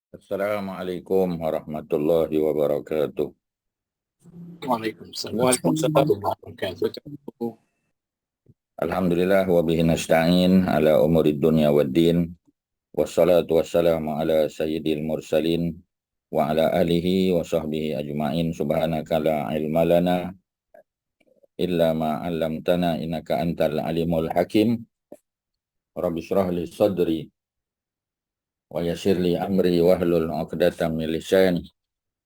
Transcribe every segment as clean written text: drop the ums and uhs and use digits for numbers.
Assalamualaikum warahmatullahi wabarakatuh. Waalaikumsalam. Waalaikumsalam warahmatullahi wabarakatuh. Alhamdulillah wa bihi nasta'in ala umuri dunya waddin. Wassalatu wassalamu ala sayyidil mursalin wa ala alihi wa sahbihi ajma'in. Subhanaka la ilma lana illa ma 'allamtana innaka antal alimul hakim. Rabbi shrah li sadri wa yassir li amri wahlul 'uqdatam min lisani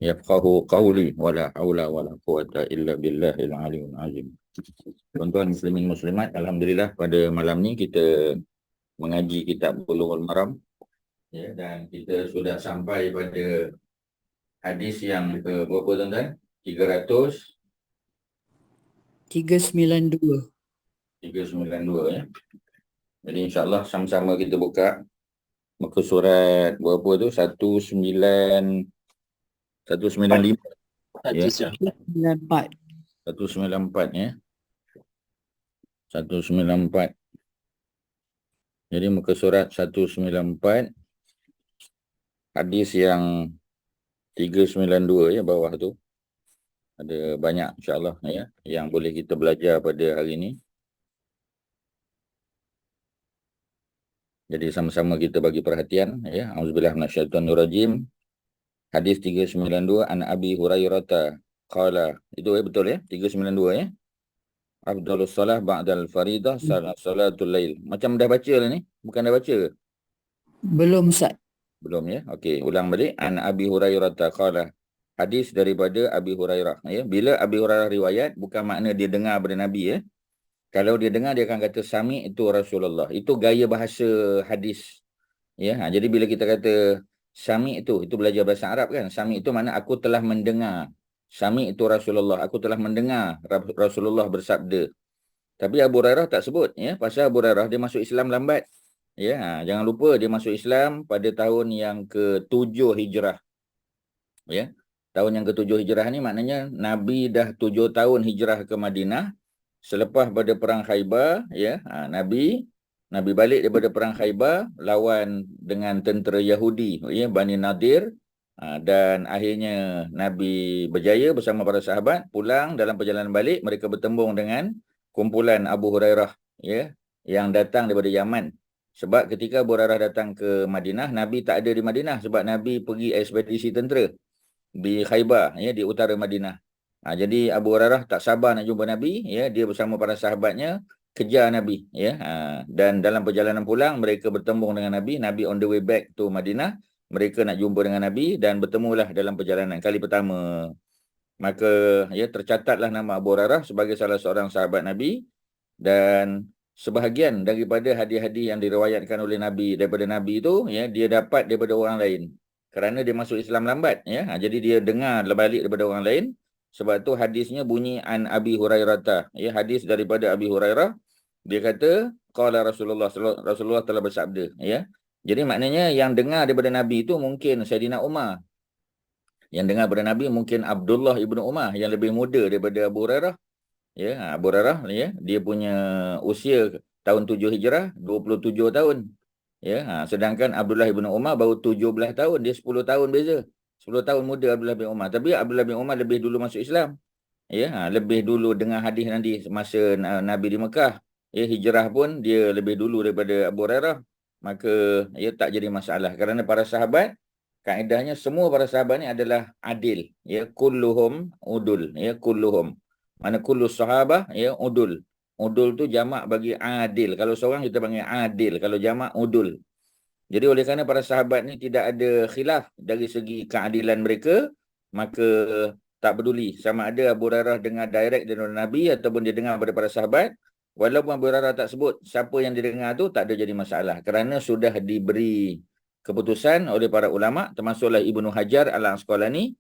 yafqahu qawli wa la haula wa la quwwata illa billahil aliyyil azim. Tuan-tuan muslimin muslimat, alhamdulillah pada malam ni kita mengaji kitab Bulughul Maram, ya, dan kita sudah sampai pada hadis yang ke berapa tuan-tuan? 392. 392 ya. Jadi insya-Allah sama-sama kita buka muka surat berapa tu? 195 ya. 94. 194 ya. 194. Jadi muka surat 194 hadis yang 392 ya, bawah tu. Ada banyak insya-Allah ya yang boleh kita belajar pada hari ini. Jadi sama-sama kita bagi perhatian ya. Auzubillahi minasyaitonirrajim. Hadis 392 an Abi Hurairah qala. Itu betul ya? 392 ya. Afdhalus salah ba'dal faridah salatul lail. Macam dah baca lah ni. Bukan dah baca ke? Belum, Ustaz. Belum ya. Okey, ulang balik. An Abi Hurairah qala. Hadis daripada Abi Hurairah ya. Bila Abi Hurairah riwayat, bukan makna dia dengar daripada Nabi ya. Kalau dia dengar, dia akan kata sami itu Rasulullah. Itu gaya bahasa hadis. Ya, jadi bila kita kata sami itu belajar bahasa Arab kan. Sami itu makna aku telah mendengar. Sami itu Rasulullah. Aku telah mendengar Rasulullah bersabda. Tapi Abu Hurairah tak sebut ya. Pasal Abu Hurairah dia masuk Islam lambat. Ya, jangan lupa dia masuk Islam pada tahun yang ke-7 Hijrah. Ya. Tahun yang ke-7 Hijrah ni maknanya Nabi dah 7 tahun hijrah ke Madinah. Selepas pada perang Khaybar ya, Nabi balik daripada perang Khaybar lawan dengan tentera Yahudi ya, Bani Nadir, dan akhirnya Nabi berjaya bersama para sahabat. Pulang dalam perjalanan balik mereka bertembung dengan kumpulan Abu Hurairah ya yang datang daripada Yaman. Sebab ketika Abu Hurairah datang ke Madinah, Nabi tak ada di Madinah sebab Nabi pergi ekspedisi tentera di Khaybar ya, di utara Madinah. Jadi Abu Hurairah tak sabar nak jumpa Nabi ya, dia bersama para sahabatnya kejar Nabi ya. Dan dalam perjalanan pulang mereka bertembung dengan Nabi on the way back to Madinah. Mereka nak jumpa dengan Nabi dan bertemulah dalam perjalanan kali pertama. Maka ya tercatatlah nama Abu Hurairah sebagai salah seorang sahabat Nabi, dan sebahagian daripada hadis-hadis yang diriwayatkan oleh Nabi daripada Nabi itu ya, dia dapat daripada orang lain kerana dia masuk Islam lambat ya. Jadi dia dengar balik daripada orang lain. Sebab tu hadisnya bunyi an Abi Hurairah ya, hadis daripada Abi Hurairah. Dia kata qala Rasulullah telah bersabda ya. Jadi maknanya yang dengar daripada Nabi itu mungkin Saidina Umar. Yang dengar daripada Nabi mungkin Abdullah ibnu Umar yang lebih muda daripada Abu Hurairah. Ya, Abu Hurairah ya, dia punya usia tahun 7 Hijrah 27 tahun. Ya, sedangkan Abdullah bin Umar baru 17 tahun, dia 10 tahun beza. 10 tahun muda Abdullah bin Umar. Tapi Abdullah bin Umar lebih dulu masuk Islam. Ya, lebih dulu dengar hadis nanti masa Nabi di Mekah. Ya, hijrah pun dia lebih dulu daripada Abu Hurairah. Maka ya tak jadi masalah kerana para sahabat kaedahnya semua para sahabat ni adalah adil. Ya, kulluhum udul. Ya, kulluhum. Mana kullu sahabah ya udul. Udul tu jamak bagi adil. Kalau seorang kita panggil adil, kalau jamak udul. Jadi oleh kerana para sahabat ni tidak ada khilaf dari segi keadilan mereka, maka tak peduli sama ada Abu Hurairah dengar direct dari Nabi ataupun dia dengar daripada para sahabat. Walaupun Abu Hurairah tak sebut siapa yang didengar tu, tak ada jadi masalah kerana sudah diberi keputusan oleh para ulama, termasuklah Ibnu Hajar Al-Asqalani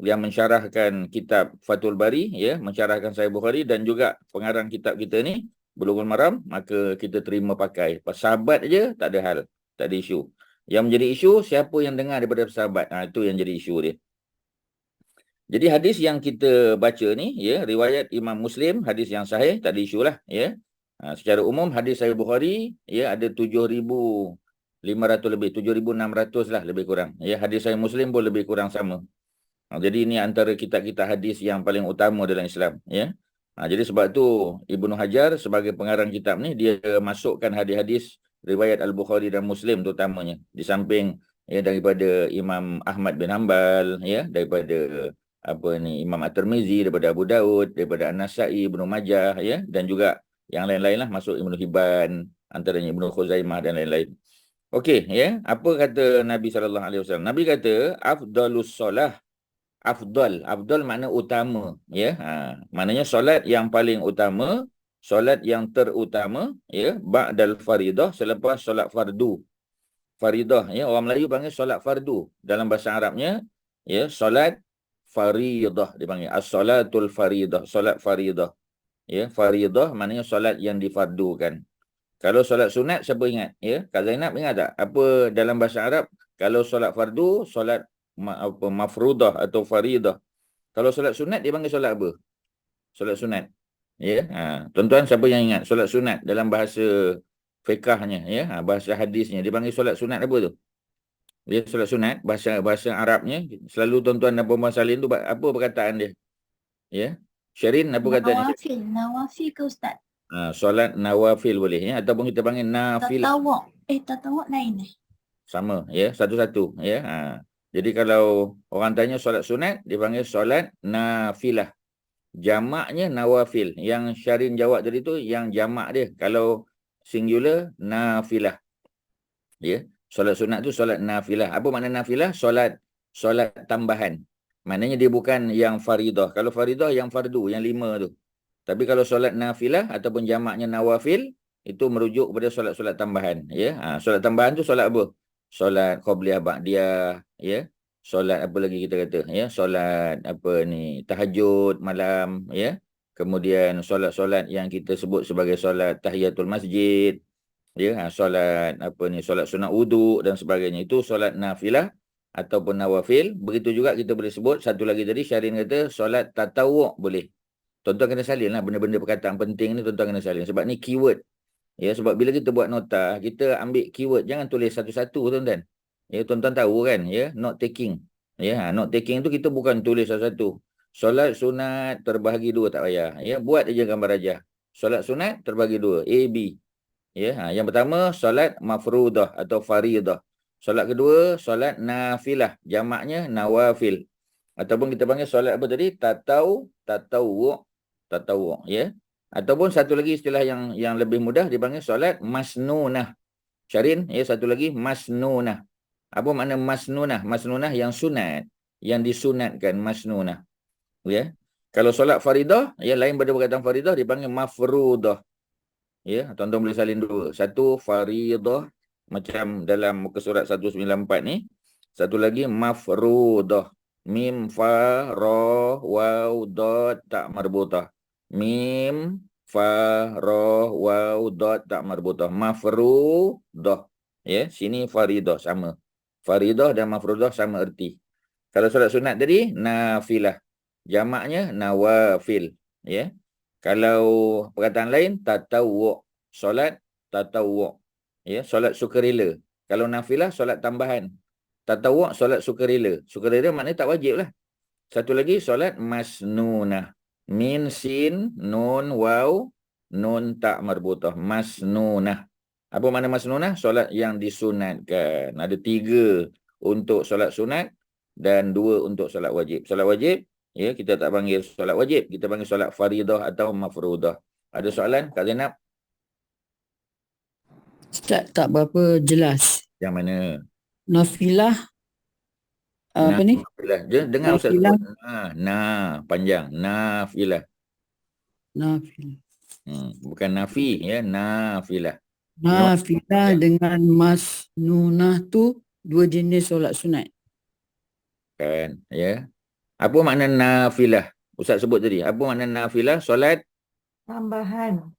yang mensyarahkan kitab Fathul Bari ya, mensyarahkan Sahih Bukhari, dan juga pengarang kitab kita ni Bulughul Maram. Maka kita terima pakai. Pas sahabat aja tak ada hal, tak ada isu. Yang menjadi isu siapa yang dengar daripada sahabat. Itu yang jadi isu dia. Jadi hadis yang kita baca ni ya, riwayat Imam Muslim, hadis yang sahih, tak ada isu lah ya. Secara umum hadis Sahih Bukhari ya ada 7,000 500 lebih, 7,600 lah lebih kurang. Ya, hadis Sahih Muslim pun lebih kurang sama. Jadi ini antara kitab-kitab hadis yang paling utama dalam Islam, ya. Jadi sebab tu Ibnu Hajar sebagai pengarang kitab ni dia masukkan hadis-hadis riwayat Al-Bukhari dan Muslim terutamanya, di samping ya daripada Imam Ahmad bin Hanbal, ya, daripada Imam At-Tirmizi, daripada Abu Daud, daripada An-Nasa'i, Ibnu Majah, ya, dan juga yang lain-lain lah, masuk Ibnu Hibban, antaranya Ibnu Khuzaimah dan lain-lain. Okey, ya. Apa kata Nabi SAW? Nabi kata afdalus solah. Afdal makna utama, ya. Maknanya solat yang paling utama, solat yang terutama, ya, ba'dal faridah, selepas solat fardu. Faridah, ya, orang Melayu panggil solat fardu. Dalam bahasa Arabnya, ya, solat faridah dipanggil as-salatul faridah, solat faridah. Ya, faridah maknanya solat yang difardukan. Kalau solat sunat, siapa ingat? Ya, Kak Zainab ingat tak? Apa dalam bahasa Arab? Kalau solat fardu, solat mafrudah atau faridah. Kalau solat sunat, dia panggil solat apa? Solat sunat. Ya, tuan-tuan siapa yang ingat? Solat sunat dalam bahasa fiqahnya, ya, bahasa hadisnya, dia panggil solat sunat apa tu? Dia solat sunat, bahasa Arabnya, selalu tuan-tuan dan puan-puan salin tu, apa perkataan dia? Ya, Syarin, apa kata dia? Nawafil ke Ustaz? Solat nawafil boleh, ya, ataupun kita panggil nafilah. Tatawuk lain Sama, ya, satu-satu, ya. Jadi kalau orang tanya solat sunat, dia panggil solat nafilah. Jamaknya nawafil. Yang Syarin jawab tadi tu yang jamak dia. Kalau singular, nafilah. Ya, solat sunat tu solat nafilah. Apa makna nafilah? Solat tambahan. Maknanya dia bukan yang faridah. Kalau faridah yang fardu, yang 5 tu. Tapi kalau solat nafilah ataupun jamaknya nawafil, itu merujuk kepada solat-solat tambahan, ya. Solat tambahan tu solat apa? Solat qabliyah ba'diyah, ya. Solat apa lagi kita kata, ya, solat tahajud malam, ya. Kemudian solat-solat yang kita sebut sebagai solat tahiyatul masjid, ya, solat solat sunat wuduk dan sebagainya. Itu solat nafilah ataupun nawafil. Begitu juga kita boleh sebut satu lagi tadi, Syarin kata solat tatawuk boleh. Tuan-tuan kena salin lah benda-benda perkataan penting ni, tuan-tuan kena salin. Sebab ni keyword. Ya, sebab bila kita buat nota, kita ambil keyword, jangan tulis satu-satu, tuan-tuan. Ya, tuan-tuan tahu kan, ya, note taking. Ya, note taking tu kita bukan tulis satu-satu. Solat sunat terbahagi 2 tak payah. Ya, buat aja gambar rajah. Solat sunat terbahagi 2, A, B. Ya, yang pertama solat mafrudah atau faridah. Solat kedua solat nafilah, jamaknya nawafil. Ataupun kita panggil solat apa tadi? Tatawuk, ya. Ataupun satu lagi istilah yang lebih mudah dipanggil solat masnunah. Syarin, ya, satu lagi masnunah. Apa makna masnunah? Masnunah yang sunat, yang disunatkan, masnunah. Ya. Kalau solat faridah, ya, lain pada perkataan faridah dipanggil mafrudah. Ya, tuan-tuan boleh salin dua. Satu faridah macam dalam muka surat 194 ni. Satu lagi mafrudah. Mim fa ra waw dot tak marbutah. Mim fa ra waw dot tak marbutah. Mafrudah. Ya, sini faridah sama. Faridah dan mafrudah sama erti. Kalau solat sunat tadi nafilah. Jamaknya nawafil, ya. Kalau perkataan lain tatawuk. Solat tatawuk. Ya, solat sukarela. Kalau nafilah solat tambahan. Tatawuk solat sukarela. Sukarela maknanya tak wajib lah. Satu lagi solat masnunah. Min sin nun waw nun tak marbutah. Masnunah. Apa makna masnunah? Solat yang disunatkan. Ada 3 untuk solat sunat dan 2 untuk solat wajib. Solat wajib, ya, kita tak panggil solat wajib, kita panggil solat faridah atau mafrudah. Ada soalan, Kak Zainab? Ustaz tak berapa jelas. Yang mana? Nafilah apa ni? Nafilah. Dengar Ustaz Nafilah. sebut. Panjang. Nafilah. Nafilah. Bukan nafi, ya. Nafilah. Nafilah dengan masnunah tu 2 jenis solat sunat. Kan, ya. Apa makna nafilah? Ustaz sebut tadi. Apa makna nafilah? Solat Tambahan.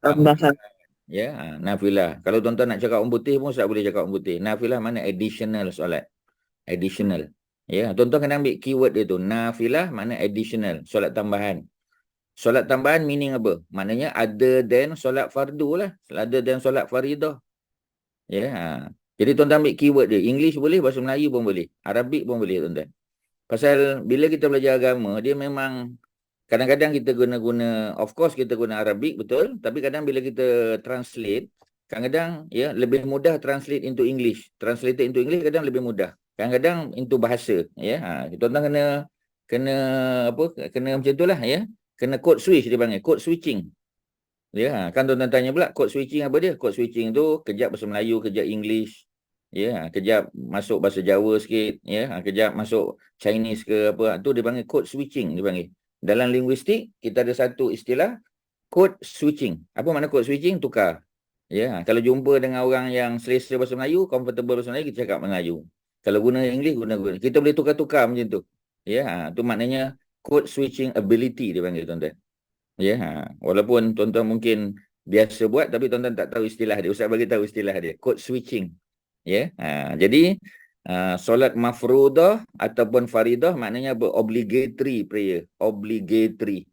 ya, nafilah. Kalau tuan-tuan nak cakap orang putih pun Ustaz boleh cakap orang putih. Nafilah mana additional solat. Additional. Ya, tuan-tuan kena ambil keyword dia tu. Nafilah mana additional, solat tambahan. Solat tambahan meaning apa? Maknanya other than solat fardu lah. Other than solat faridah. Ya, Jadi tuan-tuan ambil keyword dia. English boleh, bahasa Melayu pun boleh. Arabik pun boleh tuan-tuan. Pasal bila kita belajar agama, dia memang kadang-kadang kita guna, of course kita guna Arabik, betul. Tapi kadang bila kita translate, kadang-kadang ya lebih mudah translate into English. Translated into English kadang lebih mudah. Kadang-kadang into bahasa. Ya, tuan-tuan kena apa? Kena macam itulah ya. Kena code switch dia panggil, code switching. Ya, kan tuan-tuan tanya pula code switching apa dia? Code switching tu kejap bahasa Melayu, kejap English. Ya, kejap masuk bahasa Jawa sikit, ya, kejap masuk Chinese ke apa, tu dia panggil code switching dia panggil. Dalam linguistik kita ada satu istilah code switching. Apa makna code switching? Tukar. Ya, kalau jumpa dengan orang yang selesa bahasa Melayu, comfortable bahasa Melayu, kita cakap Melayu. Kalau guna English, guna. Kita boleh tukar-tukar macam tu. Ya, tu maknanya code switching ability dia panggil tuan-tuan. Ya, walaupun tuan-tuan mungkin biasa buat tapi tuan-tuan tak tahu istilah dia. Ustaz bagi tahu istilah dia, code switching. Ya, jadi solat mafruḍah ataupun faridah maknanya obligatory prayer, obligatory.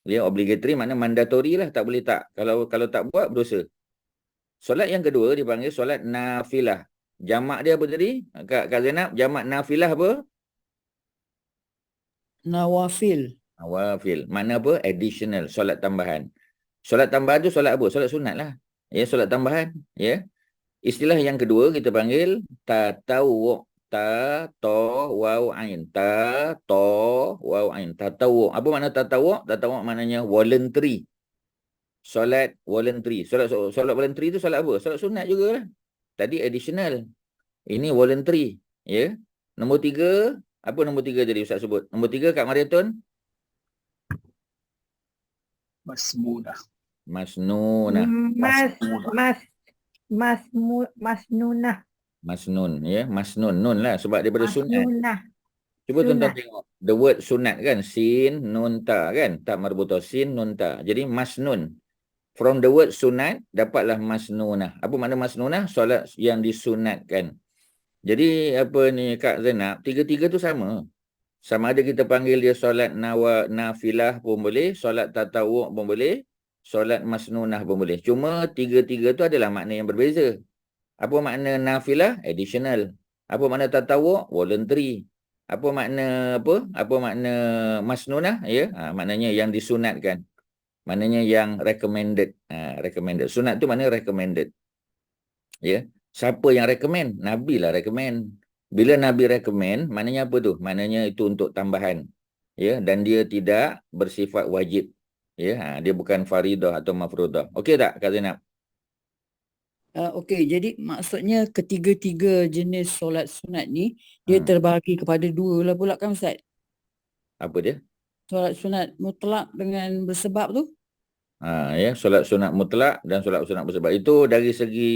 Ya, obligatory makna mandatory lah, tak boleh tak. Kalau tak buat berdosa. Solat yang kedua dipanggil solat nafilah. Jamak dia apa tadi? Kak Zainab, jamak nafilah apa? Nawafil. Nawafil. Mana apa? Additional, solat tambahan. Solat tambahan tu solat apa? Solat sunat lah. Ya, solat tambahan. Ya. Istilah yang kedua kita panggil tatawwu'. Waw ain. Waw ain. Tatawwu'. Apa makna tatawwu'? Tatawwu' maknanya voluntary. Solat voluntary. Solat voluntary tu solat apa? Solat sunat juga lah. Tadi additional. Ini voluntary. Ya. Nombor 3. Apa nombor 3 tadi Ustaz sebut? Nombor 3 Kak Mariatun? Masmunah. Masnunah. Masnunah. Masnun, ya. Masnun, nun lah. Sebab daripada sunat. Masnunah. Cuba tuan-tuan Sunat. tengok. The word sunat kan. Sin, nun, ta kan. Tak marbutah. Sin, nun, ta. Jadi masnun. From the word sunat, dapatlah masnunah. Apa makna masnunah? Solat yang disunatkan. Jadi apa ni Kak Zainab, tiga-tiga tu sama. Sama ada kita panggil dia solat nafilah pun boleh, solat tatawwu' pun boleh, solat masnunah pun boleh. Cuma tiga-tiga tu adalah makna yang berbeza. Apa makna nafilah? Additional. Apa makna tatawwu'? Voluntary. Apa makna Apa makna masnunah? Ya, maknanya yang disunatkan. Maknanya yang recommended. Recommended. Sunat tu maknanya recommended. Ya. Siapa yang recommend? Nabi lah recommend. Bila Nabi recommend, maknanya apa tu? Maknanya itu untuk tambahan. Ya, dan dia tidak bersifat wajib. Ya, dia bukan faridah atau mafrudah. Okey tak Kak Zainab? Okey, jadi maksudnya ketiga-tiga jenis solat sunat ni dia terbahagi kepada dua lah pula kan Ustaz? Apa dia? Solat sunat mutlak dengan bersebab tu? Ya, solat sunat mutlak dan solat sunat bersebab. Itu dari segi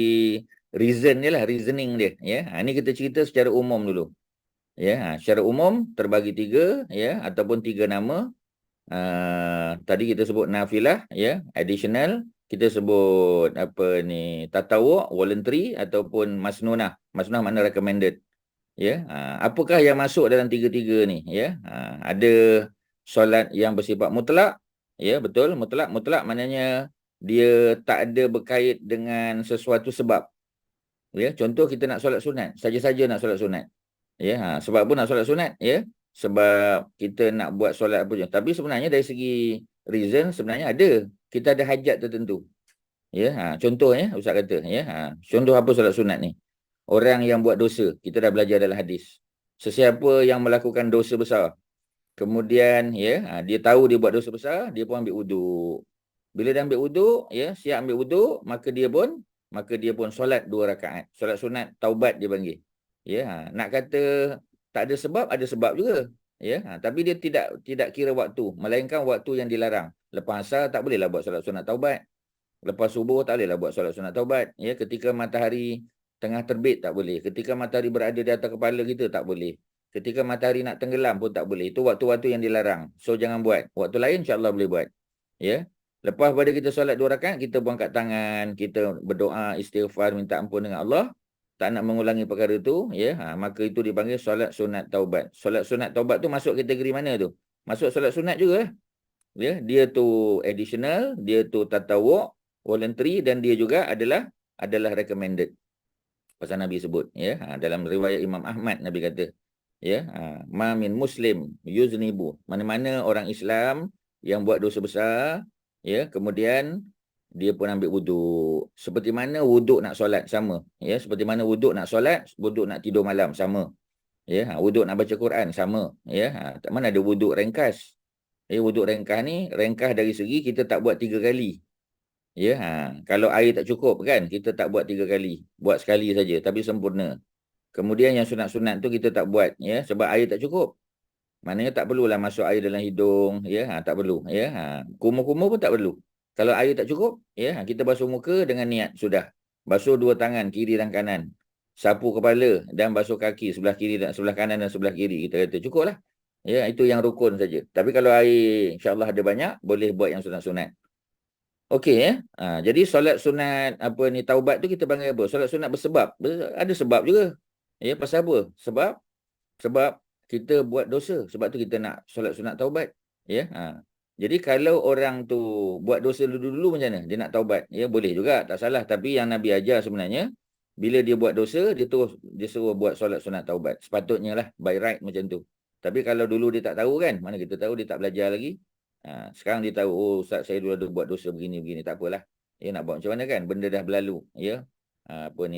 reason dia lah, reasoning dia. Ya, ini kita cerita secara umum dulu. Ya, secara umum terbagi 3 ya ataupun 3 nama. Tadi kita sebut nafilah ya, additional, kita sebut apa ni tatawwu', voluntary ataupun masnunah. Masnunah makna recommended. Ya, apakah yang masuk dalam tiga-tiga ni ya? Ada solat yang bersifat mutlak. Ya, betul, mutlak. Mutlak maknanya dia tak ada berkait dengan sesuatu sebab. Ya, contoh kita nak solat sunat, saja-saja nak solat sunat. Ya, sebab pun nak solat sunat ya? Sebab kita nak buat solat apa je. Tapi sebenarnya dari segi reason sebenarnya ada. Kita ada hajat tertentu. Ya, contoh ya Ustaz kata ya. Contoh apa solat sunat ni? Orang yang buat dosa, kita dah belajar dalam hadis. Sesiapa yang melakukan dosa besar, kemudian ya, dia tahu dia buat dosa besar, dia pun ambil wuduk. Bila dia ambil wuduk, ya, siap ambil wuduk, maka dia pun solat 2 rakaat. Solat sunat taubat dia panggil. Ya, nak kata tak ada sebab, ada sebab juga. Ya, tapi dia tidak kira waktu, melainkan waktu yang dilarang. Lepas asar tak bolehlah buat solat sunat taubat. Lepas subuh tak bolehlah buat solat sunat taubat. Ya, ketika matahari tengah terbit tak boleh. Ketika matahari berada di atas kepala kita tak boleh. Ketika matahari nak tenggelam pun tak boleh. Itu waktu-waktu yang dilarang. So jangan buat. Waktu lain insya-Allah boleh buat. Ya. Lepas pada kita solat 2 rakaat, kita buang kat tangan, kita berdoa, istighfar, minta ampun dengan Allah. Tak nak mengulangi perkara tu, ya, maka itu dipanggil solat sunat taubat. Solat sunat taubat tu masuk kategori mana tu? Masuk solat sunat juga lah. Ya, dia tu additional, dia tu tatawwu', voluntary, dan dia juga adalah recommended. Pasal Nabi sebut, ya. Dalam riwayat Imam Ahmad Nabi kata, ya, ma min muslim yuznibu. Mana-mana orang Islam yang buat dosa besar, ya, kemudian dia pun ambil wuduk. Seperti mana wuduk nak solat sama, ya, seperti mana wuduk nak solat, wuduk nak tidur malam sama. Ya, wuduk nak baca Quran sama, ya. Tak mana ada wuduk ringkas. Wuduk ringkas ni ringkas dari segi kita tak buat 3 kali. Ya, kalau air tak cukup kan, kita tak buat 3 kali. Buat sekali saja tapi sempurna. Kemudian yang sunat-sunat tu kita tak buat, ya, sebab air tak cukup. Maknanya tak perlulah masuk air dalam hidung, ya, tak perlu, ya. Kumur-kumur pun tak perlu. Kalau air tak cukup, ya, kita basuh muka dengan niat sudah. Basuh 2 tangan kiri dan kanan. Sapu kepala dan basuh kaki sebelah kiri dan sebelah kanan dan sebelah kiri. Kita kata cukuplah. Ya, itu yang rukun saja. Tapi kalau air insya-Allah ada banyak, boleh buat yang sunat-sunat. Okey, ya. Jadi solat sunat taubat tu kita panggil apa? Solat sunat bersebab. Ada sebab juga. Ya, pasal apa? Sebab kita buat dosa. Sebab tu kita nak solat sunat taubat. Ya. Jadi kalau orang tu buat dosa dulu-dulu macam mana? Dia nak taubat. Ya, boleh juga, tak salah. Tapi yang Nabi ajar sebenarnya, bila dia buat dosa, dia suruh buat solat sunat taubat. Sepatutnya lah, by right macam tu. Tapi kalau dulu dia tak tahu kan, mana kita tahu dia tak belajar lagi. Sekarang dia tahu, oh Ustaz saya dulu ada buat dosa begini-begini. Tak apalah. Ya, nak buat macam mana kan? Benda dah berlalu. Ya.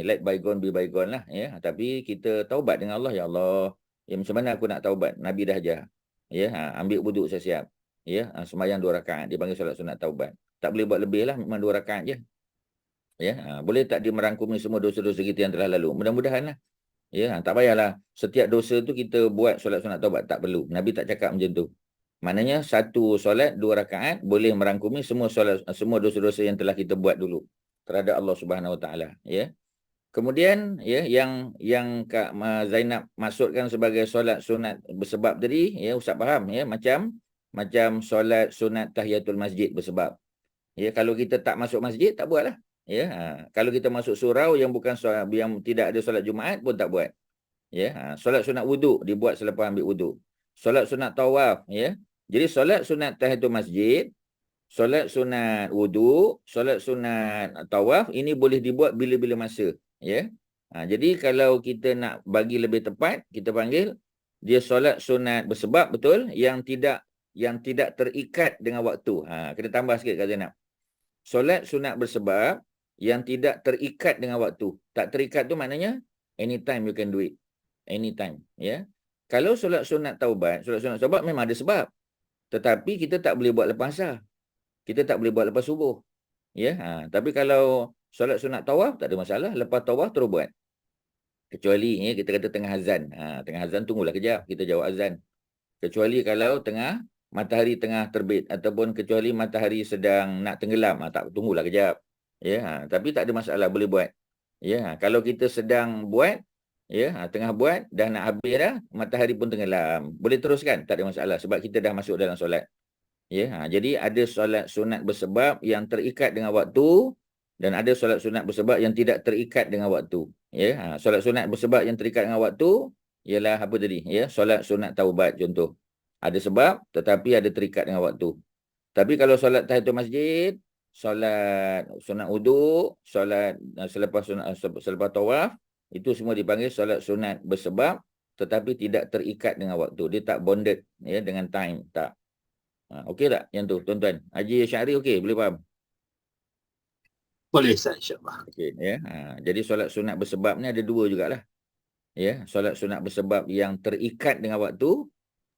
Let bygone be bygone lah. Ya. Tapi kita taubat dengan Allah. Ya Allah, ya, macam mana aku nak taubat? Nabi dah ajar. Ya. Ambil wuduk siap-siap. Ya. Sembahyang 2 rakaat. Dia panggil solat sunat taubat. Tak boleh buat lebih lah. Memang 2 rakaat je. Ya. Boleh tak dia merangkumi semua dosa-dosa kita yang telah lalu? Mudah-mudahan lah. Ya. Tak payahlah. Setiap dosa tu kita buat solat sunat taubat. Tak perlu. Nabi tak cakap macam tu. Maknanya satu solat 2 rakaat boleh merangkumi semua dosa-dosa yang telah kita buat dulu terhadap Allah Subhanahu Wa Taala, ya. Kemudian, ya, yang Kak Zainab maksudkan sebagai solat sunat bersebab tadi, ya, Ustaz faham, ya, macam solat sunat tahiyatul masjid bersebab. Ya, kalau kita tak masuk masjid tak buatlah, ya. Kalau kita masuk surau yang bukan solat, yang tidak ada solat Jumaat pun tak buat. Ya, solat sunat wuduk dibuat selepas ambil wuduk. Solat sunat tawaf, ya. Jadi solat sunat tahiyatul masjid, solat sunat wuduk, solat sunat tawaf ini boleh dibuat bila-bila masa, ya. Jadi kalau kita nak bagi lebih tepat, kita panggil dia solat sunat bersebab, betul, yang tidak terikat dengan waktu. Kita tambah sikit Kak Zainab. Solat sunat bersebab yang tidak terikat dengan waktu. Tak terikat tu maknanya anytime you can do it. Anytime, ya. Kalau solat sunat taubat memang ada sebab. Tetapi kita tak boleh buat lepas asar. Kita tak boleh buat lepas subuh. Ya, tapi kalau solat sunat tawaf tak ada masalah, lepas tawaf terus buat. Kecuali, ya, kita kata tengah azan. Tengah azan tunggulah kejap, kita jawab azan. Kecuali kalau matahari tengah terbit ataupun kecuali matahari sedang nak tenggelam, tak tunggulah kejap. Ya, tapi tak ada masalah, boleh buat. Ya, kalau kita sedang buat, ya, tengah buat, dah nak habis dah, matahari pun tenggelam. Boleh teruskan, tak ada masalah sebab kita dah masuk dalam solat. Ya, jadi ada solat sunat bersebab yang terikat dengan waktu dan ada solat sunat bersebab yang tidak terikat dengan waktu. Ya, solat sunat bersebab yang terikat dengan waktu ialah apa tadi? Ya, solat sunat taubat contoh. Ada sebab tetapi ada terikat dengan waktu. Tapi kalau solat tahiyatul masjid, solat sunat wuduk, solat selepas tawaf, itu semua dipanggil solat sunat bersebab tetapi tidak terikat dengan waktu. Dia tak bonded, ya, dengan time, tak. Okey tak yang tu tuan-tuan? Haji Syahri okey, boleh faham? Boleh Ustaz, insya-Allah. Okey, ya. Jadi solat sunat bersebab ni ada 2 jugalah. Ya, solat sunat bersebab yang terikat dengan waktu,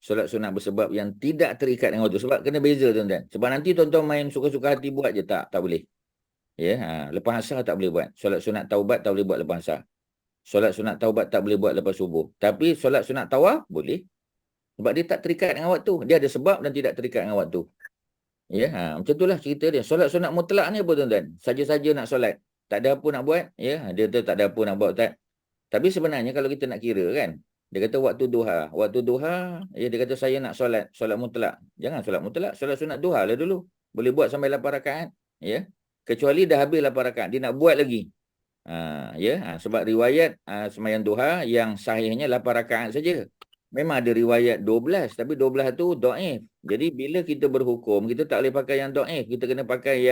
solat sunat bersebab yang tidak terikat dengan waktu. Sebab kena beza tuan-tuan. Sebab nanti tuan-tuan main suka-suka hati buat je, tak boleh. Ya, lepas asar tak boleh buat. Solat sunat taubat tak boleh buat lepas asar. Solat sunat taubat tak boleh buat lepas subuh. Tapi solat sunat tawaf boleh. Sebab dia tak terikat dengan waktu. Dia ada sebab dan tidak terikat dengan waktu. Ya, macam itulah cerita dia. Solat sunat mutlak ni apa tuan-tuan? Saja-saja nak solat. Tak ada apa nak buat. Ya, dia tu tak ada apa nak buat, tak. Tapi sebenarnya kalau kita nak kira kan, dia kata waktu duha. Waktu duha, ya, dia kata saya nak solat mutlak. Jangan solat mutlak, solat sunat duha lah dulu. Boleh buat sampai 8 rakaat. Ya. Kecuali dah habis 8 rakaat, dia nak buat lagi. Sebab riwayat sembahyang duha yang sahihnya 8 rakaat saja. Memang ada riwayat 12, tapi 12 tu dhaif. Jadi bila kita berhukum, kita tak boleh pakai yang dhaif, kita kena pakai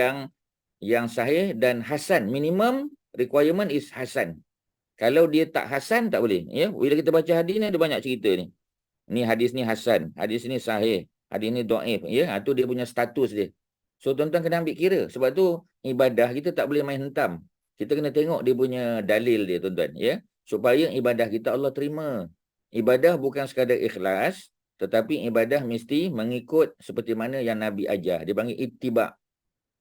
yang sahih dan hasan. Minimum requirement is hasan. Kalau dia tak hasan tak boleh. Ya, bila kita baca hadis ni ada banyak cerita ni. Ni hadis ni hasan, hadis ni sahih, hadis ni dhaif, ya. Itu dia punya status dia. So tuan-tuan kena ambil kira. Sebab tu ibadah kita tak boleh main hentam. Kita kena tengok dia punya dalil dia tuan-tuan, ya. Supaya ibadah kita Allah terima. Ibadah bukan sekadar ikhlas, tetapi ibadah mesti mengikut seperti mana yang Nabi ajar. Dia panggil ittiba'.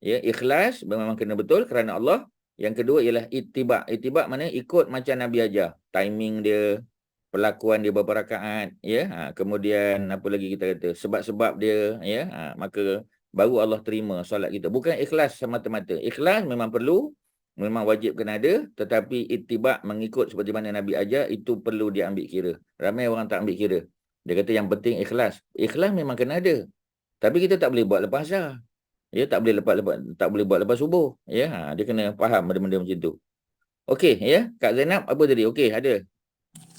Ya, ikhlas memang kena betul kerana Allah. Yang kedua ialah ittiba'. Ittiba' maknanya ikut macam Nabi ajar. Timing dia, perlakuan dia berapa rakaat, ya. Kemudian apa lagi kita kata? Sebab-sebab dia, ya. Maka baru Allah terima solat kita. Bukan ikhlas semata-mata. Ikhlas memang perlu, memang wajib kena ada, tetapi ittiba' mengikut seperti mana Nabi ajar itu perlu diambil kira. Ramai orang tak ambil kira. Dia kata yang penting ikhlas. Ikhlas memang kena ada. Tapi kita tak boleh buat lepas asar. Ya, tak boleh buat lepas subuh. Ya, dia kena faham benda-benda macam tu. Okey, ya. Kak Zainab apa tadi? Okey, ada.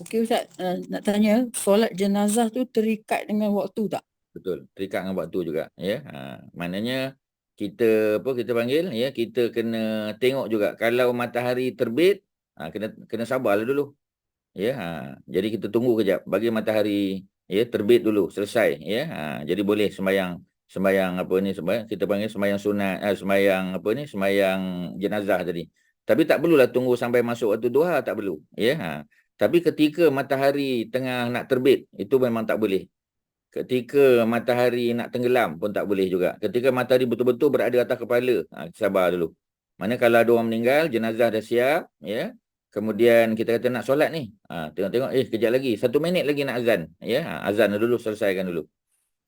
Okey Ustaz, nak tanya, solat jenazah tu terikat dengan waktu tak? Betul, terikat dengan waktu juga, ya. Maknanya kita panggil, ya, kita kena tengok juga kalau matahari terbit, kena sabarlah dulu. Ya, jadi kita tunggu kejap bagi matahari, ya, terbit dulu, selesai, ya. Jadi boleh sembahyang kita panggil sembahyang sunat, sembahyang jenazah tadi. Tapi tak perlulah tunggu sampai masuk waktu duha, tak perlu, ya. Tapi ketika matahari tengah nak terbit, itu memang tak boleh. Ketika matahari nak tenggelam pun tak boleh juga. Ketika matahari betul-betul berada atas kepala, sabar dulu. Mana kalau ada orang meninggal, jenazah dah siap, ya. Kemudian kita kata nak solat ni. Tengok-tengok, kejap lagi, 1 minit lagi nak azan, ya. Azan dulu, selesaikan dulu.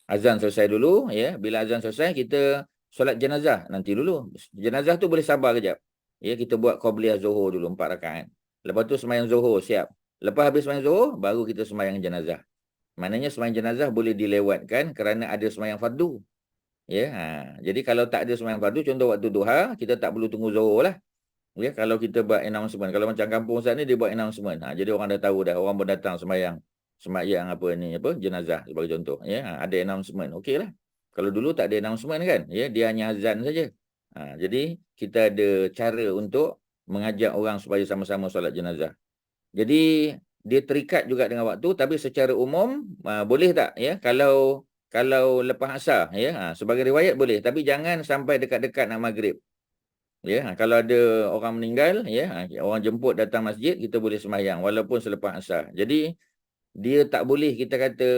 Azan selesai dulu, ya. Bila azan selesai, kita solat jenazah nanti dulu. Jenazah tu boleh sabar kejap. Ya, kita buat qabliyah zuhur dulu 4 rakaat. Lepas tu sembahyang zuhur siap. Lepas habis sembahyang zuhur, baru kita sembahyang jenazah. Maknanya sembahyang jenazah boleh dilewatkan kerana ada sembahyang fardu. Ya, jadi kalau tak ada sembahyang fardu, contoh waktu duha, kita tak perlu tunggu zuhur lah. Ya, kalau kita buat announcement, kalau macam kampung Ustaz ni dia buat announcement. Jadi orang dah tahu dah, orang pun datang sembahyang jenazah sebagai contoh, ya. Ada announcement, okeylah. Kalau dulu tak ada announcement kan, ya, dia hanya azan saja. Jadi kita ada cara untuk mengajak orang supaya sama-sama solat jenazah. Jadi dia terikat juga dengan waktu, tapi secara umum boleh tak, ya, kalau lepas asar, ya, sebagai riwayat boleh, tapi jangan sampai dekat-dekat nak maghrib. Ya, kalau ada orang meninggal, ya, orang jemput datang masjid, kita boleh sembahyang walaupun selepas asar. Jadi dia tak boleh kita kata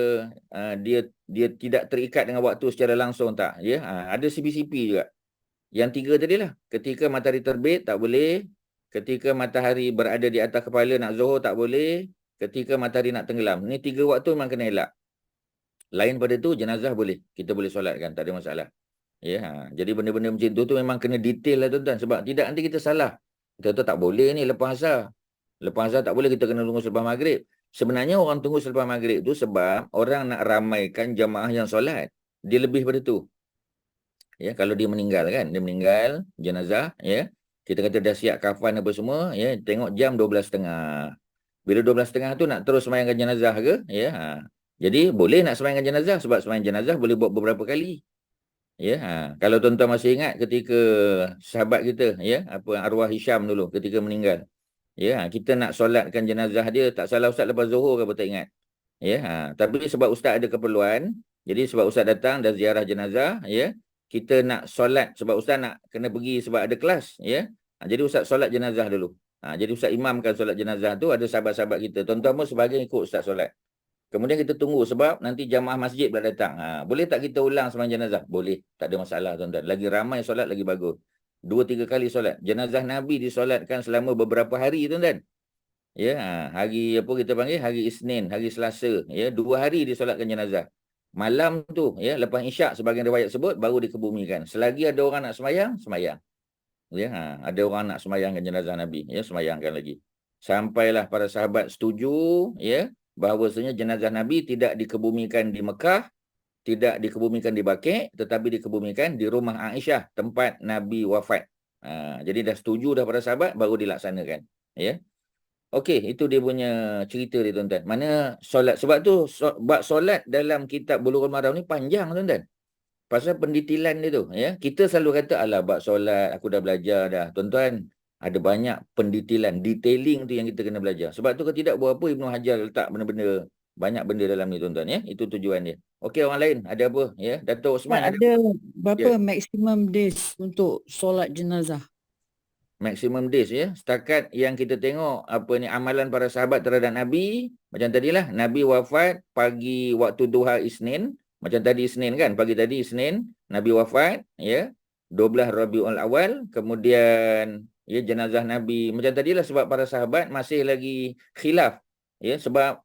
dia tidak terikat dengan waktu secara langsung, tak, ya. Ada CP-CP juga. Yang 3 tadilah. Ketika matahari terbit tak boleh, ketika matahari berada di atas kepala nak zuhur tak boleh, ketika matahari nak tenggelam. Ni 3 waktu memang kena elak. Lain pada tu jenazah boleh, kita boleh solatkan, tak ada masalah. Ya, jadi benda-benda macam tu memang kena detail lah tuan-tuan, sebab tidak nanti kita salah. Kita tak boleh ni lepas asar. Lepas asar tak boleh, kita kena tunggu selepas maghrib. Sebenarnya orang tunggu selepas maghrib tu sebab orang nak ramaikan jamaah yang solat. Dia lebih pada tu. Ya, kalau dia meninggal kan, dia meninggal jenazah, ya. Kita kata dah siap kafan apa semua, ya, tengok jam 12.30. Bila 12.30 tu nak terus sembahyangkan jenazah ke, ya. Jadi boleh nak sembahyangkan jenazah sebab sembahyang jenazah boleh buat beberapa kali. Ya, kalau tuan-tuan masih ingat ketika sahabat kita, ya, arwah Hisham dulu ketika meninggal. Ya, kita nak solatkan jenazah dia, tak salah ustaz lepas zuhur ke apa tak ingat. Ya, tapi sebab ustaz ada keperluan, jadi sebab ustaz datang dah ziarah jenazah, ya, kita nak solat sebab ustaz nak kena pergi sebab ada kelas, ya. Jadi ustaz solat jenazah dulu. Jadi ustaz imamkan solat jenazah tu, ada sahabat-sahabat kita. Tuan-tuan pun sebahagian ikut ustaz solat. Kemudian kita tunggu sebab nanti jamaah masjid pula datang. Boleh tak kita ulang sembahyang jenazah? Boleh, tak ada masalah tuan-tuan. Lagi ramai solat lagi bagus. 2-3 kali solat. Jenazah Nabi disolatkan selama beberapa hari tuan-tuan. Ya, hari kita panggil hari Isnin, hari Selasa, ya, 2 hari disolatkan jenazah. Malam tu, ya, lepas isyak sebagian riwayat sebut baru dikebumikan. Selagi ada orang nak sembahyang, sembahyang. Ya, ada orang nak sembahyangkan jenazah Nabi, ya, sembahyangkan lagi. Sampailah para sahabat setuju, ya, bahawasanya jenazah Nabi tidak dikebumikan di Mekah, tidak dikebumikan di Baqi', tetapi dikebumikan di rumah Aisyah, tempat Nabi wafat. Jadi dah setuju dah para sahabat, baru dilaksanakan. Ya. Okey, itu dia punya cerita dia tuan-tuan. Mana solat, sebab tu bab solat dalam kitab Bulughul Maram ni panjang tuan-tuan. Pasal pendetilan dia tu, ya. Kita selalu kata alah bab solat aku dah belajar dah. Tuan-tuan, Ada banyak detailing tu yang kita kena belajar. Sebab tu kalau tidak buat apa Ibnu Hajar letak benda-benda, banyak benda dalam ni tuan-tuan ya. Itu tujuan dia. Okey, orang lain ada apa ya? Dato' Osman ada Ada ya, berapa maksimum days untuk solat jenazah? maximum days ya. Setakat yang kita tengok apa ni amalan para sahabat terhadap Nabi, macam tadilah Nabi wafat pagi waktu duha Isnin, macam tadi Isnin kan, pagi tadi Isnin Nabi wafat ya. 12 Rabiul Awal, kemudian ya jenazah Nabi macam tadilah, sebab para sahabat masih lagi khilaf ya, sebab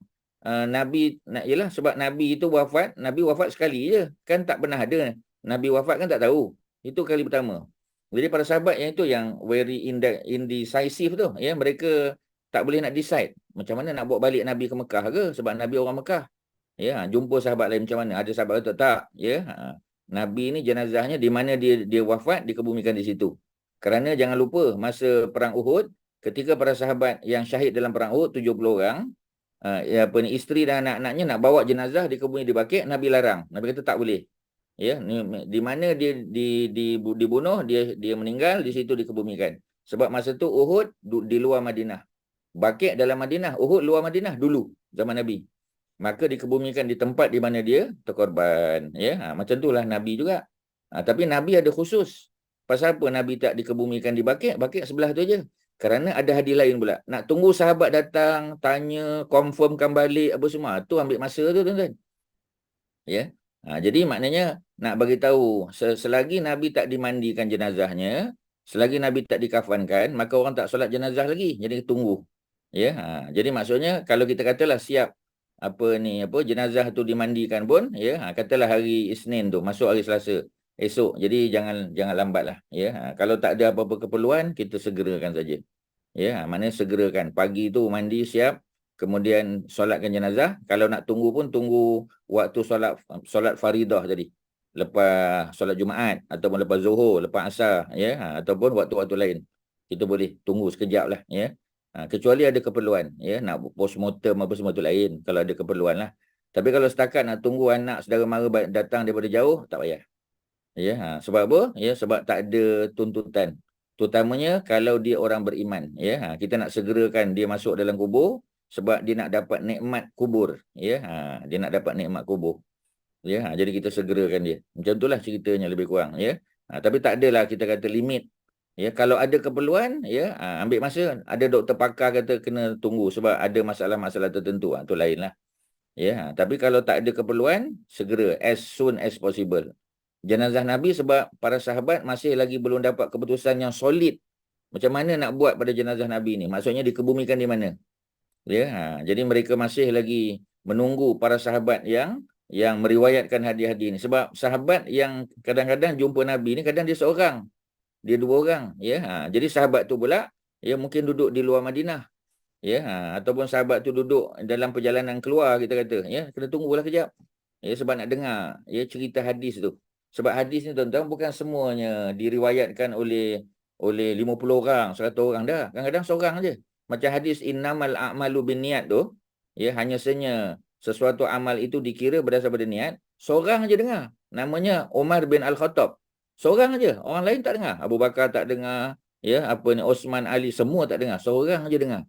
yalah, sebab Nabi itu Nabi wafat sekali je kan, tak pernah ada Nabi wafat kan, tak tahu. Itu kali pertama. Jadi para sahabat yang itu yang very indecisive tu ya, mereka tak boleh nak decide macam mana nak bawa balik Nabi ke Mekah ke, sebab Nabi orang Mekah ya. Jumpa sahabat lain macam mana, ada sahabat kata tak ya, Nabi ni jenazahnya di mana dia wafat, dikebumikan di situ. Kerana jangan lupa masa perang Uhud, ketika para sahabat yang syahid dalam perang Uhud 70 orang, isteri dan anak-anaknya nak bawa jenazah dikebumi di Baqi', Nabi larang. Nabi kata tak boleh. Ya, di mana dia dibunuh, dia meninggal, di situ dikebumikan. Sebab masa tu Uhud di luar Madinah. Baqi' dalam Madinah, Uhud luar Madinah dulu zaman Nabi. Maka dikebumikan di tempat di mana dia terkorban ya. Macam itulah Nabi juga. Tapi Nabi ada khusus. Pasal apa Nabi tak dikebumikan di Baqi'? Baqi' sebelah tu je. Kerana ada hadis lain pula. Nak tunggu sahabat datang, tanya, confirmkan balik apa semua. Tu ambil masa tu tuan-tuan. Ya. Jadi maknanya nak bagi tahu selagi Nabi tak dimandikan jenazahnya, selagi Nabi tak dikafankan, maka orang tak solat jenazah lagi. Jadi tunggu. Ya. Jadi maksudnya kalau kita katalah siap jenazah tu dimandikan pun ya, katalah hari Isnin tu masuk hari Selasa esok. Jadi jangan lambatlah ya. Kalau tak ada apa-apa keperluan, kita segerakan saja. Ya, maknanya segerakan. Pagi tu mandi siap, kemudian solatkan jenazah. Kalau nak tunggu pun tunggu waktu solat faridah tadi. Lepas solat Jumaat ataupun lepas Zuhur, lepas Asar ya, ataupun waktu-waktu lain. Kita boleh tunggu sekejap lah ya. Kecuali ada keperluan ya, nak postmortem apa semua tu lain kalau ada keperluan lah. Tapi kalau setakat nak tunggu anak saudara mara datang daripada jauh, tak payah. Ya, sebab apa? Ya, sebab tak ada tuntutan. Terutamanya kalau dia orang beriman ya. Kita nak segerakan dia masuk dalam kubur sebab dia nak dapat nikmat kubur ya. Dia nak dapat nikmat kubur. Ya, jadi kita segerakan dia. Macam itulah ceritanya lebih kurang ya. Tapi tak adalah kita kata limit. Ya, kalau ada keperluan ya, ambil masa. Ada doktor pakar kata kena tunggu sebab ada masalah-masalah tertentu. Itu lainlah. Ya, tapi kalau tak ada keperluan, segera as soon as possible. Jenazah Nabi sebab para sahabat masih lagi belum dapat keputusan yang solid. Macam mana nak buat pada jenazah Nabi ni? Maksudnya dikebumikan di mana? Ya, jadi mereka masih lagi menunggu para sahabat yang meriwayatkan hadis-hadis ni. Sebab sahabat yang kadang-kadang jumpa Nabi ni kadang dia seorang. Dia dua orang ya. Jadi sahabat tu pula ya mungkin duduk di luar Madinah. Ya, ataupun sahabat tu duduk dalam perjalanan keluar, kita kata ya, kena tunggulah kejap. Ya, sebab nak dengar ya cerita hadis tu. Sebab hadis ni tuan-tuan bukan semuanya diriwayatkan oleh 50 orang, 100 orang dah. Kadang-kadang seorang aje. Macam hadis innamal a'malu binniat tu, ya, hanya sesuatu amal itu dikira berdasar pada niat. Seorang aje dengar. Namanya Umar bin Al-Khattab. Seorang aje, orang lain tak dengar. Abu Bakar tak dengar, ya, Osman, Ali semua tak dengar. Seorang aje dengar.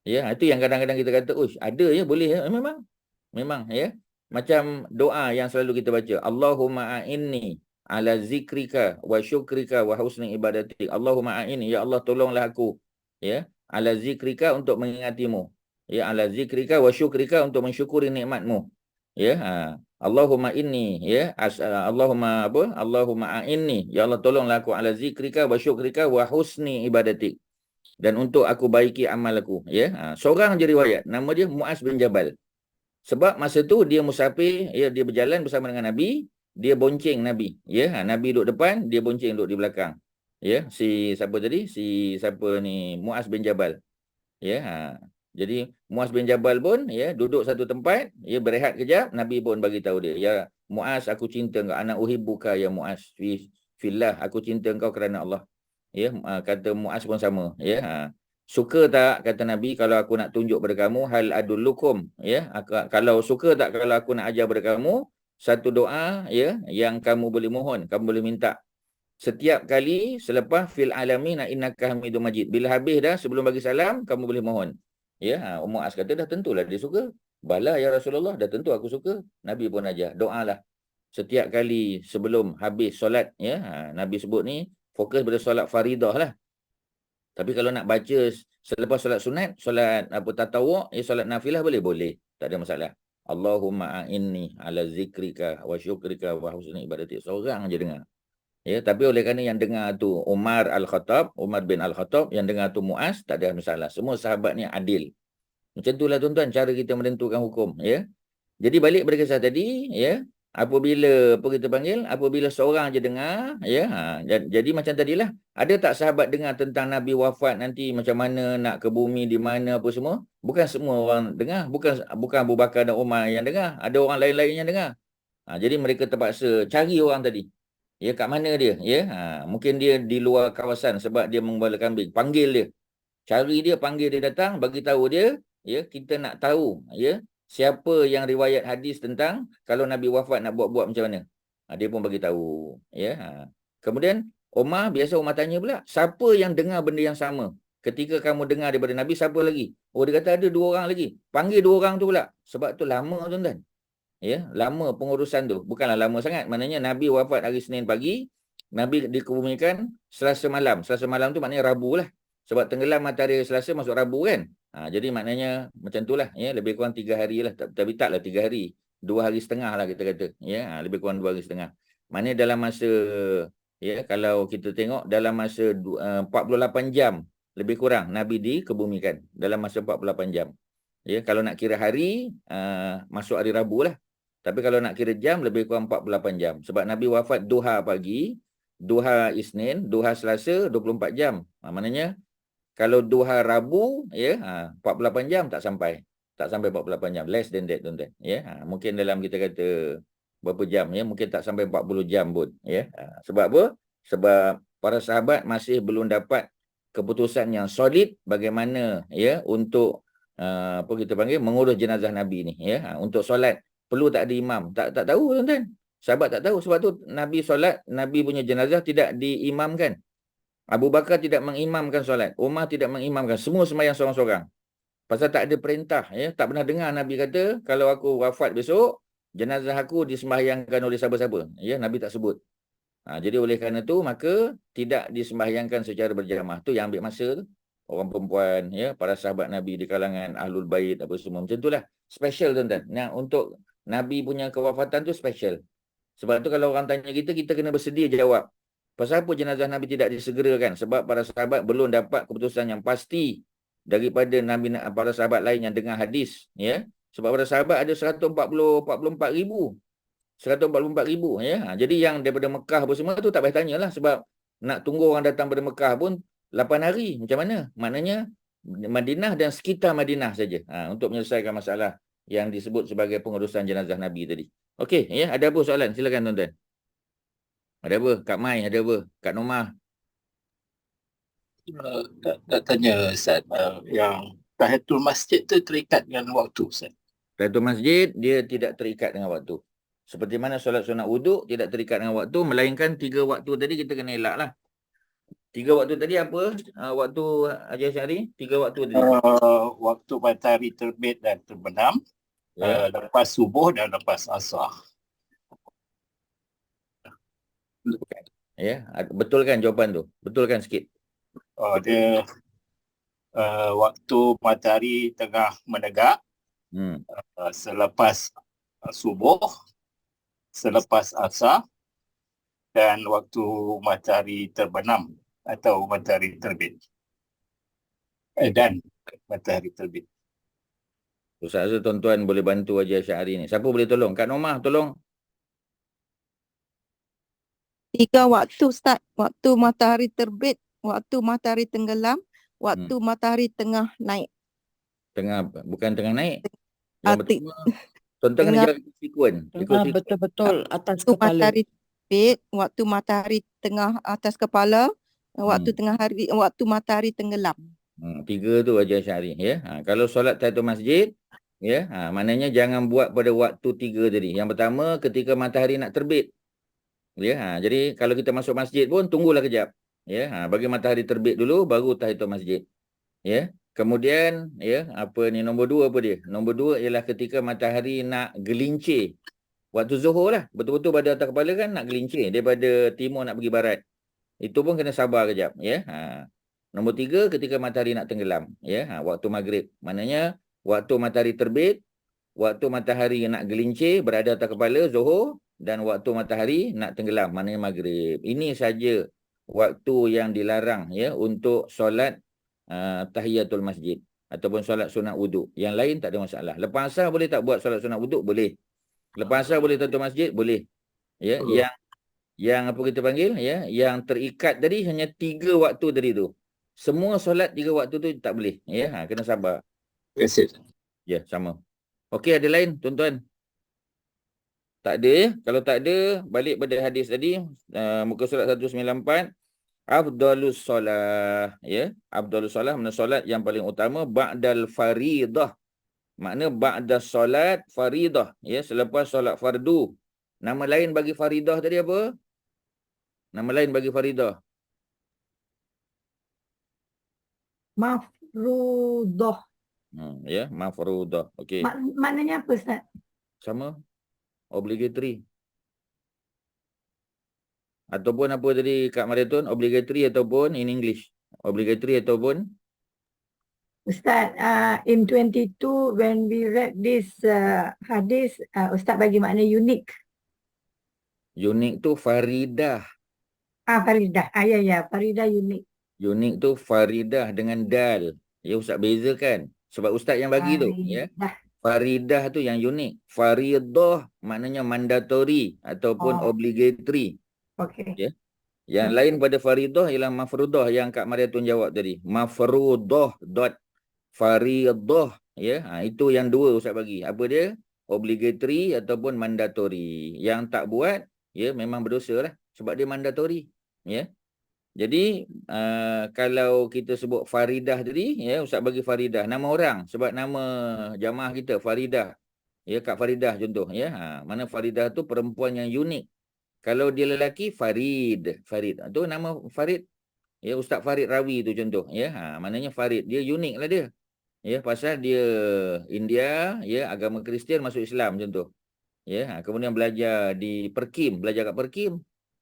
Ya, itu yang kadang-kadang kita kata, ada ya, boleh ya. Memang ya. Macam doa yang selalu kita baca, Allahumma a'inni ala zikrika wa syukrika wa husni ibadatik. Allahumma a'inni, ya Allah tolonglah aku ya, ala zikrika untuk mengingatimu. Ya, ala zikrika wa syukrika untuk mensyukuri nikmatmu. Ya, Allahumma inni ya, Allahumma a'inni, ya Allah tolonglah aku ala zikrika wa syukrika wa husni ibadatik. Dan untuk aku baiki amal aku ya. Seorang je riwayat, nama dia Muaz bin Jabal. Sebab masa tu dia musafir ya, dia berjalan bersama dengan Nabi, dia bonceng Nabi ya. Nabi duduk depan, dia bonceng duduk di belakang. Ya, siapa ni, Muaz bin Jabal. Ya. Jadi Muaz bin Jabal pun ya duduk satu tempat, ya berehat kejap, Nabi pun bagi tahu dia, ya Muaz, aku cinta engkau, ana uhibbuka ya Muaz, fillah, aku cinta engkau kerana Allah. Ya, kata Muaz pun sama ya. Suka tak, kata Nabi, kalau aku nak tunjuk pada kamu, hal adullukum ya, kalau suka tak kalau aku nak ajar pada kamu satu doa ya yang kamu boleh mohon, kamu boleh minta setiap kali selepas fil alamin innaka hamidum majid. Bila habis dah, sebelum bagi salam, kamu boleh mohon. Ya, Ummu As kata dah tentulah dia suka. Bala ya Rasulullah, dah tentu aku suka. Nabi pun ajar, doalah. Setiap kali sebelum habis solat, ya, Nabi sebut ni fokus pada solat faridah lah. Tapi kalau nak baca selepas solat sunat, solat apa tatawuk, solat nafilah boleh. Tak ada masalah. Allahumma a'inni ala zikrika wa syukrika wa husni ibadati. Seorang je dengar. Ya, tapi oleh kerana yang dengar tu Umar bin Al-Khattab, yang dengar tu Muaz, tak ada masalah. Semua sahabat ni adil. Macam itulah tuan-tuan cara kita menentukan hukum, ya. Jadi balik pada kisah tadi, ya, apabila seorang je dengar, ya, jadi macam tadilah, ada tak sahabat dengar tentang Nabi wafat nanti macam mana, nak ke bumi di mana apa semua? Bukan semua orang dengar, bukan Abu Bakar dan Umar yang dengar, ada orang lain-lain yang dengar. Jadi mereka terpaksa cari orang tadi. Ya, kat mana dia? Ya, mungkin dia di luar kawasan sebab dia menggembala kambing. Panggil dia. Cari dia, panggil dia datang, bagi tahu dia, ya, kita nak tahu, ya, siapa yang riwayat hadis tentang kalau Nabi wafat nak buat-buat macam mana. Dia pun bagi tahu, ya. Kemudian Umar tanya pula, siapa yang dengar benda yang sama? Ketika kamu dengar daripada Nabi, siapa lagi? Oh, dia kata ada 2 orang lagi. Panggil 2 orang tu pula. Sebab tu lama, tuan-tuan. Ya, lama pengurusan tu. Bukanlah lama sangat. Maknanya Nabi wafat hari Senin pagi, Nabi dikebumikan Selasa malam. Selasa malam tu maknanya Rabu lah. Sebab tenggelam matahari Selasa masuk Rabu kan. Jadi maknanya macam tu lah. Ya, lebih kurang 3 hari lah. Tapi taklah 3 hari. 2 hari setengah lah kita kata. Ya, lebih kurang 2 hari setengah. Maknanya dalam masa, ya, kalau kita tengok dalam masa 48 jam lebih kurang Nabi dikebumikan. Dalam masa 48 jam. Ya, kalau nak kira hari, masuk hari Rabu lah. Tapi kalau nak kira jam, lebih kurang 48 jam. Sebab Nabi wafat duha pagi, duha Isnin, duha Selasa, 24 jam. Maknanya, kalau duha Rabu, ya, 48 jam tak sampai. Tak sampai 48 jam. Less than that, tuan-tuan. Ya, mungkin dalam kita kata berapa jam, ya, mungkin tak sampai 40 jam pun. Ya. Sebab apa? Sebab para sahabat masih belum dapat keputusan yang solid bagaimana, ya, untuk apa kita panggil, mengurus jenazah Nabi ni. Ya. Untuk solat, perlu tak ada imam? Tak tahu, tuan-tuan. Sahabat tak tahu. Sebab tu Nabi solat, Nabi punya jenazah tidak diimamkan. Abu Bakar tidak mengimamkan solat. Umar tidak mengimamkan. Semua sembahyang seorang-seorang. Pasal tak ada perintah. Ya. Tak pernah dengar Nabi kata, kalau aku wafat besok, jenazah aku disembahyangkan oleh siapa-siapa. Ya, Nabi tak sebut. Jadi oleh kerana tu, maka tidak disembahyangkan secara berjamaah. Tu yang ambil masa tu. Orang perempuan, ya, para sahabat Nabi di kalangan Ahlul Bait, apa semua. Macam itulah. Special, tuan-tuan. Yang untuk Nabi punya kewafatan tu special. Sebab tu kalau orang tanya kita, kita kena bersedia jawab. Pasal apa jenazah Nabi tidak disegerakan? Sebab para sahabat belum dapat keputusan yang pasti daripada Nabi, para sahabat lain yang dengar hadis. Ya? Sebab para sahabat ada 144 ribu. 144 ribu. Ya? Jadi yang daripada Mekah apa semua tu tak payah tanyalah. Sebab nak tunggu orang datang dari Mekah pun 8 hari. Macam mana? Maknanya Madinah dan sekitar Madinah saja. Untuk menyelesaikan masalah yang disebut sebagai pengurusan jenazah Nabi tadi. Okey, ya, ada apa soalan? Silakan, tuan-tuan. Ada apa? Kak Mai, ada apa? Kak Nomah. Nak tanya Ustaz, yang tahiyatul masjid tu terikat dengan waktu Ustaz? Tahiyatul masjid, dia tidak terikat dengan waktu. Seperti mana solat sunat wuduk tidak terikat dengan waktu, melainkan 3 waktu tadi kita kena elak lah. 3 waktu tadi apa? Waktu Haji Syari? 3 waktu tadi. Waktu matahari terbit dan terbenam, Ya. lepas subuh dan lepas asar. Ya, betulkan jawapan tu. Betulkan sikit. Dia waktu matahari tengah menegak, selepas subuh, selepas asar, dan waktu matahari terbenam atau matahari terbit. Dan matahari terbit. Ustaz rasa tuan-tuan boleh bantu Haji Syari ni. Siapa boleh tolong? Kak Nomah, tolong. 3 waktu Ustaz. Waktu matahari terbit, waktu matahari tenggelam, waktu matahari tengah naik. Tengah, bukan tengah naik. Yang Atik. betul. Tuan-tuan kena jaga sekuen. Betul-betul atas Waktu kepala. matahari terbit, waktu matahari tengah atas kepala, waktu tengah hari, waktu matahari tenggelam. 3 tu Haji Syari. Ya. Kalau solat tahiyatul masjid, ya, maknanya jangan buat pada waktu 3 tadi. Yang pertama, ketika matahari nak terbit. Ya, jadi kalau kita masuk masjid pun tunggulah kejap. Ya, bagi matahari terbit dulu baru tahiyatul masjid. Ya. Kemudian apa ni nombor 2 apa dia? Nombor 2 ialah ketika matahari nak gelincir. Waktu zuhur lah. Betul-betul pada atas kepala kan nak gelincir daripada timur nak pergi barat. Itu pun kena sabar kejap, ya. Nombor 3 ketika matahari nak tenggelam, ya. Waktu maghrib. Maknanya waktu matahari terbit, waktu matahari nak gelincir berada atas kepala zuhur dan waktu matahari nak tenggelam, maknanya maghrib. Ini saja waktu yang dilarang, ya, untuk solat tahiyatul masjid ataupun solat sunat wuduk. Yang lain tak ada masalah. Lepas asar boleh tak buat solat sunat wuduk? Boleh. Lepas asar boleh tahiyatul masjid? Boleh. Ya, yang apa kita panggil, ya, yang terikat tadi hanya 3 waktu tadi tu. Semua solat 3 waktu tu tak boleh, ya. Kena sabar. Terima kasih. Ya, sama. Okey, ada lain tuan-tuan? Tak ada, ya. Kalau tak ada, balik pada hadis tadi, muka surat 194, afdalus solah, ya. Afdalus solah makna solat yang paling utama ba'dal faridah. Makna ba'da solat faridah, ya, selepas solat fardu. Nama lain bagi faridah tadi apa? Nama lain bagi faridah. Mafruḍah. Ya, mafruḍah. Okey. Maknanya apa, Ustaz? Sama. Obligatory. Ataupun apa tadi Kak Mariatun? Obligatory ataupun in English? Obligatory ataupun? Ustaz, in 22 when we read this hadis, Ustaz bagi makna unik. Unik tu faridah. Faridah. Ya, Faridah unik. Unik tu faridah dengan dal. Ya, Ustaz bezakan. Sebab Ustaz yang bagi tu. Ya. Faridah. Faridah tu yang unik. Faridah maknanya mandatory ataupun obligatory. Okey. Ya. Yang lain pada faridah ialah mafrudah yang Kak Mariatun jawab tadi. Mafrudah dot faridah. Ya. Itu yang 2 Ustaz bagi. Apa dia? Obligatory ataupun mandatory. Yang tak buat, ya, memang berdosa lah. Sebab dia mandatory. Ya. Jadi kalau kita sebut faridah tadi, ya, Ustaz bagi faridah nama orang sebab nama jamaah kita Faridah. Ya, Kak Faridah contoh, ya. Mana Faridah tu perempuan yang unik. Kalau dia lelaki Farid. Tu nama Farid. Ya, Ustaz Farid Rawi tu contoh, ya. Maknanya Farid, dia unik lah dia. Ya, pasal dia India, ya, agama Kristian masuk Islam contoh. Ya, kemudian belajar di Perkim, belajar kat Perkim.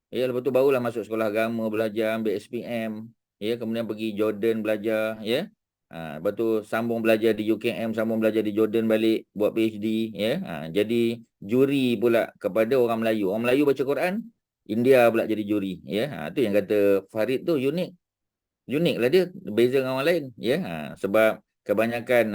Ya, lepas tu barulah masuk sekolah agama, belajar ambil SPM. Ya, kemudian pergi Jordan belajar, ya. Lepas tu sambung belajar di UKM, sambung belajar di Jordan balik buat PhD, ya. Jadi juri pula kepada orang Melayu. Orang Melayu baca Quran, India pula jadi juri, ya. Tu yang kata Farid tu unik. Unik lah dia, beza dengan orang lain, ya. Sebab kebanyakan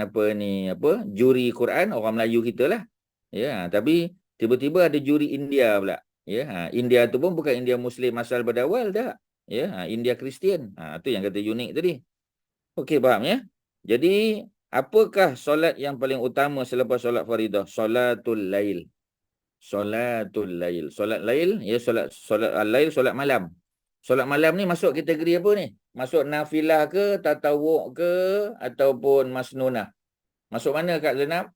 juri Quran orang Melayu kita lah. Ya, tapi tiba-tiba ada juri India pula. Ya, India tu pun bukan India Muslim asal pada awal dah. Ya, India Kristian. Tu yang kata unik tadi. Okey, faham ya? Jadi, apakah solat yang paling utama selepas solat faridah? Solatul lail. Solatul lail. Solat lail, ya, solat al-lail, solat malam. Solat malam ni masuk kategori apa ni? Masuk nafilah ke, tatawuk ke, ataupun masnunah? Masuk mana Kak Zainab?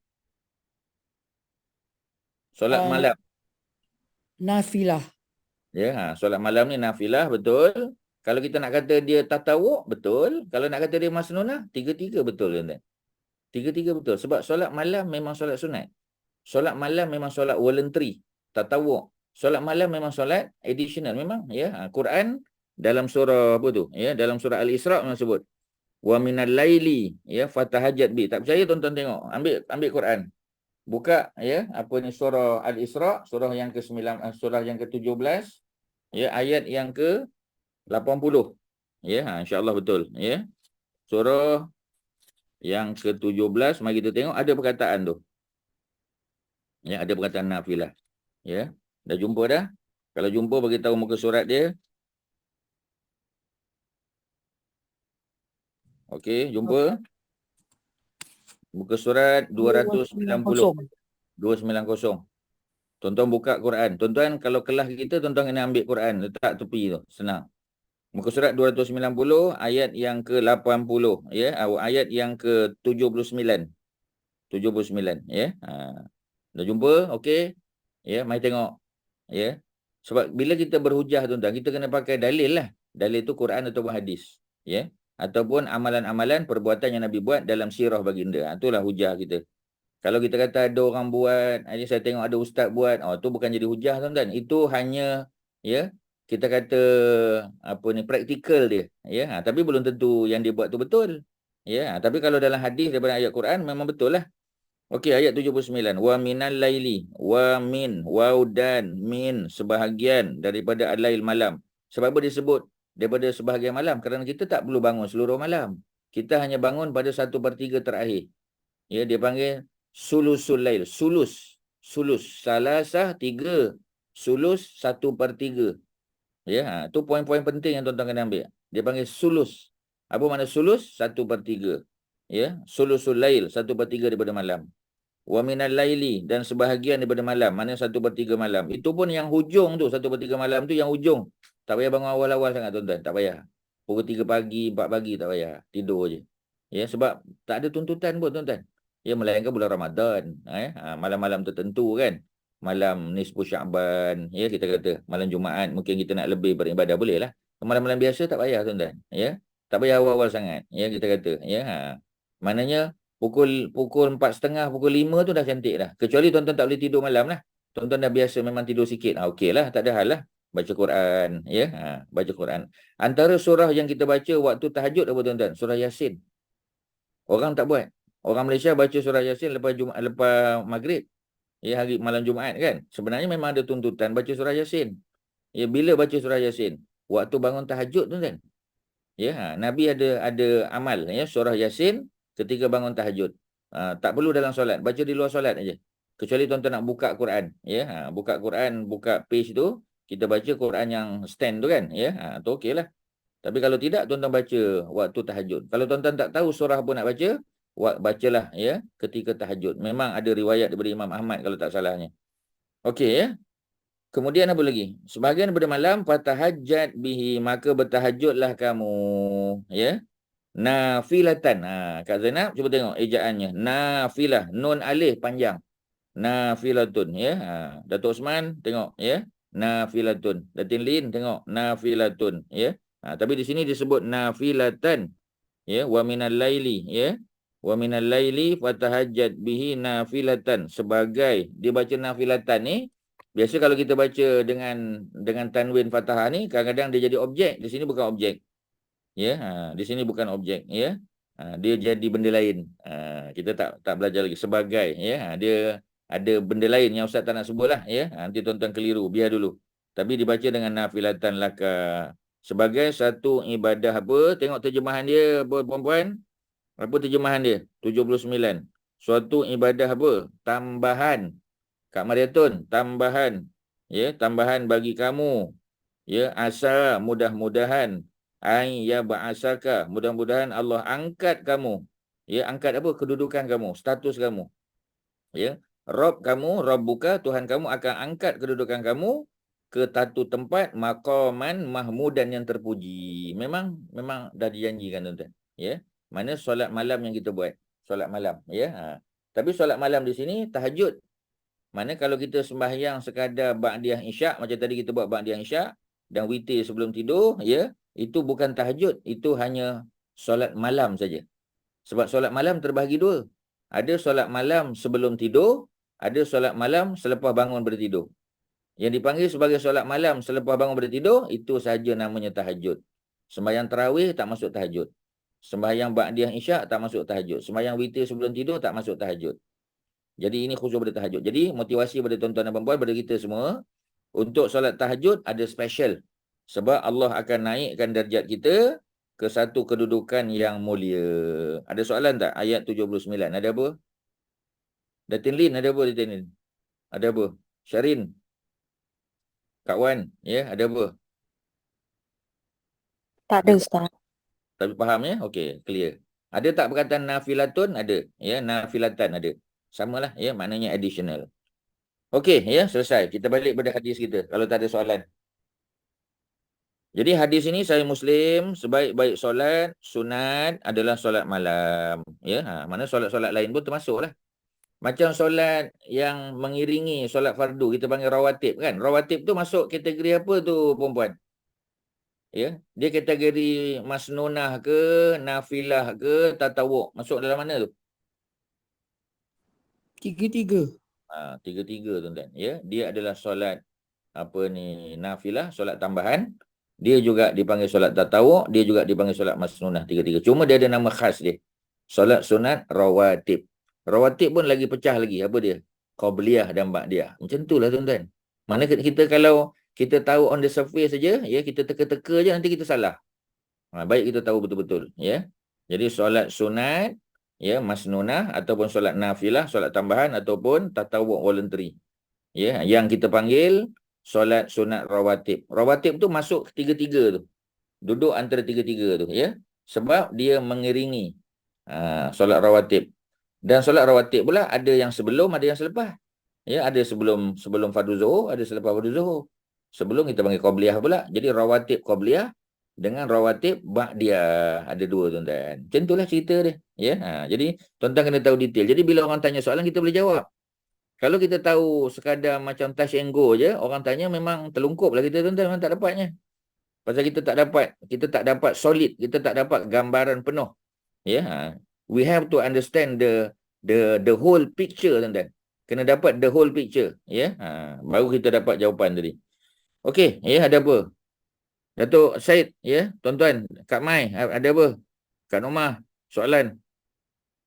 Solat malam. Nafilah. Ya, solat malam ni nafilah, betul. Kalau kita nak kata dia tatawuk, betul. Kalau nak kata dia masnunah, tiga-tiga betul, tuan-tuan. Tiga-tiga betul. Sebab solat malam memang solat sunat. Solat malam memang solat voluntary, tatawuk. Solat malam memang solat additional memang, ya. Quran dalam surah apa tu? Ya, dalam surah Al-Isra memang sebut. Wa minal laili, ya, fatahajjat bi. Tak percaya tuan-tuan tengok. Ambil Quran. Buka, ya, apa ni surah Al-Isra, surah yang ke-9, surah yang ke-17, ya, ayat yang ke-80. Ya, insya-Allah betul, ya. Surah yang ke-17, mari kita tengok ada perkataan tu. Ya, ada perkataan nafilah. Ya. Dah jumpa dah? Kalau jumpa bagi tahu muka surat dia. Okey, jumpa. Muka surat 290. 290. Tuan-tuan buka Quran. Tuan-tuan kalau kelas kita, tuan-tuan kena ambil Quran. Letak tepi tu. Senang. Muka surat 290, ayat yang ke-80. Ya, ayat yang ke-79. 79. Ya. Dah jumpa? Okey. Ya, mari tengok. Ya. Sebab bila kita berhujah tuan-tuan, kita kena pakai dalil lah. Dalil tu Quran ataupun hadis. Ya. Ataupun amalan-amalan perbuatan yang Nabi buat dalam sirah baginda. Itulah hujah kita. Kalau kita kata ada orang buat, ini saya tengok ada ustaz buat, tu bukan jadi hujah tuan-tuan. Itu hanya ya kita kata apa ni praktikal dia, ya. Tapi belum tentu yang dia buat tu betul. Ya, tapi kalau dalam hadis daripada ayat Quran memang betul lah. Okey, ayat 79. Wa minal laili wa min dan min sebahagian daripada al-lail malam. Sebab apa disebut daripada sebahagian malam? Kerana kita tak perlu bangun seluruh malam. Kita hanya bangun pada 1/3 terakhir. Ya, dia panggil sulusul lail. Sulus. Salasah 3. Sulus 1/3. Ya, tu poin-poin penting yang tuan-tuan kena ambil. Dia panggil sulus. Apa makna sulus? 1/3. Ya, sulusul lail 1/3 daripada malam. Wa minal laili dan sebahagian daripada malam. Mana 1/3 malam. Itu pun yang hujung tu, 1/3 malam tu yang hujung. Tak payah bangun awal-awal sangat tuan-tuan. Tak payah. Pukul 3 pagi, 4 pagi tak payah. Tidur je. Ya, sebab tak ada tuntutan pun tuan-tuan. Ya, melainkan bulan Ramadan. Malam-malam tertentu kan. Malam nisfu Sya'ban. Ya, kita kata malam Jumaat. Mungkin kita nak lebih beribadah, boleh lah. Malam-malam biasa tak payah tuan-tuan. Ya, tak payah awal-awal sangat. Ya, kita kata. Ya, maknanya pukul 4:30, pukul 5 tu dah cantik dah. Kecuali tuan-tuan tak boleh tidur malam lah. Tuan-tuan dah biasa memang tidur sikit. Okey lah, tak ada hal lah. Baca Quran. Ya, baca Quran. Antara surah yang kita baca waktu tahajud apa tuan-tuan? Surah Yasin. Orang tak buat. Orang Malaysia baca surah Yasin lepas maghrib. Ya, hari malam Jumaat kan. Sebenarnya memang ada tuntutan baca surah Yasin. Ya, bila baca surah Yasin? Waktu bangun tahajud tuan-tuan. Ya, Nabi ada amal ya, surah Yasin ketika bangun tahajud. Tak perlu dalam solat, baca di luar solat aja. Kecuali tuan-tuan nak buka Quran, ya. Buka Quran, buka page tu, kita baca Quran yang stand tu kan, ya. Tu okeylah. Tapi kalau tidak tuan-tuan baca waktu tahajud. Kalau tuan-tuan tak tahu surah apa nak baca, bacalah ya ketika tahajud. Memang ada riwayat daripada Imam Ahmad kalau tak salahnya. Okey ya. Kemudian apa lagi? Sebahagian daripada malam fatahajjat bihi, maka bertahajudlah kamu, ya. Nafilatan. Kak Zainab cuba tengok ejaannya. Nafilah, nun alif panjang. Nafilatun, ya. Datuk Osman tengok, ya. Nafilatun. Datin Lin tengok, nafilatun, ya. Tapi di sini disebut nafilatan, ya. Wa minal laili, ya. Wa minal laili fatahajjat bihi nafilatan. Sebagai dia baca nafilatan ni, biasa kalau kita baca dengan tanwin fathah ni, kadang-kadang dia jadi objek. Di sini bukan objek. Ya, di sini bukan objek, ya. Dia jadi benda lain. Kita tak belajar lagi sebagai, ya. Dia ada benda lain yang Ustaz tak nak sebutlah, ya. Nanti tuan-tuan keliru, biar dulu. Tapi dibaca dengan nafilatan laka. Sebagai satu ibadah apa? Tengok terjemahan dia, puan-puan. Apa terjemahan dia? 79. Suatu ibadah apa? Tambahan. Kak Mariatun, tambahan. Ya, tambahan bagi kamu. Ya, asa mudah-mudahan. Ya ba'asaka, mudah-mudahan Allah angkat kamu. Ya, angkat apa? Kedudukan kamu, status kamu. Ya, Rabb kamu, Rabbuka, Tuhan kamu akan angkat kedudukan kamu ke satu tempat maqaman mahmudan yang terpuji. Memang dah dijanjikan tuan-tuan. Ya, mana solat malam yang kita buat? Solat malam, ya. Tapi solat malam di sini tahajud. Mana kalau kita sembahyang sekadar ba'diyah isyak, macam tadi kita buat ba'diyah isyak dan witir sebelum tidur, ya. Itu bukan tahajud, itu hanya solat malam saja. Sebab solat malam terbahagi dua. Ada solat malam sebelum tidur, ada solat malam selepas bangun bertidur. Yang dipanggil sebagai solat malam selepas bangun bertidur, itu sahaja namanya tahajud. Sembahyang tarawih tak masuk tahajud. Sembahyang ba'diyah isyak tak masuk tahajud. Sembahyang witir sebelum tidur tak masuk tahajud. Jadi ini khusus pada tahajud. Jadi motivasi pada tuan-tuan dan puan-puan, pada kita semua, untuk solat tahajud ada special. Sebab Allah akan naikkan darjat kita ke satu kedudukan yang mulia. Ada soalan tak? Ayat 79. Ada apa? Datin Lin, ada apa Datin Lin? Ada apa? Syarin? Kak Wan, ya, ada apa? Tak ada Ustaz. Tapi faham ya? Okey, clear. Ada tak perkataan nafilatun? Ada. Ya, nafilatan ada. Samalah, ya, maknanya additional. Okey, ya, selesai. Kita balik pada hadis kita kalau tak ada soalan. Jadi hadis ini saya Muslim, sebaik-baik solat sunat adalah solat malam. Ya, mana solat-solat lain pun termasuklah. Macam solat yang mengiringi solat fardu, kita panggil rawatib kan. Rawatib tu masuk kategori apa tu perempuan? Ya, dia kategori masnunah ke, nafilah ke, tatawuk. Masuk dalam mana tu? Tiga-tiga. Tiga-tiga tuan-tuan. Ya, dia adalah solat apa ni, nafilah, solat tambahan. Dia juga dipanggil solat tatawuk, dia juga dipanggil solat masnunah, tiga-tiga. Cuma dia ada nama khas dia. Solat sunat rawatib. Rawatib pun lagi pecah lagi. Apa dia? Qabliyah dan ba'diyah. Macam itulah tuan-tuan. Mana kita kalau kita tahu on the surface saja, ya, kita teka-teka je nanti kita salah. Baik kita tahu betul-betul, ya. Jadi solat sunat, ya, masnunah ataupun solat nafilah, solat tambahan ataupun tatawuk voluntary. Ya, yang kita panggil solat sunat rawatib. Rawatib tu masuk tiga-tiga tu. Duduk antara tiga-tiga tu, ya. Sebab dia mengiringi solat rawatib. Dan solat rawatib pula ada yang sebelum, ada yang selepas. Ya, ada sebelum fardu zuhur, ada selepas fardu zuhur. Sebelum kita panggil qabliyah pula. Jadi rawatib qabliyah dengan rawatib ba'diyah. Ada dua tuan-tuan. Macam itulah cerita dia. Ya, jadi tuan-tuan kena tahu detail. Jadi bila orang tanya soalan kita boleh jawab. Kalau kita tahu sekadar macam touch and go je, orang tanya memang terlungkup lah kita tuan-tuan, memang tak dapatnya. Pasal kita tak dapat solid, kita tak dapat gambaran penuh. Ya, we have to understand the whole picture tuan-tuan. Kena dapat the whole picture, ya. Baru kita dapat jawapan tadi. Okey, ya, ada apa? Datuk Syed, ya, tuan-tuan, Kak Mai, ada apa? Kak Nomah, soalan.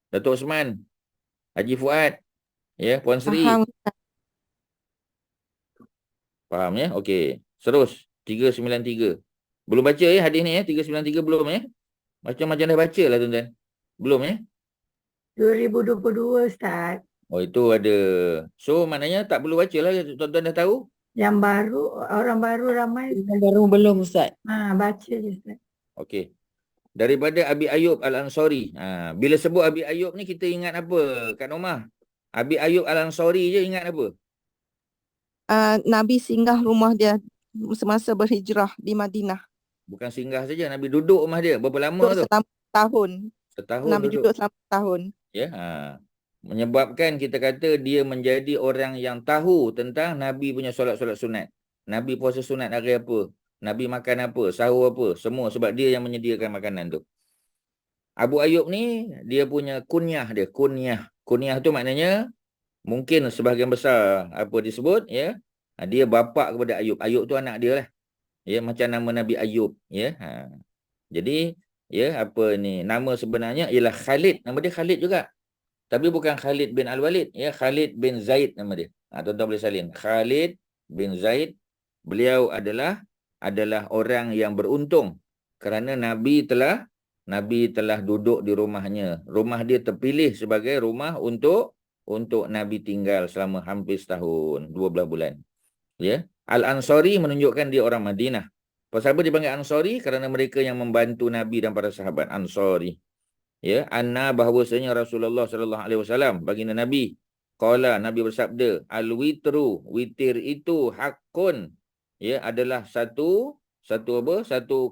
Datuk Osman, Haji Fuad, ya, Puan Sri. Faham, Ustaz. Faham, ya? Okey. Terus 393. Belum baca ya hadis ni, ya? 393 belum, ya? Macam dah baca lah tuan-tuan. Belum, ya? 2022 Ustaz. Oh, itu ada. So maknanya tak perlu baca lah, tuan-tuan dah tahu. Yang baru, orang baru ramai. Yang baru belum Ustaz. Baca je Ustaz. Okey. Daripada Abi Ayyub Al-Ansari. Bila sebut Abi Ayyub ni kita ingat apa, Kak Nomah? Abi Ayyub Al-Ansari je ingat apa? Nabi singgah rumah dia semasa berhijrah di Madinah. Bukan singgah saja, Nabi duduk rumah dia. Berapa lama Duduk tu? selama tahun. Setahun Nabi duduk. duduk selama tahun. Ya, menyebabkan kita kata dia menjadi orang yang tahu tentang Nabi punya solat-solat sunat. Nabi puasa sunat hari apa? Nabi makan apa? Sahur apa? Semua sebab dia yang menyediakan makanan tu. Abu Ayyub ni dia punya kunyah dia, kunyah. Kunyah tu maknanya mungkin sebahagian besar apa disebut, ya. Dia bapa kepada Ayub. Ayub tu anak dia lah. Ya, macam nama Nabi Ayub, ya. Jadi, ya, apa ni, nama sebenarnya ialah Khalid. Nama dia Khalid juga. Tapi bukan Khalid bin Al-Walid, ya, Khalid bin Zaid nama dia. Tuan-tuan boleh salin. Khalid bin Zaid, beliau adalah orang yang beruntung kerana Nabi telah duduk di rumahnya. Rumah dia terpilih sebagai rumah untuk Nabi tinggal selama hampir setahun, 12 bulan. Ya, Al-Ansari menunjukkan dia orang Madinah. Pasal apa dipanggil Ansari? Kerana mereka yang membantu Nabi dan para sahabat. Ansari. Ya, anna bahawasanya Rasulullah sallallahu alaihi wasallam, baginda Nabi, qala, Nabi bersabda, al-witru, witir itu hakun, ya, adalah satu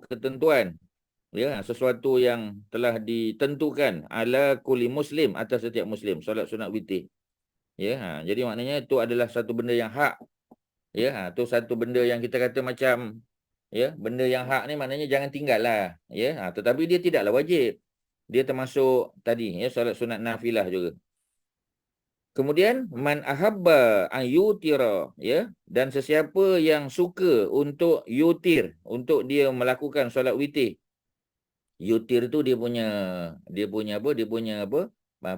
ketentuan, ya, sesuatu yang telah ditentukan ala kulli muslim, atas setiap muslim, solat sunat witir. Ya, jadi maknanya itu adalah satu benda yang hak. Ya, itu satu benda yang kita kata macam, ya, benda yang hak ni maknanya jangan tinggal lah, ya. Tetapi dia tidaklah wajib. Dia termasuk tadi, ya, solat sunat nafilah juga. Kemudian man ahabba an yutira, ya, dan sesiapa yang suka untuk yutir, untuk dia melakukan solat witir. Yutir tu dia punya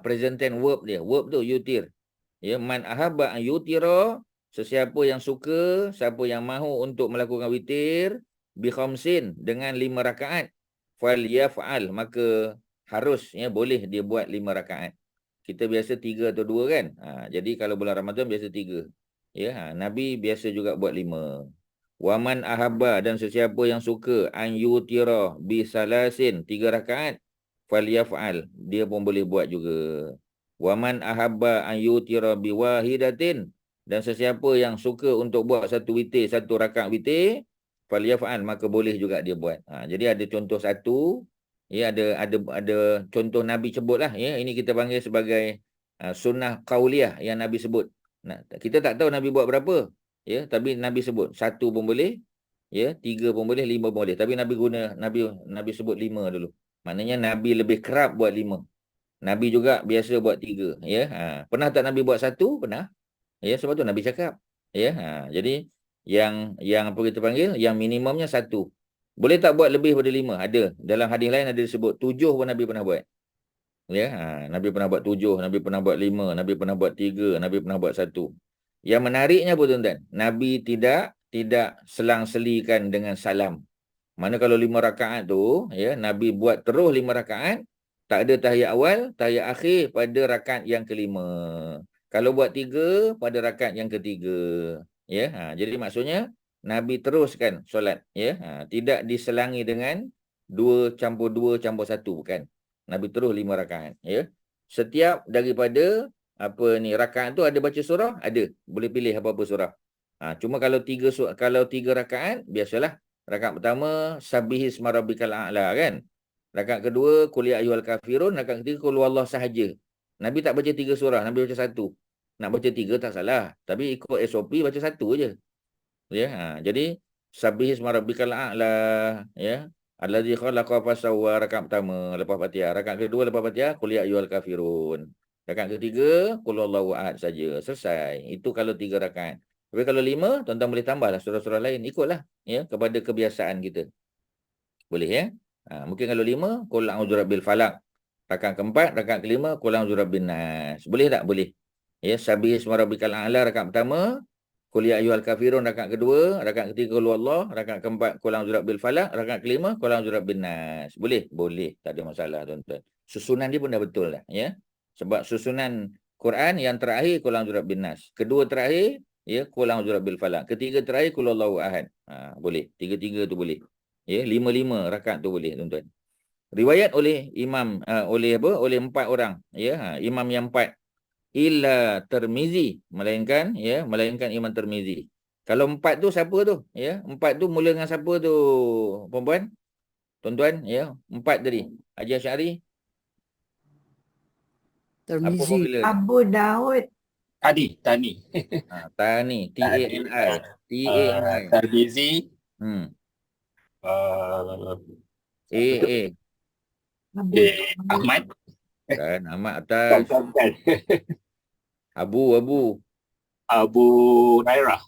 present tense verb dia. Verb tu yutir. Ya, man ahabba an yutira, sesiapa yang suka, siapa yang mahu untuk melakukan witir bi khamsin, dengan 5 rakaat, fal yaf'al, maka harus, ya, boleh dia buat 5 rakaat. Kita biasa 3 atau 2 kan. Jadi kalau bulan Ramadan biasa 3. Ya, Nabi biasa juga buat 5. Waman ahabba, dan sesiapa yang suka an yutira bi salasin, 3 rakaat, fal yaf'al, dia pun boleh buat juga. Waman ahabba an yutira bi wahidatin, dan sesiapa yang suka untuk buat satu witir, 1 rakaat witir, fal yaf'al, maka boleh juga dia buat. Jadi ada contoh satu. Ya, ada contoh Nabi sebutlah, ya. Ini kita panggil sebagai sunnah qauliyah yang Nabi sebut. Nah, kita tak tahu Nabi buat berapa, ya, tapi Nabi sebut 1 pun boleh, ya, 3 pun boleh, 5 pun boleh. Tapi Nabi sebut 5 dulu. Maknanya Nabi lebih kerap buat 5. Nabi juga biasa buat 3, ya. Pernah tak Nabi buat 1? Pernah. Ya, sebab tu Nabi cakap, ya. Jadi yang apa kita panggil, yang minimumnya 1. Boleh tak buat lebih daripada 5? Ada. Dalam hadis lain ada disebut 7 pun Nabi pernah buat. Ya, Nabi pernah buat 7, Nabi pernah buat 5, Nabi pernah buat 3, Nabi pernah buat 1. Yang menariknya apa tuan-tuan? Nabi tidak selang-selikan dengan salam. Mana kalau 5 rakaat tu, ya, Nabi buat terus 5 rakaat, tak ada tahiyat awal, tahiyat akhir pada rakaat yang kelima. Kalau buat 3 pada rakaat yang ketiga. Ya, jadi maksudnya Nabi teruskan solat, ya. Tidak diselangi dengan 2 campur 2 campur 1, bukan. Nabi terus 5 rakaat, ya. Setiap daripada rakaat tu ada baca surah, ada. Boleh pilih apa-apa surah. Cuma kalau 3 rakaat, biasalah. Rakaat pertama Sabbihisma rabbikal a'la, kan. Rakaat kedua Qul ya ayyuhal kafirun, rakaat ketiga Qul huwallahu sahaja. Nabi tak baca 3 surah, Nabi baca 1. Nak baca 3 tak salah, tapi ikut SOP baca 1 je. Ya, jadi Sabbihisma rabbikal a'la, ya. Allazi khalaqa fasawwa, rakaat pertama lepas Fatihah. Rakaat kedua lepas Fatihah Qul ya ayyuhal kafirun. Rakaat ketiga Qul huwallahu ahad saja. Selesai. Itu kalau 3 rakaat. Tapi kalau 5, tuan-tuan boleh tambahlah surah-surah lain, ikutlah, ya, kepada kebiasaan kita. Boleh, ya. Mungkin kalau 5 Qul a'udzu birabbil falaq. Rakaat keempat, rakaat kelima Qul a'udzu birabbin nas. Boleh tak? Boleh. Ya, Sabbihisma rabbikal a'la rakaat pertama, Qul ya ayyuhal kafirun rakaat kedua, rakaat ketiga Qul huwallahu, rakaat keempat Qul a'udzu birabbil falaq, rakaat kelima Qul a'udzu birabbin nas. Boleh? Boleh, tak ada masalah tuan-tuan. Susunan dia pun dah betul dah, ya. Sebab susunan Quran yang terakhir Qul a'udzu birabbin nas. Kedua terakhir, ya, Qul a'udzu birabbil falaq. Ketiga terakhir Qul huwallahu ahad. Boleh. 3-3 tu boleh. Ya, 5-5 rakaat tu boleh, tuan-tuan. Riwayat oleh imam oleh 4 orang, ya. Imam yang 4 illa Tirmizi, melainkan Imam Tirmizi. Kalau 4 tu siapa tu? Ya, 4 tu mula dengan siapa tu? Perempuan? Tuan-tuan, ya. 4 tadi. Haji Asy'ari. Apa Tirmizi. formula? Abu Daud. Tani. Tani. T-A-N-I. T-A-N-I. Tirmizi. A. Abu Ahmad. Kan, Ahmad atas. Bukan. Abu. Abu Hurairah.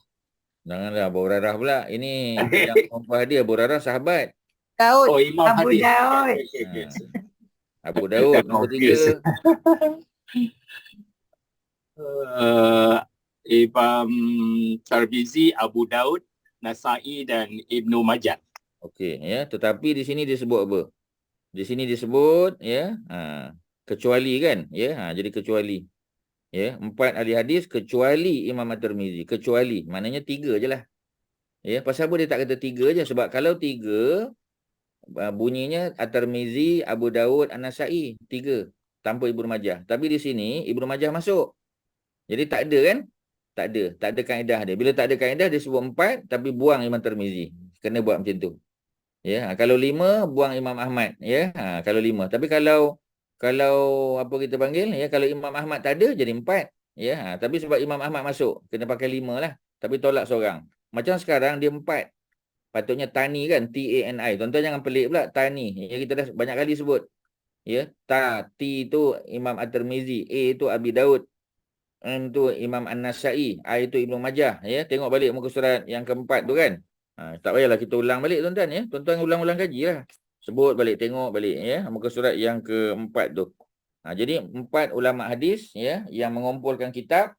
Janganlah Abu Hurairah pula. Ini yang perempuan dia, Abu Hurairah sahabat. Daud. Oh, Imam Abu hadis. Daud. Okay. Abu Daud nombor 3. Imam Tirmizi, Abu Daud, Nasa'i dan Ibnu Majah. Okey, ya. Tetapi di sini disebut apa? Di sini disebut, ya, kecuali, kan, ya. Jadi kecuali, ya, 4 ahli hadis kecuali Imam At-Tirmizi. Kecuali maknanya 3 je lah, ya. Pasal apa dia tak kata 3 je? Sebab kalau 3 bunyinya At-Tirmizi, Abu Daud, An-Nasa'i, 3 tanpa Ibnu Majah. Tapi di sini Ibnu Majah masuk. Jadi tak ada, kan? Tak ada kaedah dia. Bila tak ada kaedah dia sebut 4 tapi buang Imam Tirmizi. Kena buat macam tu. Ya, kalau 5 buang Imam Ahmad, ya. Kalau 5. Tapi kalau apa kita panggil, ya, kalau Imam Ahmad tak ada jadi 4, ya. Tapi sebab Imam Ahmad masuk, kena pakai 5 lah. Tapi tolak seorang. Macam sekarang dia 4. Patutnya Tani, kan, T-A-N-I. Tuan-tuan jangan pelik pula Tani. Ya, kita dah banyak kali sebut. Ya, T tu Imam At-Tirmizi, A tu Abi Daud, M tu Imam An-Nasa'i, I tu Ibnu Majah, ya. Tengok balik muka surat yang keempat tu, kan. Tak payahlah kita ulang balik, tuan-tuan, ya. Tuan-tuan ulang-ulang kajilah. Sebut balik, tengok balik, ya, muka surat yang keempat tu. Jadi 4 ulama hadis, ya, yang mengumpulkan kitab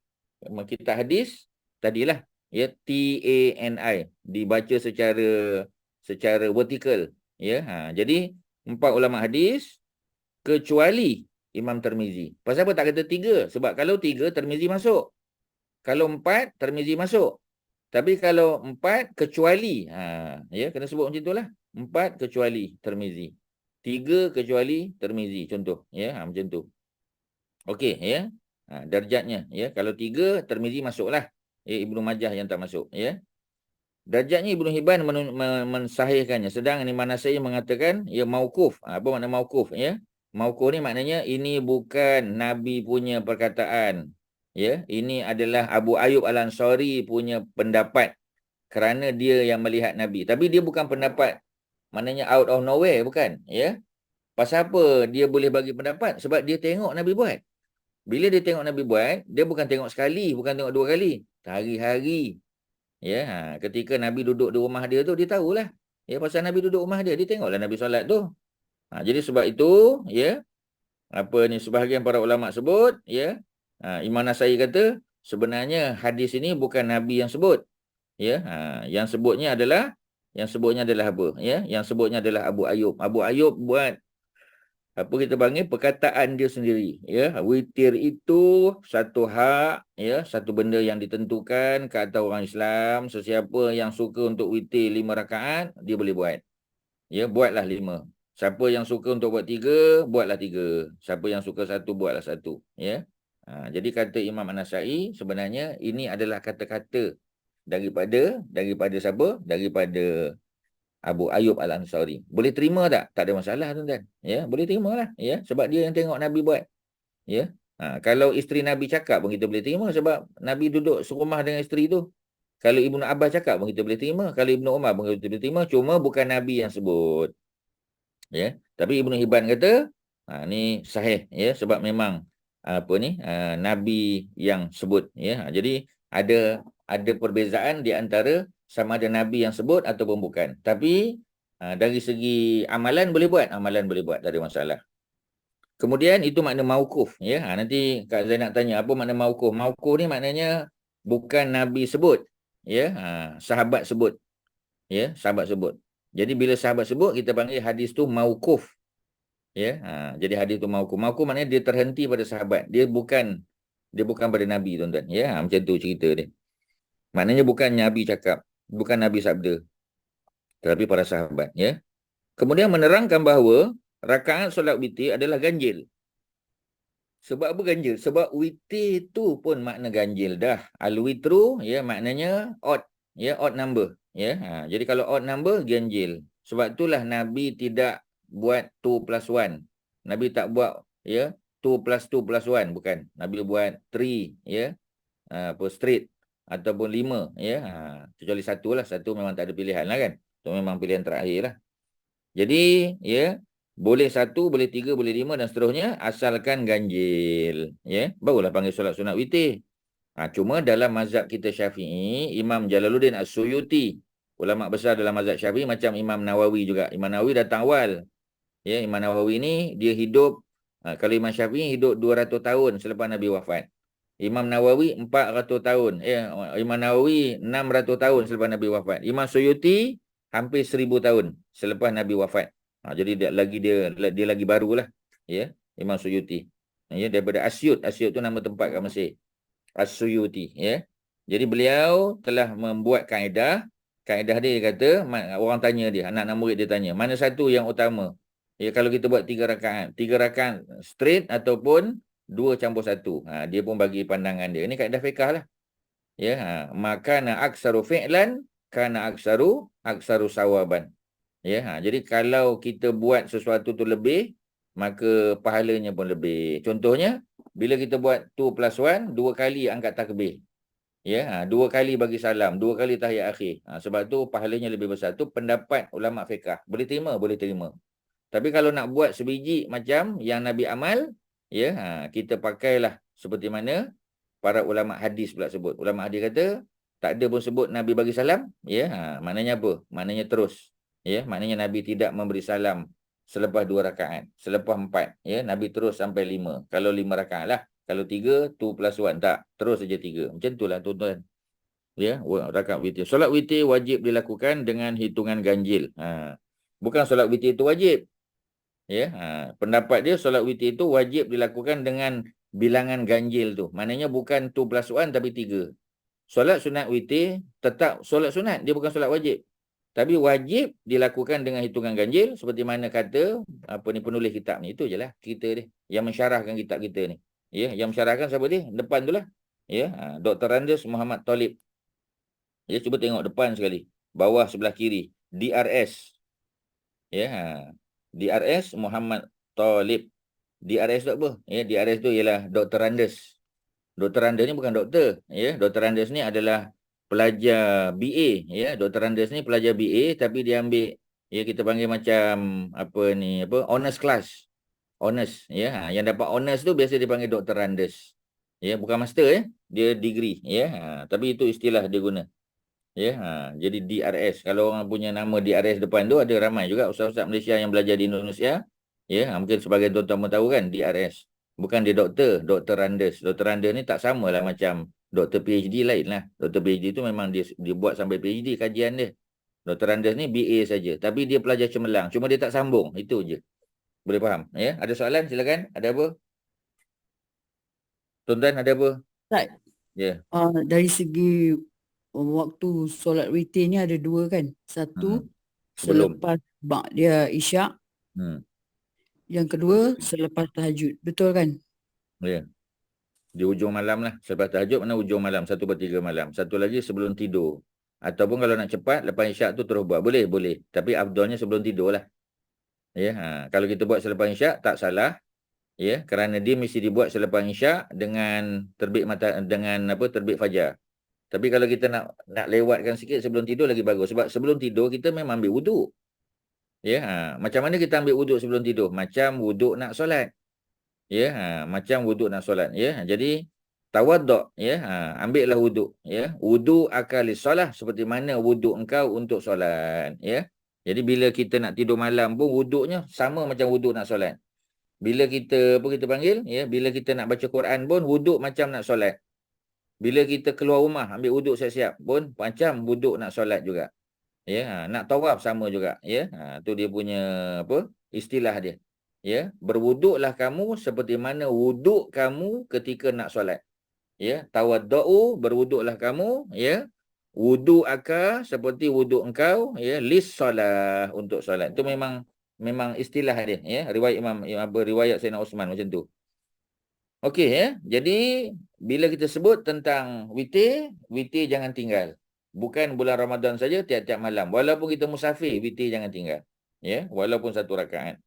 hadis tadilah, ya, T-A-N-I, dibaca secara vertikal, ya. Jadi 4 ulama hadis kecuali Imam Tirmizi. Pasal apa tak kata 3? Sebab kalau 3 Tirmizi masuk. Kalau 4 Tirmizi masuk. Tapi kalau 4 kecuali, ya, kena sebut macam itulah. 4 kecuali Tirmizi. 3 kecuali Tirmizi, contoh, ya, macam tu. Okey, ya. Darjatnya, ya. Kalau 3 Tirmizi masuklah. Ya, Ibnu Majah yang tak masuk, ya. Darjatnya Ibnu Hibban mensahihkannya. Sedang Imam Nasa'i mengatakan ya mauquf. Apa makna mauquf, ya? Mauquf ni maknanya ini bukan Nabi punya perkataan. Ya, ini adalah Abu Ayyub Al-Ansari punya pendapat kerana dia yang melihat Nabi. Tapi dia bukan pendapat maknanya out of nowhere, bukan. Ya. Pasal apa dia boleh bagi pendapat? Sebab dia tengok Nabi buat. Bila dia tengok Nabi buat, dia bukan tengok sekali, bukan tengok 2 kali. Hari-hari. Ya, ketika Nabi duduk di rumah dia tu, dia tahulah. Ya, pasal Nabi duduk rumah dia tengoklah Nabi solat tu. Jadi sebab itu, ya, apa ni sebahagian para ulama sebut, ya, Imam Nasai kata sebenarnya hadis ini bukan Nabi yang sebut. Ya, yang sebutnya adalah apa? Ya, yang sebutnya adalah Abu Ayyub. Abu Ayyub buat apa kita panggil perkataan dia sendiri, ya. Witir itu satu hak, ya, satu benda yang ditentukan ke atas orang Islam. Sesiapa yang suka untuk witir 5 rakaat, dia boleh buat. Ya, buatlah 5. Siapa yang suka untuk buat 3, buatlah 3. Siapa yang suka 1, buatlah 1, ya. Jadi kata Imam An-Nasai sebenarnya ini adalah kata-kata daripada siapa? Daripada Abu Ayyub Al-Ansari. Boleh terima tak? Tak ada masalah, tuan-tuan. Ya, boleh terima lah, ya, sebab dia yang tengok Nabi buat. Ya. Kalau isteri Nabi cakap pun kita boleh terima sebab Nabi duduk serumah dengan isteri tu. Kalau Ibnu Abbas cakap pun kita boleh terima, kalau Ibnu Umar pun kita boleh terima, cuma bukan Nabi yang sebut. Ya, tapi Ibnu Hibban kata ni sahih, ya, sebab memang Nabi yang sebut, ya. Jadi ada perbezaan di antara sama ada Nabi yang sebut ataupun bukan. Tapi dari segi amalan boleh buat, tak ada masalah. Kemudian itu makna mauquf, ya. Nanti Kak Zainab tanya apa makna mauquf. Mauquf ni maknanya bukan Nabi sebut, ya, sahabat sebut. Ya, sahabat sebut. Jadi bila sahabat sebut kita panggil hadis tu mauquf. Ya, jadi hadis tu mauquf. Mauquf maknanya dia terhenti pada sahabat. Dia bukan pada Nabi, tuan-tuan. Ya, macam tu cerita dia. Maknanya bukan Nabi cakap, bukan Nabi sabda, tetapi para sahabat, ya. Kemudian menerangkan bahawa rakaat solat witir adalah ganjil. Sebab apa ganjil? Sebab witir tu pun makna ganjil dah. Al-witru, ya, maknanya odd, ya, odd number, ya. Jadi kalau odd number ganjil. Sebab itulah Nabi tidak buat 2 plus 1. Nabi tak buat, ya, 2 plus 2 plus 1, bukan. Nabi buat 3, ya, straight ataupun 5, ya. Kecuali 1 lah, 1 memang tak ada pilihan lah, kan. Itu memang pilihan terakhir lah. Jadi, ya, boleh 1, boleh 3, boleh 5 dan seterusnya asalkan ganjil, ya. Barulah panggil solat sunat witir. Cuma dalam mazhab kita Syafi'i, Imam Jalaluddin As-Suyuti, ulama besar dalam mazhab Syafi'i, macam Imam Nawawi juga. Imam Nawawi datang awal. Ya, Imam Nawawi ni dia hidup, kalau Imam Syafi'i hidup 200 tahun selepas Nabi wafat. Imam Nawawi 400 tahun. Imam Nawawi 600 tahun selepas Nabi wafat. Imam Suyuti hampir 1000 tahun selepas Nabi wafat. Jadi dia lagi barulah, ya, Imam Suyuti. Ya, daripada Asyut. Asyut tu nama tempat kat Mesir. As-Suyuti, ya. Jadi beliau telah membuat kaedah. Kaedah dia kata, orang tanya dia, anak-anak murid dia tanya, mana satu yang utama? Ya, kalau kita buat 3 rakaat. 3 rakaat straight ataupun 2 campur 1. Dia pun bagi pandangan dia. Ini kaedah fiqh lah. Ya, maka na aksaru fi'lan kana aksaru sawaban. Ya, jadi kalau kita buat sesuatu tu lebih, maka pahalanya pun lebih. Contohnya, bila kita buat 2 plus 1, 2 kali angkat takbir. Ya, 2 kali bagi salam, 2 kali tahiyat akhir. Sebab tu pahalanya lebih besar. Tu pendapat ulama fiqh. Boleh terima, boleh terima. Tapi kalau nak buat sebiji macam yang Nabi amal, ya, kita pakailah seperti mana para ulama hadis pula sebut. Ulama hadis kata tak ada pun sebut Nabi bagi salam, ya. Maknanya apa? Maknanya terus. Ya, maknanya Nabi tidak memberi salam selepas 2 rakaat, selepas 4, ya, Nabi terus sampai 5. Kalau 5 rakaat lah. Kalau 3, 2 plus 1, tak, terus saja 3. Macam itulah, tuan-tuan. Ya, rakaat witir. Solat witir wajib dilakukan dengan hitungan ganjil. Bukan solat witir itu wajib. Ya, pendapat dia solat witir itu wajib dilakukan dengan bilangan ganjil tu. Maknanya bukan 2 plus 1 tapi 3. Solat sunat witir tetap solat sunat, dia bukan solat wajib. Tapi wajib dilakukan dengan hitungan ganjil seperti mana kata penulis kitab ni. Itu je lah cerita dia yang mensyarahkan kitab kita ni. Ya, yang mensyarahkan siapa dia? Depan tu lah. Ya, Dr. Randes Muhammad Talib. Ya, cuba tengok depan sekali. Bawah sebelah kiri. DRS. Ya, DRS Muhammad Talib. DRS tu apa? Ya, DRS tu ialah Dr. Andes. Dr. Andes ni bukan doktor, ya. Dr. Andes ni adalah pelajar BA, ya. Dr. Andes ni pelajar BA tapi dia ambil, ya, kita panggil macam honors class. Honors, ya. Yang dapat honors tu biasa dipanggil Dr. Andes. Ya, bukan master, ya. Dia degree, ya. Tapi itu istilah dia guna. Ya, jadi DRS. Kalau orang punya nama DRS depan tu, ada ramai juga ustaz-ustaz Malaysia yang belajar di Indonesia. Ya, mungkin sebagian tuan-tuan tahu kan DRS. Bukan dia doktor, Dr. Andes. Dr. Andes ni tak sama lah macam doktor PhD lain lah. Doktor PhD tu memang dia buat sampai PhD kajian dia. Dr. Andes ni BA saja. Tapi dia pelajar cemerlang. Cuma dia tak sambung. Itu je. Boleh faham? Ya, ada soalan? Silakan. Ada apa? Tuan-tuan ada apa? Ustaz, Ya. dari segi waktu solat witir ni ada dua kan. Satu Sebelum. selepas dia isyak, Hmm. yang kedua selepas tahajud. Betul kan? Ya. Di ujung malam lah. Selepas tahajud mana ujung malam. 1/3 malam. Satu lagi sebelum tidur. Ataupun kalau nak cepat, lepas isyak tu terus buat. Boleh, boleh. Tapi afdalnya sebelum tidur lah. Ya, kalau kita buat selepas isyak, tak salah. Ya, kerana dia mesti dibuat selepas isyak dengan terbit terbit fajar. Tapi kalau kita nak lewatkan sikit sebelum tidur lagi bagus. Sebab sebelum tidur kita memang ambil wuduk. Ya, macam mana kita ambil wuduk sebelum tidur? Macam wuduk nak solat. Ya, macam wuduk nak solat. Ya, jadi tawaduk. Ya, ambillah wuduk. Ya, wuduk akali solat seperti mana wuduk engkau untuk solat. Ya, jadi bila kita nak tidur malam pun wuduknya sama macam wuduk nak solat. Bila kita panggil? Ya, bila kita nak baca Quran pun wuduk macam nak solat. Bila kita keluar rumah ambil wuduk siap-siap pun macam wuduk nak solat juga. Ya, nak tawaf sama juga. Ya, tu dia punya istilah dia. Ya, berwuduklah kamu seperti mana wuduk kamu ketika nak solat. Ya, tawaddu'u, berwuduklah kamu, ya. Wudu'aka seperti wuduk engkau, ya, lis solah, untuk solat. Itu memang istilah dia, ya. Riwayat Sayyidina Osman macam tu. Okey, ya. Jadi bila kita sebut tentang witir jangan tinggal. Bukan bulan Ramadan saja, tiap-tiap malam. Walaupun kita musafir, witir jangan tinggal. Ya, walaupun 1 rakaat.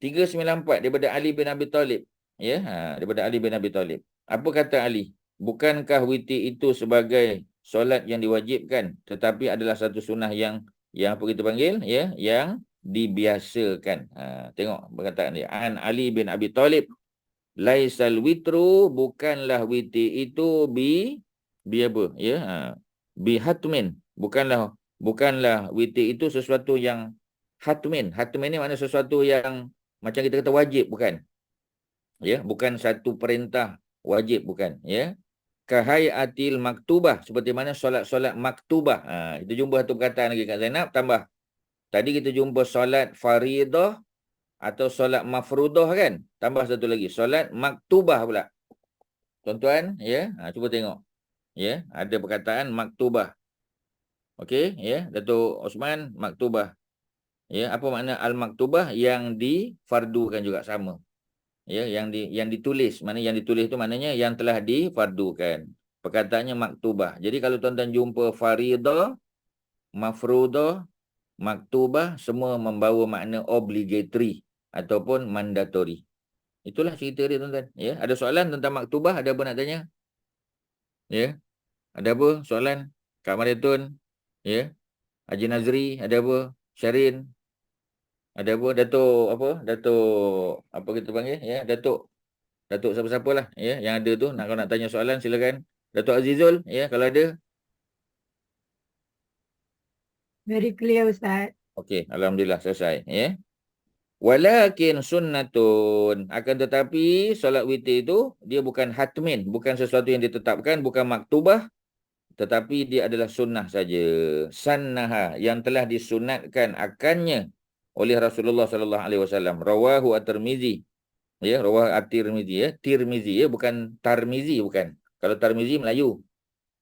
394 daripada Ali bin Abi Talib. Ya, daripada Ali bin Abi Talib. Apa kata Ali? Bukankah witir itu sebagai solat yang diwajibkan, tetapi adalah satu sunnah yang apa kita panggil, ya, yang dibiasakan. Tengok perkataan dia. An Ali bin Abi Talib, laisal witru, bukanlah witir itu bi apa? Ya, bi hatmin. Bukanlah witir itu sesuatu yang hatmin. Hatmin ni makna sesuatu yang macam kita kata wajib, bukan. Ya, bukan satu perintah wajib, bukan. Ya, kahayatil maktubah, seperti mana solat-solat maktubah. Kita jumpa satu perkataan lagi Kak Zainab, tambah. Tadi kita jumpa solat faridah atau solat mafrudah kan? Tambah satu lagi, solat maktubah pula. Tuan-tuan, ya, cuba tengok. Ya, ada perkataan maktubah. Okey, ya, Datuk Osman, maktubah. Ya, apa makna al-maktubah? Yang difardukan juga sama. Ya, yang ditulis. Mana yang ditulis itu maknanya yang telah difardukan. Perkataannya maktubah. Jadi kalau tuan-tuan jumpa faridah, mafrudah, maktubah, semua membawa makna obligatory ataupun mandatory. Itulah cerita dia, tuan-tuan. Ya, ada soalan tentang maktubah? Ada apa nak tanya? Ya, ada apa soalan? Kak Mariatun, ya, Haji Nazri, ada apa? Syarin, ada apa? Datuk apa kita panggil? Ya, Datuk siapa-siapa lah, ya, yang ada tu. Kalau nak tanya soalan silakan. Datuk Azizul, ya, kalau ada. Very clear, Ustaz. Okey, alhamdulillah selesai, ya. Walakin sunnatun, akan tetapi solat witir itu dia bukan hatmin, bukan sesuatu yang ditetapkan, bukan maktubah, tetapi dia adalah sunnah saja. Sannaha, yang telah disunatkan akannya oleh Rasulullah sallallahu alaihi wasallam. Rawahu at-Tirmizi. Ya, rawah at-Tirmizi, ya. Tirmizi, ya, bukan Tarmizi, bukan. Kalau Tarmizi Melayu.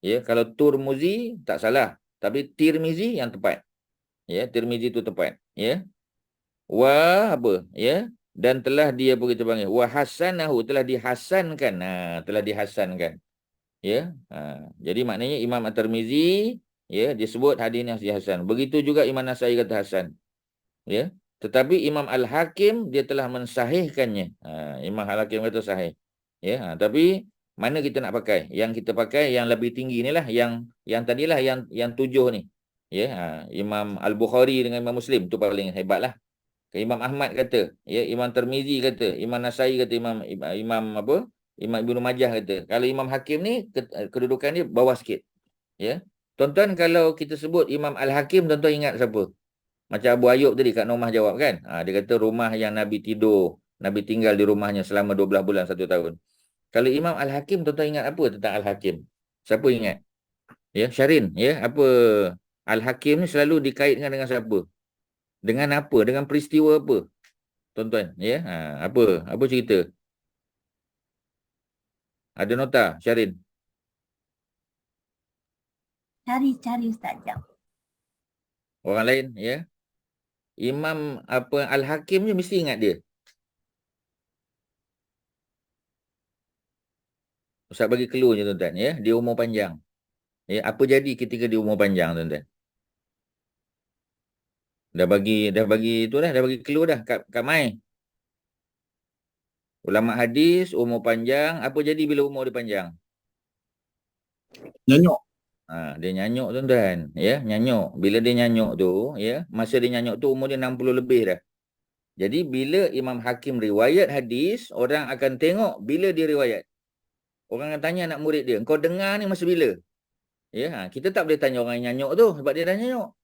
Ya, kalau Turmuzi tak salah, tapi Tirmizi yang tepat. Ya, Tirmizi itu tepat, ya. Wa apa? Ya, dan telah dia apa kita panggil? Wa hasanahu, telah dihasankan. Telah dihasankan. Ya. Jadi maknanya Imam At-Tirmizi, ya, disebut hadis ini hasan. Begitu juga Imam Nasai kata hasan. Ya. Tetapi Imam Al-Hakim dia telah mensahihkannya. Imam Al-Hakim kata sahih. Ya, tapi mana kita nak pakai? Yang kita pakai yang lebih tinggi inilah, yang tadilah yang 7 ni. Ya, Imam Al-Bukhari dengan Imam Muslim tu paling hebatlah. Imam Ahmad kata, ya, Imam Tirmizi kata, Imam Nasai kata, Imam apa? Imam Ibnu Majah kata. Kalau Imam Hakim ni kedudukan dia bawah sikit. Ya. Tuan-tuan, kalau kita sebut Imam Al-Hakim, tuan-tuan ingat siapa? Macam Abu Ayub tadi Kak Nomah jawab kan. Dia kata rumah yang Nabi tidur, Nabi tinggal di rumahnya selama 12 bulan 1 tahun. Kalau Imam Al-Hakim, tuan-tuan ingat apa tentang Al-Hakim? Siapa ingat? Ya, Syarin, ya, apa Al-Hakim ni selalu dikaitkan dengan siapa? Dengan apa? Dengan peristiwa apa? Tuan-tuan, ya. Apa cerita? Ada nota, Syarin? Cari Ustaz jap. Orang lain, ya. Imam Al-Hakim ni mesti ingat dia. Ustaz bagi clue je tuan-tuan, ya. Dia umur panjang. Ya, apa jadi ketika dia umur panjang, tuan-tuan? Dah bagi tu dah, dah bagi clue dah kat Mai. Ulama hadis umur panjang, apa jadi bila umur dia panjang? Nyanyuk. Dia nyanyuk, tuan-tuan, ya, nyanyuk. Bila dia nyanyuk tu, ya, masa dia nyanyuk tu umur dia 60 lebih dah. Jadi bila Imam Hakim riwayat hadis, orang akan tengok bila dia riwayat. Orang akan tanya anak murid dia, kau dengar ni masa bila? Ya, kita tak boleh tanya orang yang nyanyuk tu sebab dia dah nyanyuk.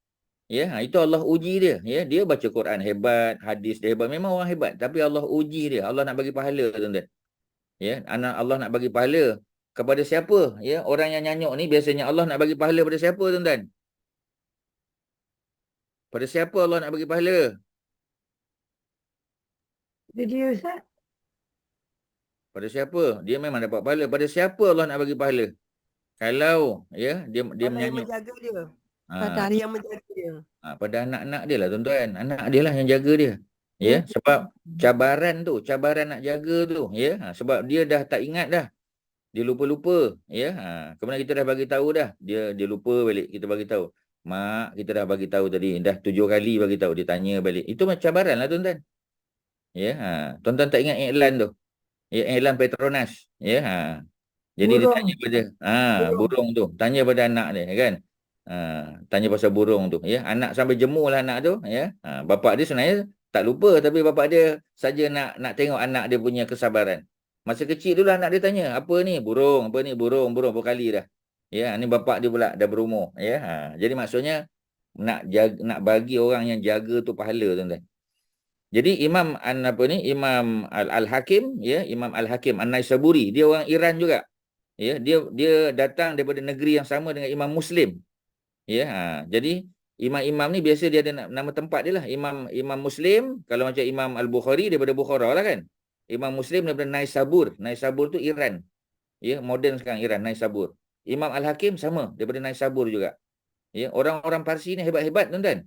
Ya, itu Allah uji dia. Ya, dia baca Quran hebat, hadis dia hebat. Memang orang hebat, tapi Allah uji dia. Allah nak bagi pahala, tuan-tuan. Ya, Allah nak bagi pahala kepada siapa? Ya, orang yang nyanyuk ni biasanya Allah nak bagi pahala pada siapa, tuan-tuan? Pada siapa Allah nak bagi pahala? Jadi Ustaz, Pada siapa? Dia memang dapat pahala. Pada siapa Allah nak bagi pahala? Kalau ya dia Pada yang menyanyuk. menjaga dia. Ah, Pada yang menjaga dia. pada anak-anak dia lah, tuan-tuan. Anak dia lah yang jaga dia. Ya, sebab cabaran nak jaga tu, ya. Sebab dia dah tak ingat dah. Dia lupa-lupa, ya. Kemudian kita dah bagi tahu dah. Dia lupa balik, kita bagi tahu. Mak, kita dah bagi tahu tadi, dah 7 kali bagi tahu, dia tanya balik. Itu macam cabaran lah, tuan-tuan. Ya, tuan-tuan tak ingat iklan tu. Ya, iklan Petronas, ya. Jadi dia burung. tanya pada burung tu, tanya pada anak dia, kan. Tanya pasal burung tu, ya. Anak sampai jemur lah anak tu, ya. Bapak dia sebenarnya tak lupa, tapi bapak dia saja nak tengok anak dia punya kesabaran. Masa kecil dulu anak dia tanya, apa ni burung, berapa kali dah. Ya, ni bapak dia pula dah berumur, ya. Jadi maksudnya nak bagi orang yang jaga tu pahala, tuan-tuan. Jadi Imam Al-Hakim, ya, Imam Al-Hakim An-Naisaburi, dia orang Iran juga. Ya, dia datang daripada negeri yang sama dengan Imam Muslim. Ya, jadi imam-imam ni biasa dia ada nama tempat dia lah. Imam Muslim, kalau macam Imam Al-Bukhari daripada Bukhara lah kan. Imam Muslim daripada Naisabur. Naisabur tu Iran. Ya, moden sekarang Iran, Naisabur. Imam Al-Hakim sama daripada Naisabur juga. Ya, orang-orang Parsi ni hebat-hebat, tuan-tuan.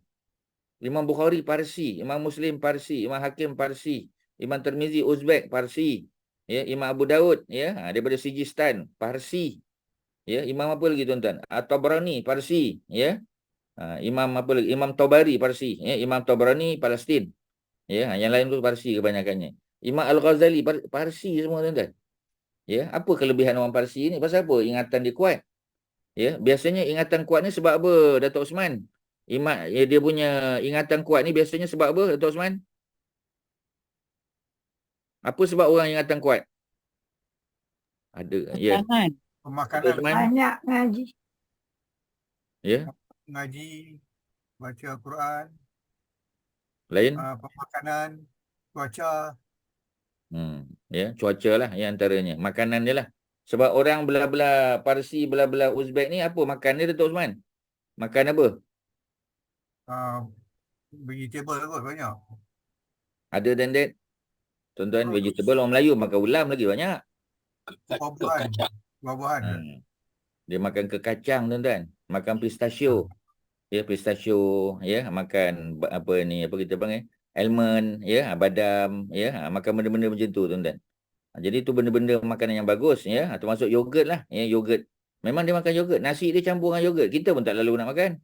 Imam Bukhari Parsi, Imam Muslim Parsi, Imam Hakim Parsi, Imam Tirmizi Uzbek Parsi. Ya, Imam Abu Daud, ya, daripada Sijistan, Parsi. Ya, imam apa lagi, tuan-tuan? At-Tabrani, Parsi, ya. Imam apa lagi? Imam Tabari, Parsi, ya. Imam Tabrani, Palestin. Ya, yang lain tu Parsi kebanyakannya. Imam Al-Ghazali, Parsi semua, tuan-tuan. Ya, apa kelebihan orang Parsi ni? Pasal apa? Ingatan dia kuat. Ya, biasanya ingatan kuat ni sebab apa, Datuk Osman? Dia punya ingatan kuat ni biasanya sebab apa, Datuk Osman? Apa sebab orang ingatan kuat? Ada, ya. Tangan. Pemakanan, Banyak ngaji. Ya, ngaji, baca Al-Quran, lain. pemakanan, cuaca. Ya, cuaca lah yang antaranya. Makanan dia lah. Sebab orang belah-belah Parsi, belah-belah Uzbek ni apa makan dia, Datuk Osman? Makan apa? Vegetable kot banyak. Ada than that? Tuan-tuan, vegetable orang Melayu makan ulam lagi banyak. Buah-buahan. Buah-buahan. Dia makan kekacang, tuan-tuan. Makan pistachio. Ya, pistachio, ya, makan apa ni, apa kita panggil? Almond, ya, badam, ya, makan benda-benda macam tu, tuan-tuan. Jadi tu benda-benda makanan yang bagus, ya, termasuk yogurt lah, ya, yogurt. Memang dia makan yogurt, nasi dia campur dengan yogurt. Kita pun tak lalu nak makan.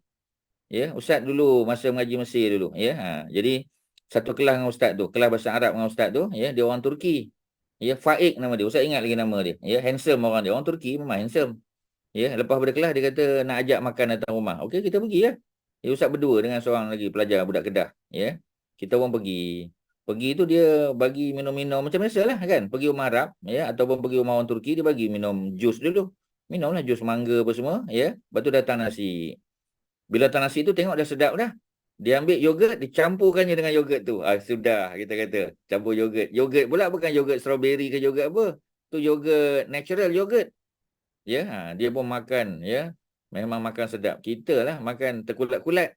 Ya, Ustaz dulu masa mengaji Mesir dulu, ya. Jadi satu kelas dengan ustaz tu, kelas bahasa Arab dengan ustaz tu, ya, dia orang Turki. Ya, Faik nama dia. Ustaz ingat lagi nama dia. Ya, handsome orang dia. Orang Turki memang handsome. Ya, lepas pada kelas dia kata nak ajak makan datang rumah. Okey, kita pergi lah. Ya, ustaz berdua dengan seorang lagi pelajar budak Kedah. Ya, kita orang pergi. Pergi tu dia bagi minum-minum macam biasa lah kan. Pergi rumah Arab, ya, ataupun pergi rumah orang Turki, dia bagi minum jus dulu. Minumlah jus mangga apa semua, ya. Lepas tu datang nasi. Bila datang nasi tu tengok dah sedap dah. Dia ambil yogurt, dicampurkannya dengan yogurt tu. Sudah, kita kata. Campur yogurt. Yogurt pula bukan yogurt strawberry ke yogurt apa. Tu yogurt, natural yogurt. Ya, dia pun makan, ya. Memang makan sedap. Kita lah makan terkulat-kulat.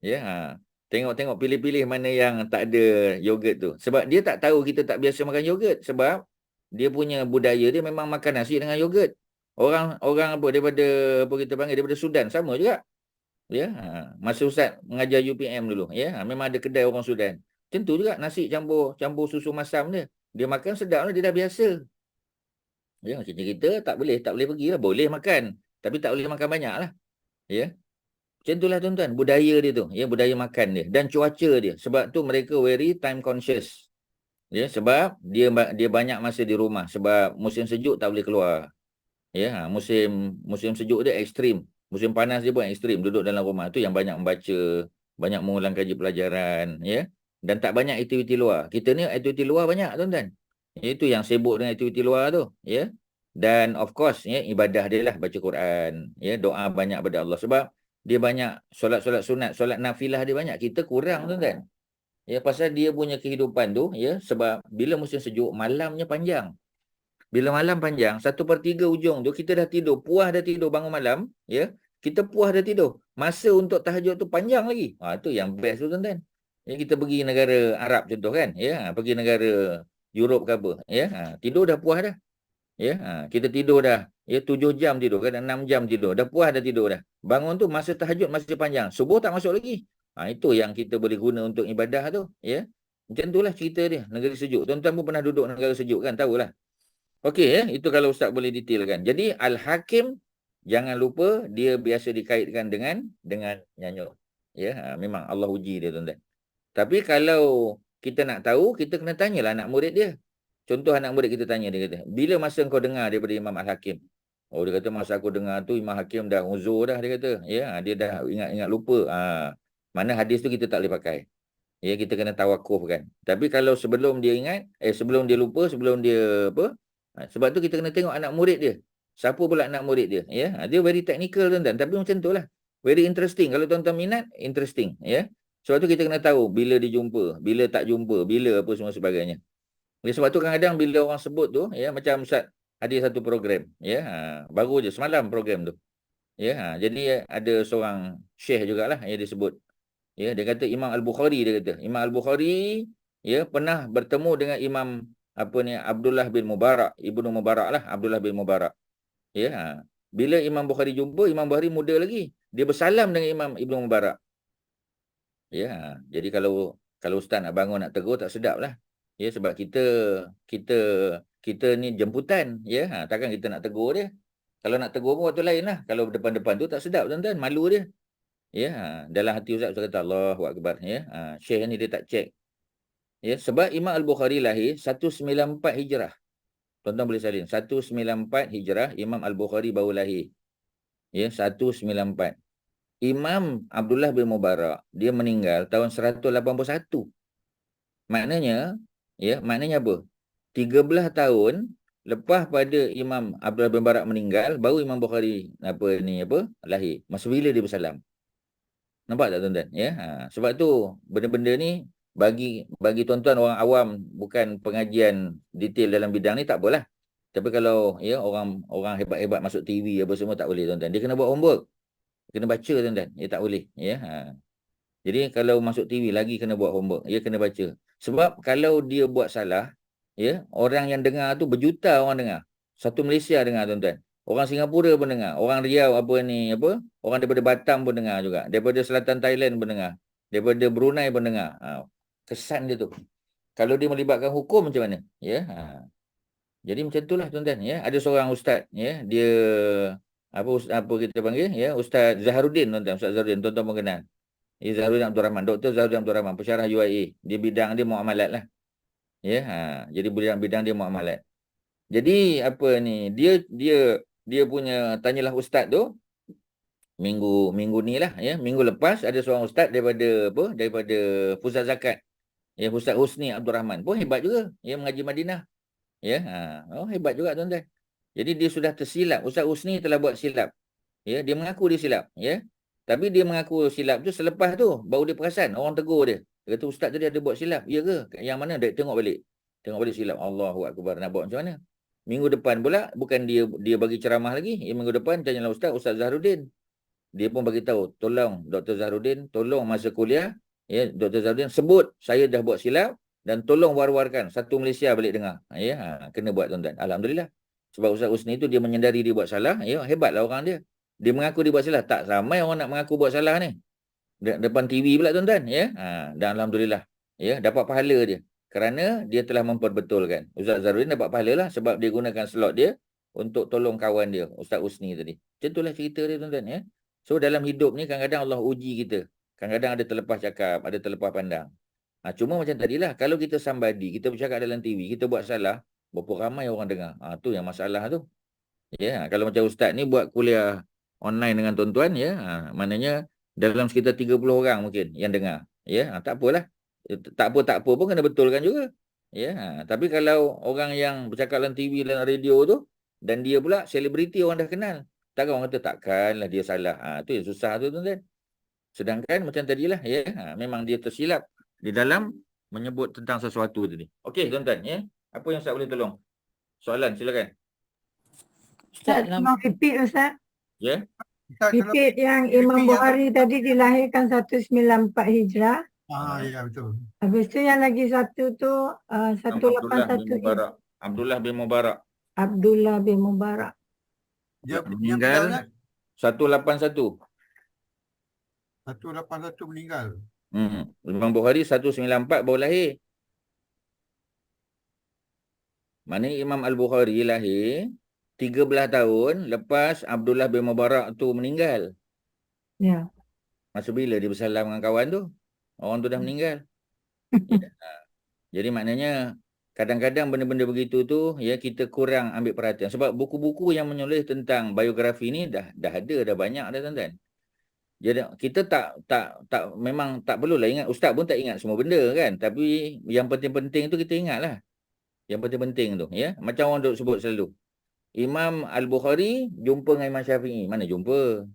Ya, tengok-tengok pilih-pilih mana yang tak ada yogurt tu. Sebab dia tak tahu kita tak biasa makan yogurt. Sebab dia punya budaya dia memang makan nasi dengan yogurt. Orang apa daripada apa kita panggil daripada Sudan sama juga. Ya, masa Ustaz mengajar UPM dulu, ya, memang ada kedai orang Sudan. Tentu juga nasi campur susu masam dia. Dia makan sedap lah, dia dah biasa. Ya, macam kita tak boleh pergi lah. Boleh makan, tapi tak boleh makan banyak lah. Ya, macam itulah tuan-tuan, budaya dia tu, ya, budaya makan dia dan cuaca dia. Sebab tu mereka very time conscious. Ya, sebab dia banyak masa di rumah sebab musim sejuk tak boleh keluar. Ya, musim sejuk dia ekstrim. Musim panas dia pun ekstrim, duduk dalam rumah. Tu yang banyak membaca, banyak mengulang kaji pelajaran, ya. Dan tak banyak aktiviti luar. Kita ni aktiviti luar banyak, tuan-tuan. Itu yang sibuk dengan aktiviti luar tu, ya. Dan of course, ya, ibadah dia lah baca Quran, ya, doa banyak pada Allah sebab dia banyak solat-solat sunat, solat nafilah dia banyak. Kita kurang, tuan-tuan. Ya, pasal dia punya kehidupan tu, ya, sebab bila musim sejuk malamnya panjang. Bila malam panjang, 1/3 ujung tu kita dah tidur, puas dah tidur bangun malam, ya. Kita puas dah tidur. Masa untuk tahajud tu panjang lagi. Tu yang best tu, tuan-tuan. Ya, kita pergi negara Arab contoh kan, ya, pergi negara Europe ke apa, ya. Tidur dah puas dah. Ya, kita tidur dah, ya, 7 jam tidur, kadang 6 jam tidur. Dah puas dah tidur dah. Bangun tu masa tahajud masih panjang. Subuh tak masuk lagi. Itu yang kita boleh guna untuk ibadah tu, ya. Macam itulah cerita dia, negara sejuk. Tuan-tuan pun pernah duduk negara sejuk kan, tahulah. Okey, ya, itu kalau Ustaz boleh detailkan. Jadi Al-Hakim jangan lupa dia biasa dikaitkan dengan nyanyuk. Ya, memang Allah uji dia, tuan-tuan. Tapi kalau kita nak tahu, kita kena tanyalah anak murid dia. Contoh anak murid kita tanya, dia kata, bila masa kau dengar daripada Imam Al-Hakim? Oh, dia kata masa aku dengar tu Imam Hakim dah uzur dah, dia kata. Ya, dia dah ingat lupa. Mana hadis tu kita tak boleh pakai. Ya, kita kena tawakuf kan. Tapi kalau sebelum dia ingat, sebelum dia lupa, sebelum dia apa? Sebab tu kita kena tengok anak murid dia. Siapa pula anak murid dia? Ya, dia very technical, tuan-tuan. Tapi macam tu lah. Very interesting. Kalau tuan-tuan minat, interesting. Ya. Sebab tu kita kena tahu bila dia jumpa, bila tak jumpa, bila apa semua sebagainya. Ya, sebab tu kadang-kadang bila orang sebut tu, ya, macam Ustaz ada satu program, ya, baru je semalam program tu. Ya, jadi ada seorang syekh jugalah yang disebut. Ya, dia kata Imam Al-Bukhari, dia kata. Imam Al-Bukhari, ya, pernah bertemu dengan Imam Abdullah bin Mubarak, Ibnu Mubarak lah, Abdullah bin Mubarak. Ya, bila Imam Bukhari jumpa, Imam Bukhari muda lagi. Dia bersalam dengan Imam Ibnu Mubarak. Ya, jadi kalau ustaz nak bangun nak tegur tak sedap lah. Ya, sebab kita ni jemputan, ya. Takkan kita nak tegur dia. Kalau nak tegur pun waktu lain lah. Kalau depan-depan tu tak sedap, tuan-tuan, malu dia. Ya, dalam hati Ustaz kata Allahu Akbar, ya. Syekh ni dia tak cek. Ya, sebab Imam Al-Bukhari lahir 194 Hijrah. Tuan-tuan boleh salin. 194 Hijrah, Imam Al-Bukhari baru lahir. Ya, 194. Imam Abdullah bin Mubarak, dia meninggal tahun 181. Maknanya apa? 13 tahun lepas pada Imam Abdullah bin Mubarak meninggal, baru Imam Bukhari lahir. Masa bila dia bersalam. Nampak tak, tuan-tuan? Ya, sebab tu benda-benda ni bagi tuan-tuan orang awam bukan pengajian detail dalam bidang ni tak apalah. Tapi kalau ya orang hebat-hebat masuk TV apa semua tak boleh, tuan-tuan. Dia kena buat homework. Kena baca, tuan-tuan. Ya, tak boleh, ya. Jadi kalau masuk TV lagi kena buat homework. Ya, kena baca. Sebab kalau dia buat salah, ya, orang yang dengar tu berjuta orang dengar. Satu Malaysia dengar, tuan-tuan. Orang Singapura pun dengar. Orang Riau orang daripada Batam pun dengar juga. Daripada Selatan Thailand pun dengar. Daripada Brunei pun dengar. Kesan dia tu. Kalau dia melibatkan hukum macam mana? Ya. Jadi macam itulah, tuan-tuan, ya. Ada seorang ustaz, ya, dia apa kita panggil, ya, Ustaz Zaharuddin, tuan-tuan. Ustaz Zaharuddin, tuan-tuan pun kenal. Zahruddin Abdul Rahman, Dr. Zahruddin Abdul Rahman, pensyarah UIA. Dia bidang dia muamalat lah. Ya, jadi bidang dia muamalat. Jadi apa ni? Dia punya tanyalah ustaz tu minggu ni lah ya. Minggu lepas ada seorang ustaz daripada Pusat Zakat. Ya, Ustaz Husni Abdul Rahman pun hebat juga. Ya, mengaji Madinah. Ya, hebat juga tuan-tuan. Jadi dia sudah tersilap. Ustaz Husni telah buat silap. Ya, dia mengaku dia silap, ya. Tapi dia mengaku silap tu selepas tu baru dia perasan, orang tegur dia. Dia kata ustaz tadi ada buat silap. Ya ke? Yang mana? Tengok balik. Tengok balik silap. Allahu akbar. Nak buat macam mana? Minggu depan pula bukan dia bagi ceramah lagi. Minggu depan tanyalah Ustaz Zahruddin. Dia pun bagi tahu, tolong Dr. Zahruddin, tolong masa kuliah, ya, Dr. Zahruddin sebut saya dah buat silap dan tolong war-warkan satu Malaysia balik dengar. Ya, kena buat tuan-tuan. Alhamdulillah. Sebab Ustaz Husni tu dia menyedari dia buat salah, ya, hebatlah orang dia. Dia mengaku dia buat salah. Tak ramai orang nak mengaku buat salah ni. Depan TV pula tuan-tuan, ya. Dan alhamdulillah, ya, dapat pahala dia. Kerana dia telah memperbetulkan. Ustaz Zahruddin dapat pahala lah sebab dia gunakan slot dia untuk tolong kawan dia, Ustaz Husni tadi. Macam itulah cerita dia tuan-tuan, ya. So dalam hidup ni kadang-kadang Allah uji kita. Kadang-kadang ada terlepas cakap, ada terlepas pandang. Cuma macam tadilah, kalau kita somebody, kita bercakap dalam TV, kita buat salah, berapa ramai orang dengar. Tu yang masalah tu. Ya, kalau macam ustaz ni buat kuliah online dengan tuan-tuan, ya, maknanya dalam sekitar 30 orang mungkin yang dengar. Ya, tak apalah. Tak apa pun kena betulkan juga. Ya, tapi kalau orang yang bercakap dalam TV dan radio tu dan dia pula selebriti orang dah kenal, takkan orang kata takkanlah dia salah. Tu yang susah tu tuan-tuan. Sedangkan macam tadilah, ya, memang dia tersilap di dalam menyebut tentang sesuatu tadi. Okey tuan-tuan, ya. Apa yang Ustaz boleh tolong? Soalan silakan. Ustaz, mau repeat Ustaz? Ya. Repeat yang Imam Bukhari tadi dilahirkan 194 Hijrah. Ya betul. Habis tu yang lagi satu tu 181 Hijrah. Abdullah bin Mubarak. Abdullah bin Mubarak. Dia Meninggal 181. 181 meninggal. Imam Bukhari 194 baru lahir. Mana Imam Al-Bukhari lahir 13 tahun lepas Abdullah bin Mubarak tu meninggal. Ya. Masa bila dia bersalam dengan kawan tu? Orang tu dah meninggal. Ya. Jadi maknanya kadang-kadang benda-benda begitu tu, ya, kita kurang ambil perhatian. Sebab buku-buku yang menulis tentang biografi ni dah ada, dah banyak dah tuan-tuan. Jadi kita memang tak perlulah ingat. Ustaz pun tak ingat semua benda kan. Tapi yang penting-penting tu kita ingatlah. Yang penting-penting tu, ya. Macam orang duk sebut selalu. Imam Al-Bukhari jumpa dengan Imam Syafi'i. Mana jumpa?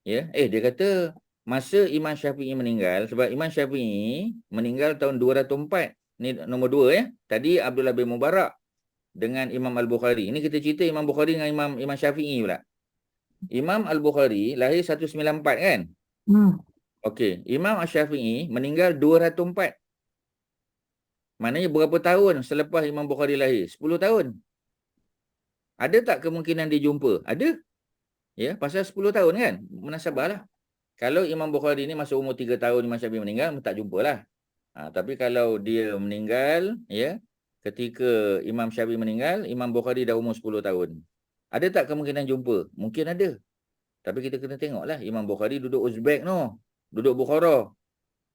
Ya. Dia kata masa Imam Syafi'i meninggal, sebab Imam Syafi'i meninggal tahun 204. Ni nombor 2 ya. Tadi Abdullah bin Mubarak dengan Imam Al-Bukhari. Ini kita cerita Imam Bukhari dengan Imam Syafi'i pula. Imam Al-Bukhari lahir 194 kan? Okey, Imam Syafi'i meninggal 204. Maknanya berapa tahun selepas Imam Bukhari lahir? 10 tahun. Ada tak kemungkinan dia jumpa? Ada. Ya, pasal 10 tahun kan? Munasabahlah. Kalau Imam Bukhari ni masuk umur 3 tahun Imam Syafi'i meninggal, tak jumpalah. Tapi kalau dia meninggal, ya, ketika Imam Syafi'i meninggal, Imam Bukhari dah umur 10 tahun. Ada tak kemungkinan jumpa? Mungkin ada. Tapi kita kena tengoklah. Imam Bukhari duduk Uzbek no. Duduk Bukhara.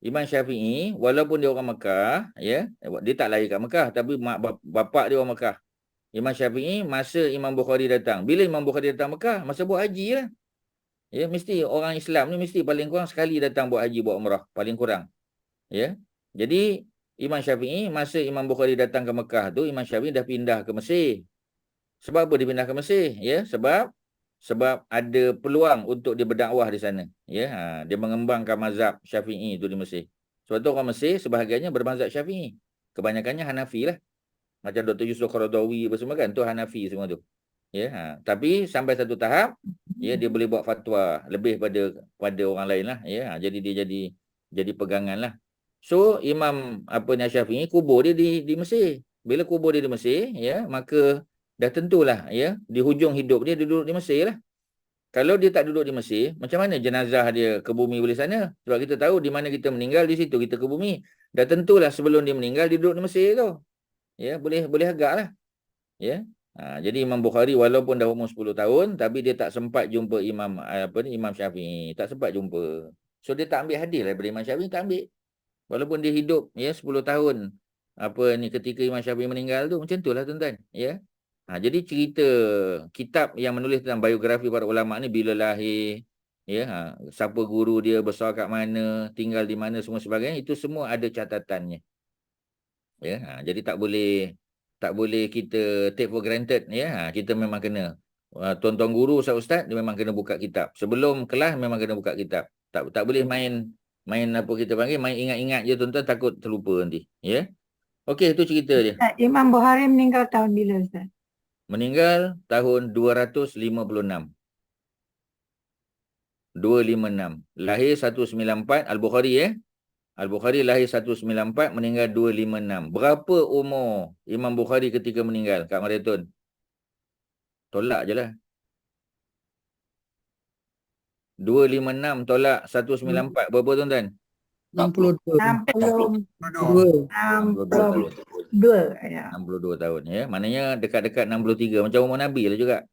Imam Syafi'i, walaupun dia orang Mekah, ya, dia tak lahir kat Mekah, tapi bapak dia orang Mekah. Imam Syafi'i masa Imam Bukhari datang. Bila Imam Bukhari datang Mekah, masa buat haji lah. Ya, mesti orang Islam ni mesti paling kurang sekali datang buat haji, buat umrah. Paling kurang. Ya. Jadi, Imam Syafi'i, masa Imam Bukhari datang ke Mekah tu, Imam Syafi'i dah pindah ke Mesir. Sebab apa dia pindah ke Mesir? Ya, sebab ada peluang untuk dia berdakwah di sana. Ya, dia mengembangkan mazhab Syafi'i itu di Mesir. Sebab tu orang Mesir sebahagiannya bermazhab Syafi'i. Kebanyakannya Hanafi lah. Macam Dr. Yusuf Qaradawi apa semua kan, tu Hanafi semua tu. Ya, tapi sampai satu tahap, ya, dia boleh buat fatwa lebih pada orang lain lah. Ya, jadi dia jadi pegangan lah. So Imam Syafi'i kubur dia di Mesir. Bila kubur dia di Mesir, ya, maka dah tentulah, ya, di hujung hidup dia duduk di Mesir lah. Kalau dia tak duduk di Mesir, macam mana jenazah dia ke bumi boleh sana? Sebab kita tahu di mana kita meninggal, di situ kita ke bumi. Dah tentulah sebelum dia meninggal dia duduk di Mesir tu. Ya, boleh agak lah. Ya. Jadi Imam Bukhari walaupun dah umur 10 tahun, tapi dia tak sempat jumpa Imam Syafi'i. Tak sempat jumpa. So dia tak ambil hadis daripada Imam Syafi'i, tak ambil. Walaupun dia hidup 10 tahun ketika Imam Syafi'i meninggal tu, macam itulah tuan-tuan, ya. Jadi cerita kitab yang menulis tentang biografi para ulama ni, bila lahir, siapa guru dia, besar kat mana, tinggal di mana, semua sebagainya, itu semua ada catatannya. Jadi tak boleh kita take for granted, kita memang kena tuan-tuan guru, ustaz dia memang kena buka kitab. Sebelum kelas memang kena buka kitab. Tak boleh main apa kita panggil, main ingat-ingat je tuan-tuan, takut terlupa nanti, ya. Okey, itu cerita dia. Ustaz, Imam Bukhari meninggal tahun bila, Ustaz? Meninggal tahun 256. 256. Lahir 194, Al-Bukhari Al-Bukhari lahir 194, meninggal 256. Berapa umur Imam Bukhari ketika meninggal, Kak Mariatun? Tolak je lah. 256 tolak 194. Berapa tuan-tuan? 62. 62. 62. Ya. 62 tahun. Maknanya dekat-dekat 63. Macam umur Nabi lah juga.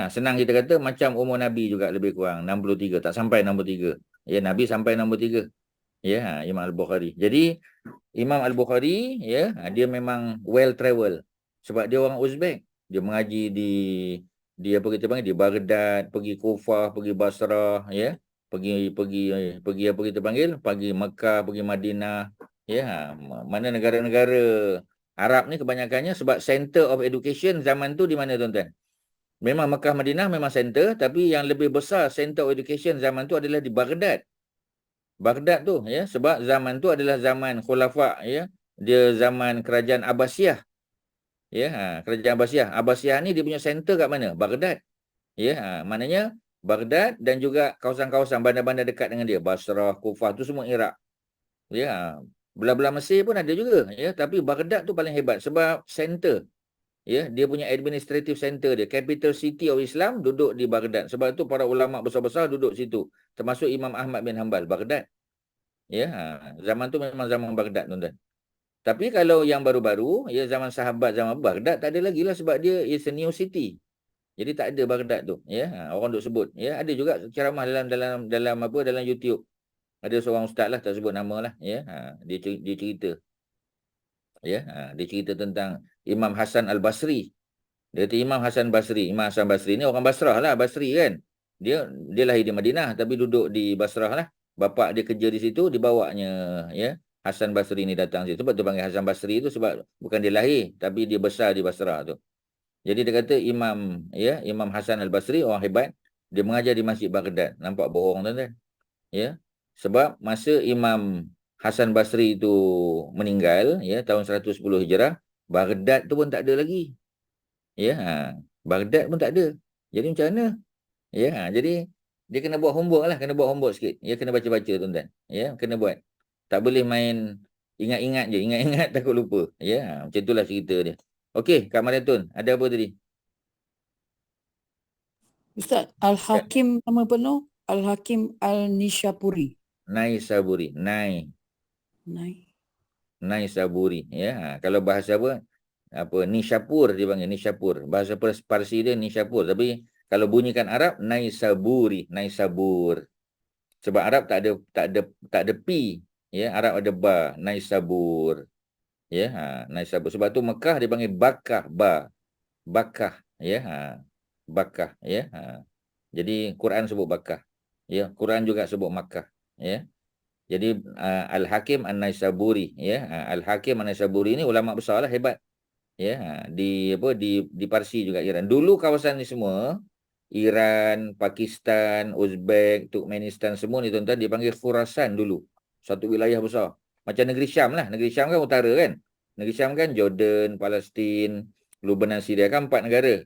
Senang kita kata macam umur Nabi juga, lebih kurang 63. Tak sampai 63. Nabi sampai 63. Imam Al-Bukhari. Jadi Imam Al-Bukhari dia memang well travel sebab dia orang Uzbek. Dia mengaji di apa kita panggil, di Baghdad, pergi Kufah, pergi Basrah, pergi apa kita panggil, pergi Mekah, pergi Madinah, mana negara-negara Arab ni kebanyakannya, sebab center of education zaman tu di mana tuan-tuan? Memang Mekah, Madinah memang center, tapi yang lebih besar center of education zaman tu adalah di Baghdad. Baghdad tu, sebab zaman tu adalah zaman khulafa, dia zaman kerajaan Abbasiyah. Kerajaan Abbasiyah. Abbasiyah ni dia punya center kat mana? Baghdad. Maknanya Baghdad dan juga kawasan-kawasan bandar-bandar dekat dengan dia, Basrah, Kufah tu semua Iraq. Belah-belah Mesir pun ada juga, tapi Baghdad tu paling hebat sebab center. Dia punya administrative center dia, capital city of Islam duduk di Baghdad. Sebab tu para ulama besar-besar duduk situ. Termasuk Imam Ahmad bin Hanbal, Baghdad. Zaman tu memang zaman Baghdad, tuan-tuan. Tapi kalau yang baru-baru, zaman sahabat, zaman Baghdad tak ada lagi lah, sebab dia is a new city. Jadi tak ada Baghdad tu. Orang duk sebut. Ada juga ceramah dalam YouTube. Ada seorang ustaz lah, tak sebut nama lah. Dia cerita. Dia cerita tentang Imam Hasan Al-Basri. Dia kata Imam Hasan Basri. Imam Hasan Basri ni orang Basrah lah, Basri kan. Dia lahir di Madinah tapi duduk di Basrah lah. Bapa dia kerja di situ, dibawanya Hasan Basri ni datang situ. Sebab tu panggil Hasan Basri tu, sebab bukan dia lahir tapi dia besar di Basrah tu. Jadi dia kata Imam Hasan Al-Basri orang hebat, dia mengajar di Masjid Baghdad. Nampak bohong tuan-tuan. Sebab masa Imam Hasan Basri itu meninggal tahun 110 Hijrah, Baghdad tu pun tak ada lagi. Baghdad pun tak ada. Jadi macam mana? Jadi dia kena buat homework lah, kena buat homework sikit. Kena baca-baca tuan-tuan. Kena buat. Tak boleh main ingat-ingat je, ingat-ingat takut lupa. Macam itulah cerita dia. Okey, Kak Mariatun, ada apa tadi? Ustaz, Al-Hakim nama penuh? Al-Hakim Al-Nishapuri. Naisaburi. Naisaburi. Kalau bahasa Nishapur dia panggil, Nishapur. Bahasa Parsi dia Nishapur. Tapi kalau bunyikan Arab, Naisaburi. Naisabur. Sebab Arab tak ada P. Arab ada ba. Naisabur. Naisabur. Sebab tu Mekah dia panggil Bakah. Bakah. Bakah. Jadi Quran sebut Bakah. Quran juga sebut Makkah. Jadi Al-Hakim An-Naisaburi. Al-Hakim An-Naisaburi ni ulama besar lah, hebat. Di Parsi juga, Iran. Dulu kawasan ni semua, Iran, Pakistan, Uzbek, Turkmenistan, semua ni tuan-tuan dipanggil Khurasan dulu. Satu wilayah besar. Macam negeri Syam lah. Negeri Syam kan utara kan. Negeri Syam kan Jordan, Palestin, Lebanon, Syria kan 4 negara.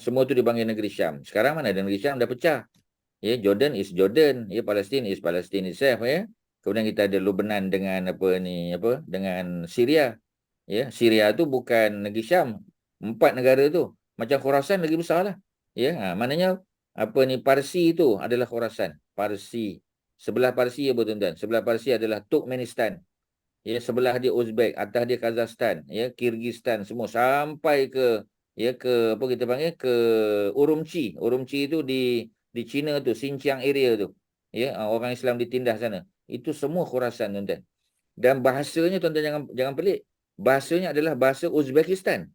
Semua tu dipanggil negeri Syam. Sekarang mana ada negeri Syam dah pecah. Jordan is Jordan, Palestin is Palestine itself. Kemudian kita ada Lebanon dengan dengan Syria. Syria tu bukan negeri Syam. 4 negara tu. Macam Khurasan lagi besar lah. Maknanya Parsi tu adalah Khurasan. Parsi. Sebelah Parsi apa tuan-tuan? Sebelah Parsi adalah Turkmenistan. Sebelah dia Uzbek, atas dia Kazakhstan, Kyrgyzstan, semua sampai ke apa kita panggil, ke Urumqi. Urumqi tu di China tu, Xinjiang area tu. Ya, orang Islam ditindas sana. Itu semua Khurasan, tuan-tuan. Dan bahasanya, tuan-tuan jangan pelik. Bahasanya adalah bahasa Uzbekistan.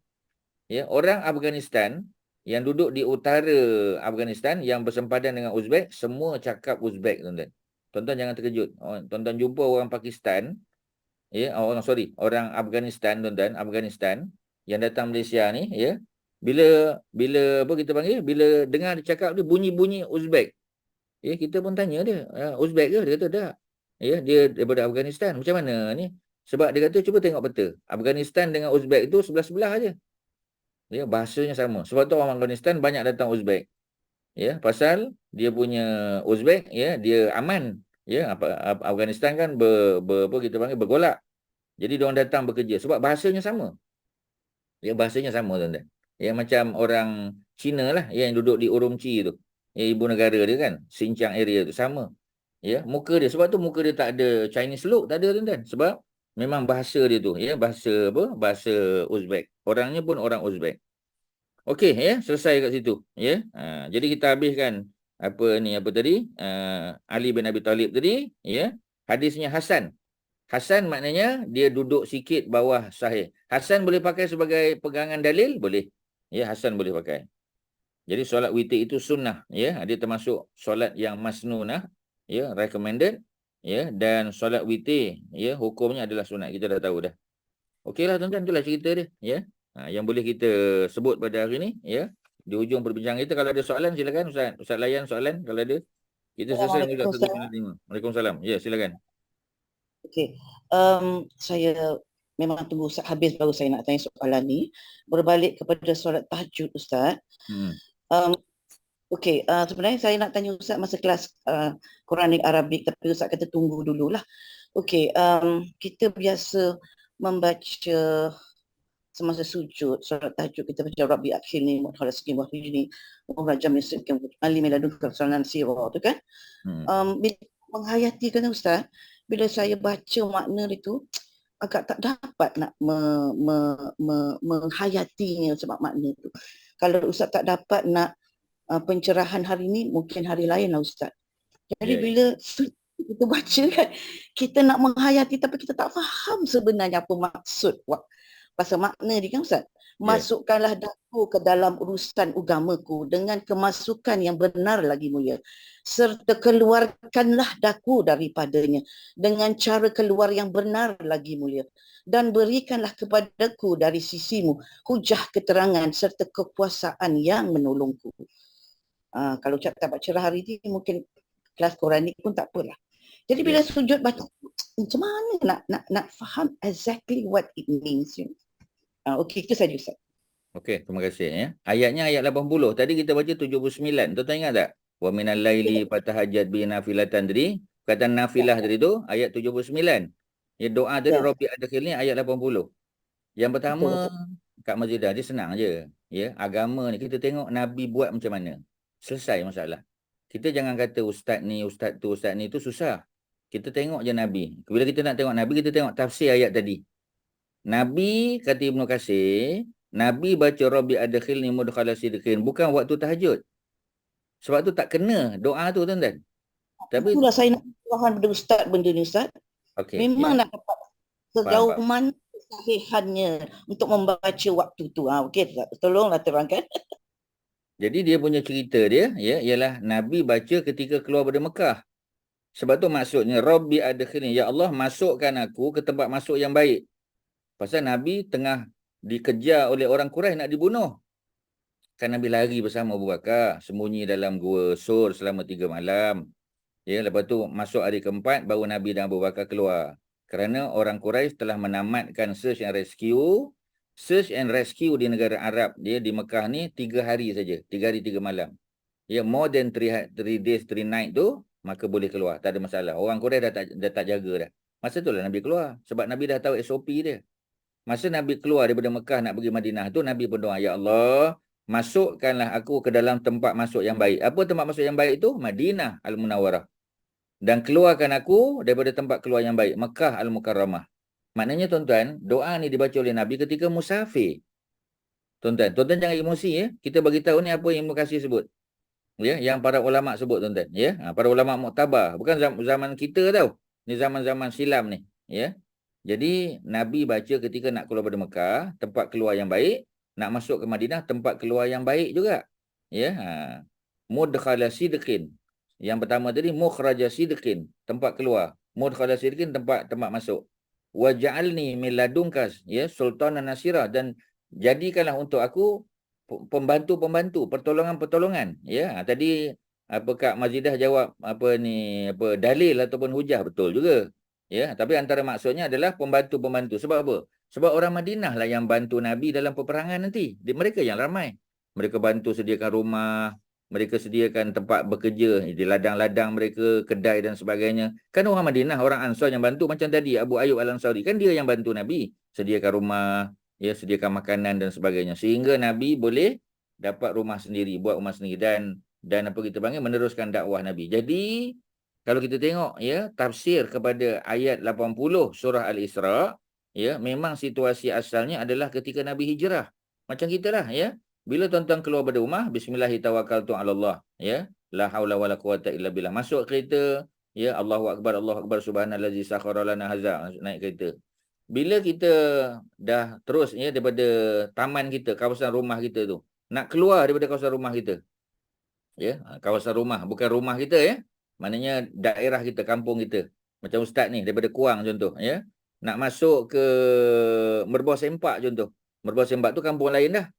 Ya, orang Afghanistan yang duduk di utara Afghanistan yang bersempadan dengan Uzbek, semua cakap Uzbek, tuan-tuan. Tuan-tuan jangan terkejut. Tuan-tuan jumpa orang Pakistan, ya, orang Afghanistan, tuan-tuan, Afghanistan yang datang Malaysia ni, ya. Bila apa kita panggil? Bila dengar dia cakap dia bunyi-bunyi Uzbek. Ya, kita pun tanya dia, Uzbek ke? Dia kata tak. Ya, dia daripada Afghanistan. Macam mana ni? Sebab dia kata cuba tengok peta. Afghanistan dengan Uzbek itu sebelah-sebelah aja. Ya, bahasanya sama. Sebab tu orang Afghanistan banyak datang Uzbek. Ya, pasal dia punya Uzbek, ya, dia aman. Ya, Afghanistan kan apa kita panggil bergolak. Jadi dia orang datang bekerja sebab bahasanya sama. Ya, bahasanya sama, tuan-tuan. Ya, macam orang Cina lah, ya, yang duduk di Urumqi tu. Ya, ibu negara dia kan, Xinjiang area tu sama. Ya, muka dia, sebab tu muka dia tak ada Chinese look, tak ada, tuan-tuan. Sebab memang bahasa dia tu, ya, bahasa apa? Bahasa Uzbek. Orangnya pun orang Uzbek. Okey, ya, selesai kat situ, ya. Jadi kita habiskan apa tadi? Ali bin Abi Talib tadi, ya. Hadisnya Hasan. Hasan maknanya dia duduk sikit bawah sahih. Hasan boleh pakai sebagai pegangan dalil? Boleh. Ya, Hasan boleh pakai. Jadi solat witir itu sunnah, ya. Dia termasuk solat yang masnunah, ya, recommended, ya, dan solat witir, ya, hukumnya adalah sunat. Kita dah tahu dah. Okeylah, tuan-tuan, itulah cerita dia, ya. Yang boleh kita sebut pada hari ni, ya. Di ujung perbincangan kita, kalau ada soalan silakan Ustaz layan soalan kalau ada. Kita selesai juga Assalamualaikum, 1.5. Waalaikumsalam. Ya, silakan. Okey, saya memang tunggu Ustaz habis baru saya nak tanya soalan ni. Berbalik kepada solat tahajud, Ustaz. Okey, sebenarnya saya nak tanya Ustaz masa kelas Quranik Arabik, tapi Ustaz kata tunggu dululah. Okey, kita biasa membaca semasa sujud, solat tahajud kita baca Rabbi akhirni mudkhala sakin wa hijni wa rajam yasinkan alim ladun kersalan sirah tu kan. Bila menghayati kan Ustaz, bila saya baca makna itu agak tak dapat nak menghayatinya sebab makna itu. Kalau Ustaz tak dapat nak pencerahan hari ini, mungkin hari lain lah Ustaz. Jadi bila kita baca kan, kita nak menghayati tapi kita tak faham sebenarnya apa maksud pasal makna dia kan Ustaz. Masukkanlah daku ke dalam urusan agamaku dengan kemasukan yang benar lagi mulia. Serta keluarkanlah daku daripadanya dengan cara keluar yang benar lagi mulia. Dan berikanlah kepadaku dari sisimu hujah keterangan serta kekuasaan yang menolongku. Kalau tak baca hari ini mungkin kelas Quranik pun tak apalah. Jadi bila sujud baca, macam mana nak faham exactly what it means. Okey, itu saja Ustaz. Okey, terima kasih, ya. Ayatnya ayat 80. Tadi kita baca 79. Tuan-tuan ingat tak? Wa minal laili fatahajjat bi nafilatan tadi. Kata nafilah tadi tu ayat 79. Ya, doa tadi Rabbi adkhilni ayat 80. Yang pertama, Kak Mazidah, dia senang je. Ya, agama ni kita tengok Nabi buat macam mana. Selesai masalah. Kita jangan kata ustaz ni, ustaz tu susah. Kita tengok je Nabi. Bila kita nak tengok Nabi, kita tengok tafsir ayat tadi. Nabi, kata Ibnu Katsir, Nabi baca Rabbi adkhilni mudkhala sidqin bukan waktu tahajud. Sebab tu tak kena doa tu, tuan-tuan. Tapi itulah saya nak faham pada Ustaz benda ni Ustaz. Okay, memang nak dapat sejauh mana kesahihannya untuk membaca waktu tu. Okey, tolonglah terangkan. Jadi dia punya cerita dia, ya, ialah Nabi baca ketika keluar dari Mekah. Sebab tu maksudnya Rabbi adkhilni, ya Allah masukkan aku ke tempat masuk yang baik. Pasal Nabi tengah dikejar oleh orang Quraisy nak dibunuh. Kan Nabi lari bersama Abu Bakar, sembunyi dalam gua Sur selama 3 malam. Ya, lepas tu masuk hari keempat baru Nabi dan Abu Bakar keluar. Kerana orang Quraisy telah menamatkan search and rescue. Search and rescue di negara Arab, dia di Mekah ni 3 hari saja, 3 hari 3 malam. Ya, more than 3 days 3 night tu maka boleh keluar, tak ada masalah. Orang Quraisy dah tak jaga dah. Masa itulah Nabi keluar sebab Nabi dah tahu SOP dia. Masa Nabi keluar daripada Mekah nak pergi Madinah tu, Nabi berdoa, ya Allah, masukkanlah aku ke dalam tempat masuk yang baik. Apa tempat masuk yang baik itu? Madinah Al-Munawwarah. Dan keluarkan aku daripada tempat keluar yang baik, Mekah Al-Mukarramah. Maknanya tuan-tuan, doa ni dibaca oleh Nabi ketika musafir. Tuan-tuan jangan emosi, ya. Kita bagi tahu ni apa yang Ibnu Katsir sebut. Ya, yang para ulama sebut tuan-tuan, ya. Para ulama muktabar, bukan zaman kita tau. Ni zaman-zaman silam ni, ya. Jadi Nabi baca ketika nak keluar dari Mekah, tempat keluar yang baik, nak masuk ke Madinah, tempat keluar yang baik juga. Ya, mudkhala sidqin. Yang pertama tadi mukhraja sidqin, tempat keluar. Mudkhala sidqin, tempat masuk. Wa ja'alni min ladunkas, ya, sultanan nasira, dan jadikanlah untuk aku pembantu-pembantu, pertolongan-pertolongan. Ya, tadi Kak Mazidah jawab dalil ataupun hujah, betul juga. Ya, tapi antara maksudnya adalah pembantu-pembantu. Sebab apa? Sebab orang Madinah lah yang bantu Nabi dalam peperangan nanti. Mereka yang ramai. Mereka bantu sediakan rumah, mereka sediakan tempat bekerja di ladang-ladang mereka, kedai dan sebagainya. Kan orang Madinah, orang Ansar yang bantu, macam tadi Abu Ayyub Al-Ansari, kan dia yang bantu Nabi sediakan rumah, ya, sediakan makanan dan sebagainya, sehingga Nabi boleh dapat rumah sendiri, buat rumah sendiri, dan apa kita panggil, meneruskan dakwah Nabi. Jadi kalau kita tengok, ya, tafsir kepada ayat 80 surah Al-Isra, ya, memang situasi asalnya adalah ketika Nabi hijrah. Macam kita lah, ya. Bila tuan-tuan keluar dari rumah, bismillahirrahmanirrahim, ya, la haula wala quwata illa billah, masuk kereta, ya, Allahu akbar subhanallazi sakhara lana hadza, naik kereta. Bila kita dah terus, ya, daripada taman kita, kawasan rumah kita tu, nak keluar daripada kawasan rumah kita, ya, kawasan rumah, bukan rumah kita, ya, maknanya daerah kita, kampung kita. Macam Ustaz ni daripada Kuang contoh, ya, nak masuk ke Merbau Sempak contoh. Merbau Sempak tu kampung lain dah.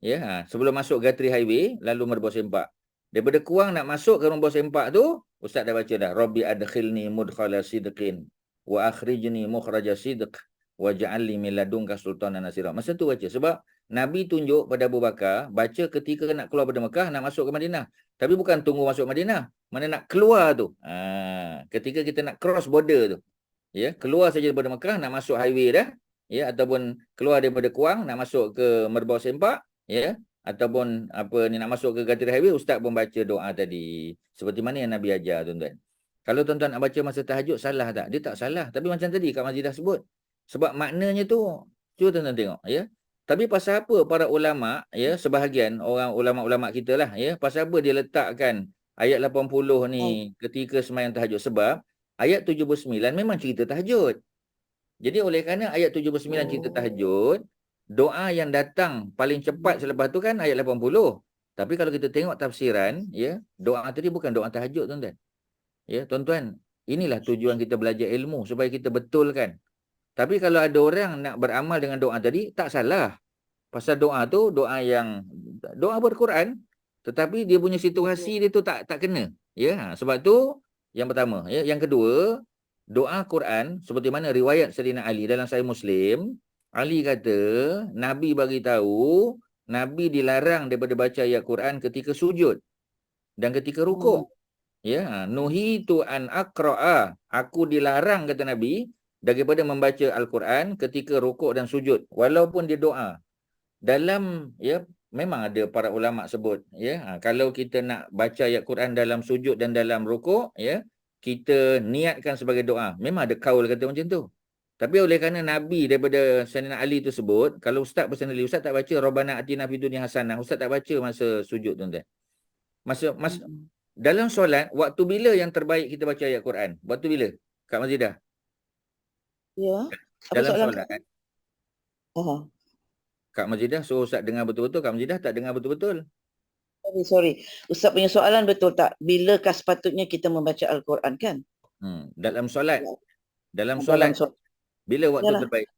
Ya, sebelum masuk Gatri Highway, lalu Merbau Sempak. Daripada Kuang nak masuk ke Merbau Sempak tu, Ustaz dah baca dah, Rabbi adkhilni mudkhala sidqin wa akhrijni mukhraja sidq wa ja'alni min ladunka sultanan nasira. Masa tu baca, sebab Nabi tunjuk pada Abu Bakar baca ketika nak keluar dari Mekah, nak masuk ke Madinah. Tapi bukan tunggu masuk Madinah, mana nak keluar tu. Ketika kita nak cross border tu. Ya, keluar saja daripada Mekah, nak masuk highway dah, ya, ataupun keluar daripada Kuang nak masuk ke Merbau Sempak, ya, ataupun nak masuk ke Gatri Highway, Ustaz pun baca doa tadi seperti mana yang Nabi ajar, tuan-tuan. Kalau tuan-tuan nak baca masa tahajud, salah tak? Dia tak salah, tapi macam tadi Kak Mazidah sebut, sebab maknanya tu, cuba tuan-tuan tengok, ya. Tapi pasal apa para ulama, ya, sebahagian orang ulama-ulama kita lah, ya, pasal apa dia letakkan ayat 80 ni ketika sembahyang tahajud? Sebab ayat 79 memang cerita tahajud. Jadi oleh kerana ayat 79 cerita tahajud, doa yang datang paling cepat selepas tu kan ayat 80. Tapi kalau kita tengok tafsiran, ya, doa tadi bukan doa tahajud, tuan-tuan. Ya, tuan-tuan, inilah tujuan kita belajar ilmu, supaya kita betulkan. Tapi kalau ada orang nak beramal dengan doa tadi, tak salah. Pasal doa tu doa berquran, tetapi dia punya situasi dia tu tak kena. Ya, sebab tu yang pertama, ya. Yang kedua, doa Quran seperti mana riwayat Sayyidina Ali dalam Sahih Muslim, Ali kata Nabi bagi tahu Nabi dilarang daripada baca ayat Quran ketika sujud dan ketika rukuk. Ya, nuhitu an aqra'a, aku dilarang, kata Nabi, daripada membaca Al-Quran ketika rukuk dan sujud, walaupun dia doa. Dalam, ya, memang ada para ulama sebut, ya, kalau kita nak baca ayat Quran dalam sujud dan dalam rukuk, ya, kita niatkan sebagai doa. Memang ada kaul kata macam tu. Tapi oleh kerana Nabi daripada Sayyidina Ali tu sebut, kalau Ustaz personally, Ustaz tak baca Rabbana atina fid dunya hasanah, Ustaz tak baca masa sujud, tuan-tuan. Masa dalam solat, waktu bila yang terbaik kita baca ayat Quran? Waktu bila? Kak Mazidah? Ya. Apa Dalam soalan solat. Oh, Kak Mazidah suruh Ustaz dengar betul-betul, Kak Mazidah tak dengar betul-betul. sorry. Ustaz punya soalan betul tak? Bilakah sepatutnya kita membaca Al-Quran kan? Dalam solat. Dalam Dalam solat. solat. Bila waktu Yalah. terbaik?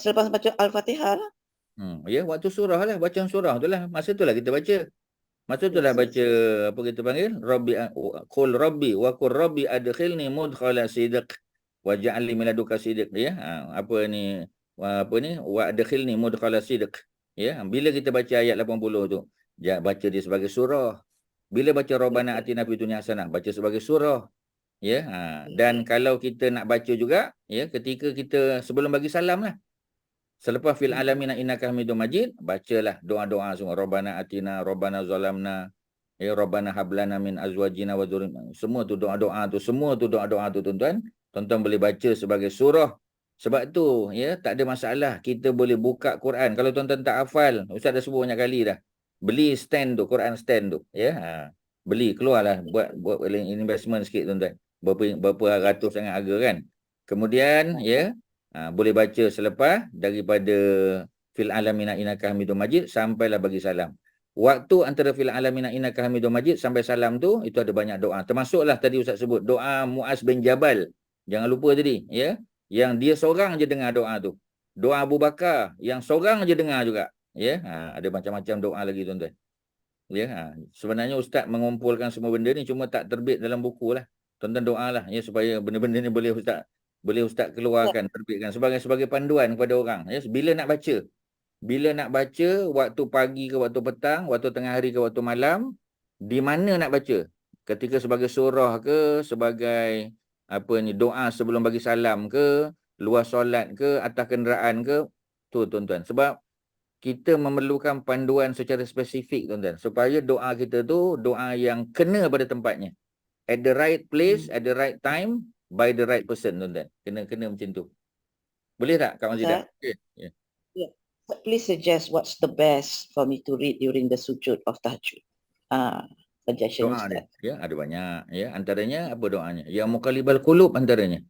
Selepas baca Al-Fatihah lah. Ya, waktu surah lah, bacaan surah tu lah. Masa tu lah kita baca. Masa tu lah baca, apa kita panggil? Qul Rabbi wa qur Rabbi adkhilni mudkhala sidq wa ja'alni min ladunka sidq, ya. Wa adkhilni mudkhala sidq. Ya, bila kita baca ayat 80 tu, baca dia sebagai surah. Bila baca Rabbana atina fid dunya hasanah, baca sebagai surah. Ya, dan kalau kita nak baca juga, ya, ketika kita sebelum bagi salam lah. Selepas fil alamina innaka hamidum majid, bacalah doa-doa semua. Rabbana atina, Rabbana zalamna, ya, Rabbana hablana min azwajina wa dzurriyyatina. Semua tu doa-doa tu, tuan-tuan. Tuan-tuan boleh baca sebagai surah. Sebab tu, ya, tak ada masalah. Kita boleh buka Quran. Kalau tuan-tuan tak hafal, Ustaz dah sebut banyak kali dah. Beli stand tu, Quran stand tu. Ya. Beli, keluarlah. Buat investment sikit tuan-tuan. Berapa ratus sangat harga kan. Kemudian, ya, boleh baca selepas daripada fil alamina innaka hamidum majid sampailah bagi salam. Waktu antara fil alamina innaka hamidum majid sampai salam tu, itu ada banyak doa. Termasuklah tadi Ustaz sebut, doa Muaz bin Jabal. Jangan lupa tadi, ya. Yang dia seorang je dengar doa tu. Doa Abu Bakar, yang seorang je dengar juga. Ya, ada macam-macam doa lagi tuan-tuan. Ya, sebenarnya Ustaz mengumpulkan semua benda ni cuma tak terbit dalam buku lah. Tuan-tuan doalah ya supaya benda-benda ni boleh Ustaz keluarkan, terbitkan sebagai panduan kepada orang. Ya, bila nak baca, waktu pagi ke waktu petang, waktu tengah hari ke waktu malam, di mana nak baca? Ketika sebagai surah ke, sebagai doa sebelum bagi salam ke, luar solat ke, atas kenderaan ke, tu tuan-tuan. Sebab kita memerlukan panduan secara spesifik tuan-tuan supaya doa kita tu doa yang kena pada tempatnya, at the right place, at the right time, by the right person tuan-tuan. Kena macam tu. Boleh tak Kak Mazidah? Okay. Yeah. Yeah. Please suggest what's the best for me to read during the sujud of tahajjud. Suggestion Doa dia. Ustaz. Ya, ada banyak ya. Antaranya apa doanya? Ya muqallibal qulub antaranya.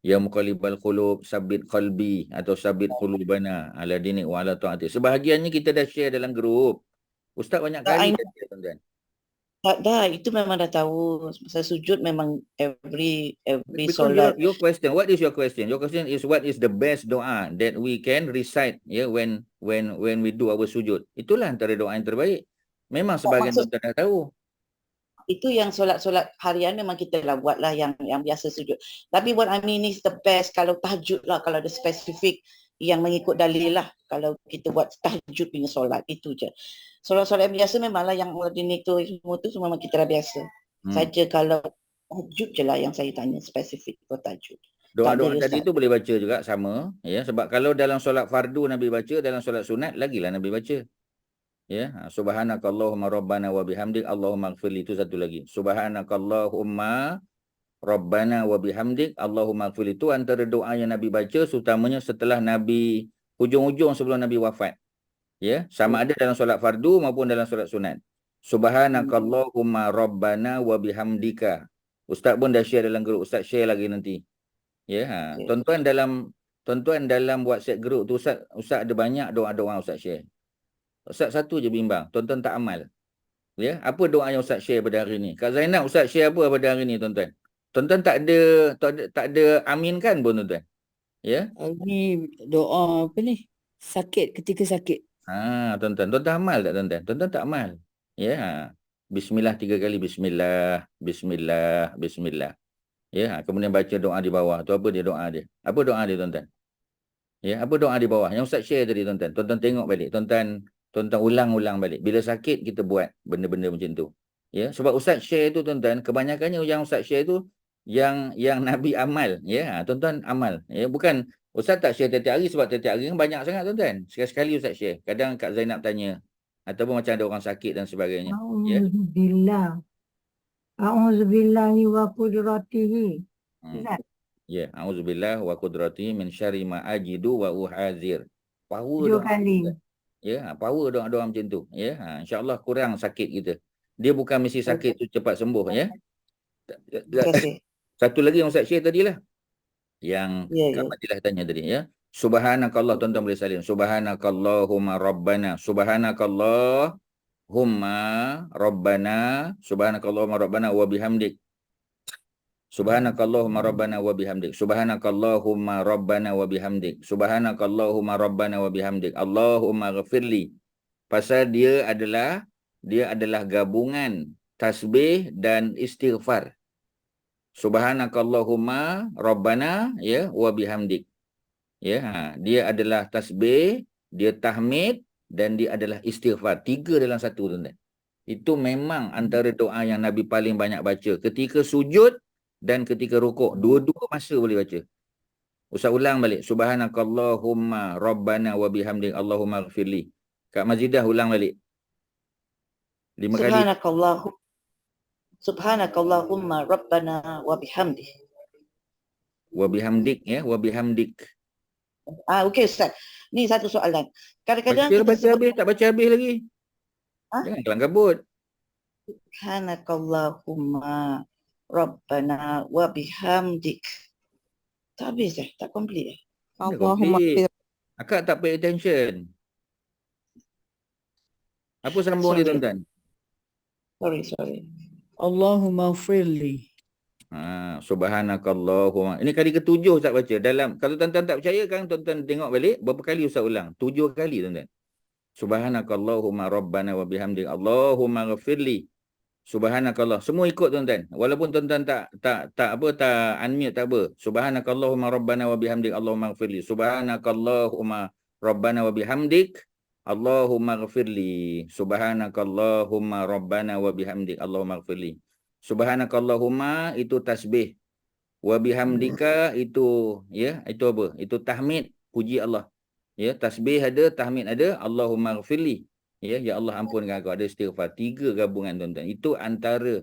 Ya muqallibal qulub sabbit qalbi atau sabbit qulubana ala dinik wa ala ta'ati. Sebahagiannya kita dah share dalam grup. Ustaz banyak kali dah share tuan-tuan. Dah, itu memang dah tahu. Masa sujud memang every Because solat. your question, what is your question? Your question is what is the best doa that we can recite when we do our sujud. Itulah antara doa yang terbaik. Memang sebahagian tuan-tuan dah tahu. Itu yang solat-solat harian memang kita lah buatlah yang biasa sujud. Tapi what I mean is the best kalau tahajud lah, kalau ada spesifik yang mengikut dalil lah. Kalau kita buat tahajud punya solat, itu je. Solat-solat yang biasa memanglah yang dinik tu semua tu memang kita dah biasa. Saja kalau tahajud je lah yang saya tanya spesifik for tahajud. Doa-doa tadi tu boleh baca juga sama. Ya, sebab kalau dalam solat fardu Nabi baca, dalam solat sunat lagilah Nabi baca. Ya, subhanakallahumma rabbana wa bihamdik Allahumma ighfirli, itu satu lagi. Subhanakallahumma rabbana wa bihamdik Allahumma ighfirli, itu antara doa yang Nabi baca terutamanya setelah Nabi hujung-hujung sebelum Nabi wafat. Ya, sama ada dalam solat fardu maupun dalam solat sunat. Subhanakallahumma rabbana wa bihamdika. Ustaz pun dah share dalam grup, Ustaz share lagi nanti. Ya, tuan-tuan dalam WhatsApp grup tu Ustaz ada banyak doa-doa Ustaz share. Ustaz satu je bimbang, tuan-tuan tak amal. Ya, apa doa yang Ustaz share pada hari ni? Kak Zainab, Ustaz share apa pada hari ni tuan-tuan? Tuan-tuan tak ada aminkan pun tuan-tuan. Ya. Ini doa apa ni? Sakit ketika sakit. Tuan-tuan amal tak tuan-tuan? Tuan-tuan tak amal. Ya. Bismillah 3 kali, bismillah, bismillah, bismillah. Ya, kemudian baca doa di bawah. Tu apa dia doa dia? Apa doa dia tuan-tuan? Ya, apa doa di bawah? Yang Ustaz share tadi tuan-tuan. Tuan-tuan tengok balik. Tuan-tuan ulang-ulang balik. Bila sakit kita buat benda-benda macam tu. Ya, sebab Ustaz share tu tuan-tuan, kebanyakannya yang Ustaz share tu yang Nabi amal. Ya, tuan-tuan amal. Ya, bukan Ustaz tak share tiap-tiap hari sebab tiap-tiap hari kan banyak sangat tuan-tuan. Sekali-sekali Ustaz share. Kadang Kak Zainab tanya ataupun macam ada orang sakit dan sebagainya. Ya. A'udzubillahi wa qudratihi. Ya, a'udzubillah wa qudratihi min syarri ma ajidu wa uhazir. Power 7 kali. Ya, power doa-doa macam tu. Ya, insya-Allah kurang sakit kita. Dia bukan mesti sakit tu cepat sembuh ya. Satu lagi yang Ustaz share tadilah. Yang Kak Madilah tanya tadi ya. Subhanakallah, tuan-tuan boleh salin. Subhanakallahumma rabbana. Subhanakallahumma rabbana. Subhanakallahumma rabbana wa bihamdik. Subhanakallahumma rabbana wa bihamdik. Subhanakallahumma rabbana wa bihamdik. Subhanakallahumma rabbana wa bihamdik. Allahumma ghafirli. Pasal dia adalah gabungan tasbih dan istighfar. Subhanakallahumma rabbana ya wa bihamdik. Ya, dia adalah tasbih, dia tahmid dan dia adalah istighfar. 3 dalam 1 tuan-tuan. Itu memang antara doa yang Nabi paling banyak baca ketika sujud dan ketika rukuk. Dua-dua masa boleh baca. Ustaz ulang balik. Subhanakallahumma rabbana wa bihamdik Allahumma ighfirli. Kak Mazidah ulang balik. 5 kali. Subhanakallahumma rabbana wa bihamdik. Wa bihamdik ya, wa bihamdik. Okey Ustaz. Ni satu soalan. Kadang-kadang baca habis, tak baca habis lagi. Jangan kelang kabut. Subhanakallahumma Rabbana wa bihamdik. Tak habis tak complete Allahumma complete. fir. Akak tak pay attention. Apa sambung ni Sorry. tuan-tuan? Sorry. Allahumma firli. Subhanakallahumma. Ini kali ke-7 Ustaz baca. Kalau tuan-tuan tak percaya kan tuan-tuan tengok balik berapa kali Ustaz ulang? 7 kali tuan-tuan. Subhanakallahumma rabbana wa bihamdik Allahumma ghafirli. Subhanakallah. Semua ikut tuan-tuan. Walaupun tuan-tuan tak unmute tak apa. Subhanakallahumma rabbana wa bihamdik Allahumma ghafirli. Subhanakallahumma rabbana wa bihamdik Allahumma ghafirli. Subhanakallahumma rabbana wa bihamdik Allahumma ghafirli. Subhanakallahumma itu tasbih. Wa bihamdika itu itu apa? Itu tahmid, puji Allah. Ya, tasbih ada, tahmid ada, Allahumma ghafirli. Ya Allah ampunkan aku. Ada istighfar. 3 gabungan tuan-tuan. Itu antara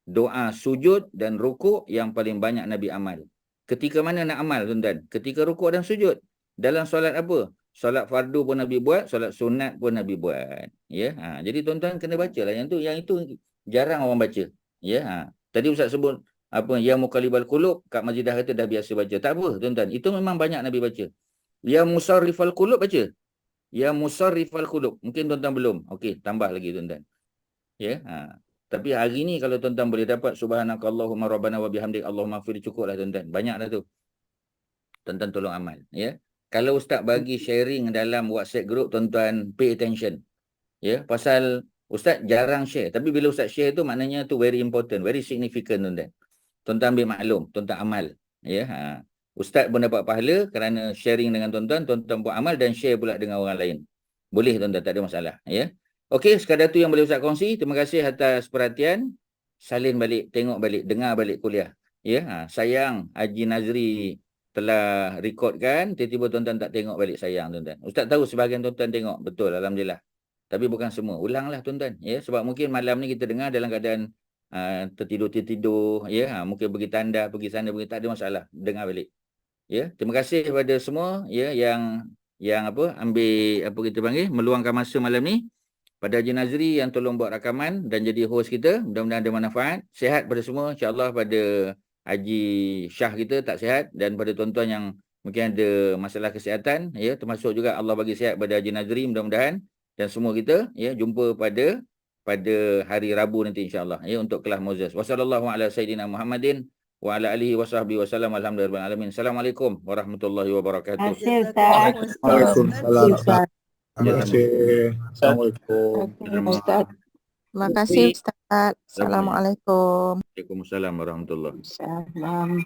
doa sujud dan rukuk yang paling banyak Nabi amal. Ketika mana nak amal tuan-tuan? Ketika rukuk dan sujud. Dalam solat apa? Solat fardu pun Nabi buat, solat sunat pun Nabi buat. Ya, jadi tuan-tuan kena bacalah yang itu jarang orang baca. Ya, tadi Ustaz sebut apa ya muqallibal qulub, Kak Majidah kata dah biasa baca. Tak apa tuan-tuan, itu memang banyak Nabi baca. Ya musarrifal qulub baca. Ya musarrifal qulub. Mungkin tuan-tuan belum. Okey, tambah lagi tuan-tuan. Ya, tapi hari ni kalau tuan-tuan boleh dapat subhanakallahumma rabbana wa bihamdik Allahumma ighfir, cukuplah tuan-tuan. Banyak dah tu. Tuan-tuan tolong amal, ya. Kalau Ustaz bagi sharing dalam WhatsApp group, tuan-tuan pay attention. Ya, pasal Ustaz jarang share. Tapi bila Ustaz share tu maknanya tu very important, very significant tuan-tuan. Tuan-tuan ambil maklum, tuan-tuan amal. Ya, Ustaz pun dapat pahala kerana sharing dengan tuan-tuan, tuan-tuan buat amal dan share pula dengan orang lain. Boleh tuan-tuan, tak ada masalah. Ya. Okey, sekadar tu yang boleh Ustaz kongsi. Terima kasih atas perhatian. Salin balik, tengok balik, dengar balik kuliah. Ya, sayang Haji Nazri telah rekodkan, tiba-tiba tuan-tuan tak tengok balik, sayang tuan-tuan. Ustaz tahu sebahagian tuan-tuan tengok, betul, alhamdulillah. Tapi bukan semua. Ulanglah tuan-tuan. Ya, sebab mungkin malam ni kita dengar dalam keadaan tertidur. Ya, mungkin pergi tanda, pergi sana, pergi, tak ada masalah. Dengar balik. Ya, terima kasih kepada semua ya yang ambil kita panggil meluangkan masa malam ni. Pada Haji Nazri yang tolong buat rakaman dan jadi host kita, mudah-mudahan ada manfaat. Sihat pada semua, insya-Allah. Pada Haji Syah kita tak sihat, dan pada tuan-tuan yang mungkin ada masalah kesihatan, ya, termasuk juga Allah bagi sihat pada Haji Nazri, mudah-mudahan. Dan semua kita ya jumpa pada hari Rabu nanti insya-Allah ya untuk kelas Moses. Wassallallahu ala sayidina Muhammadin wa ala alihi wasahbihi wasallam. Alhamdulillahirabbil alamin. Assalamualaikum warahmatullahi wabarakatuh. Terima kasih Ustaz. Waalaikumsalam. Ustaz. Terima kasih. Assalamualaikum. Ustaz. Terima kasih Ustaz. Assalamualaikum. Waalaikumsalam warahmatullahi. Salam.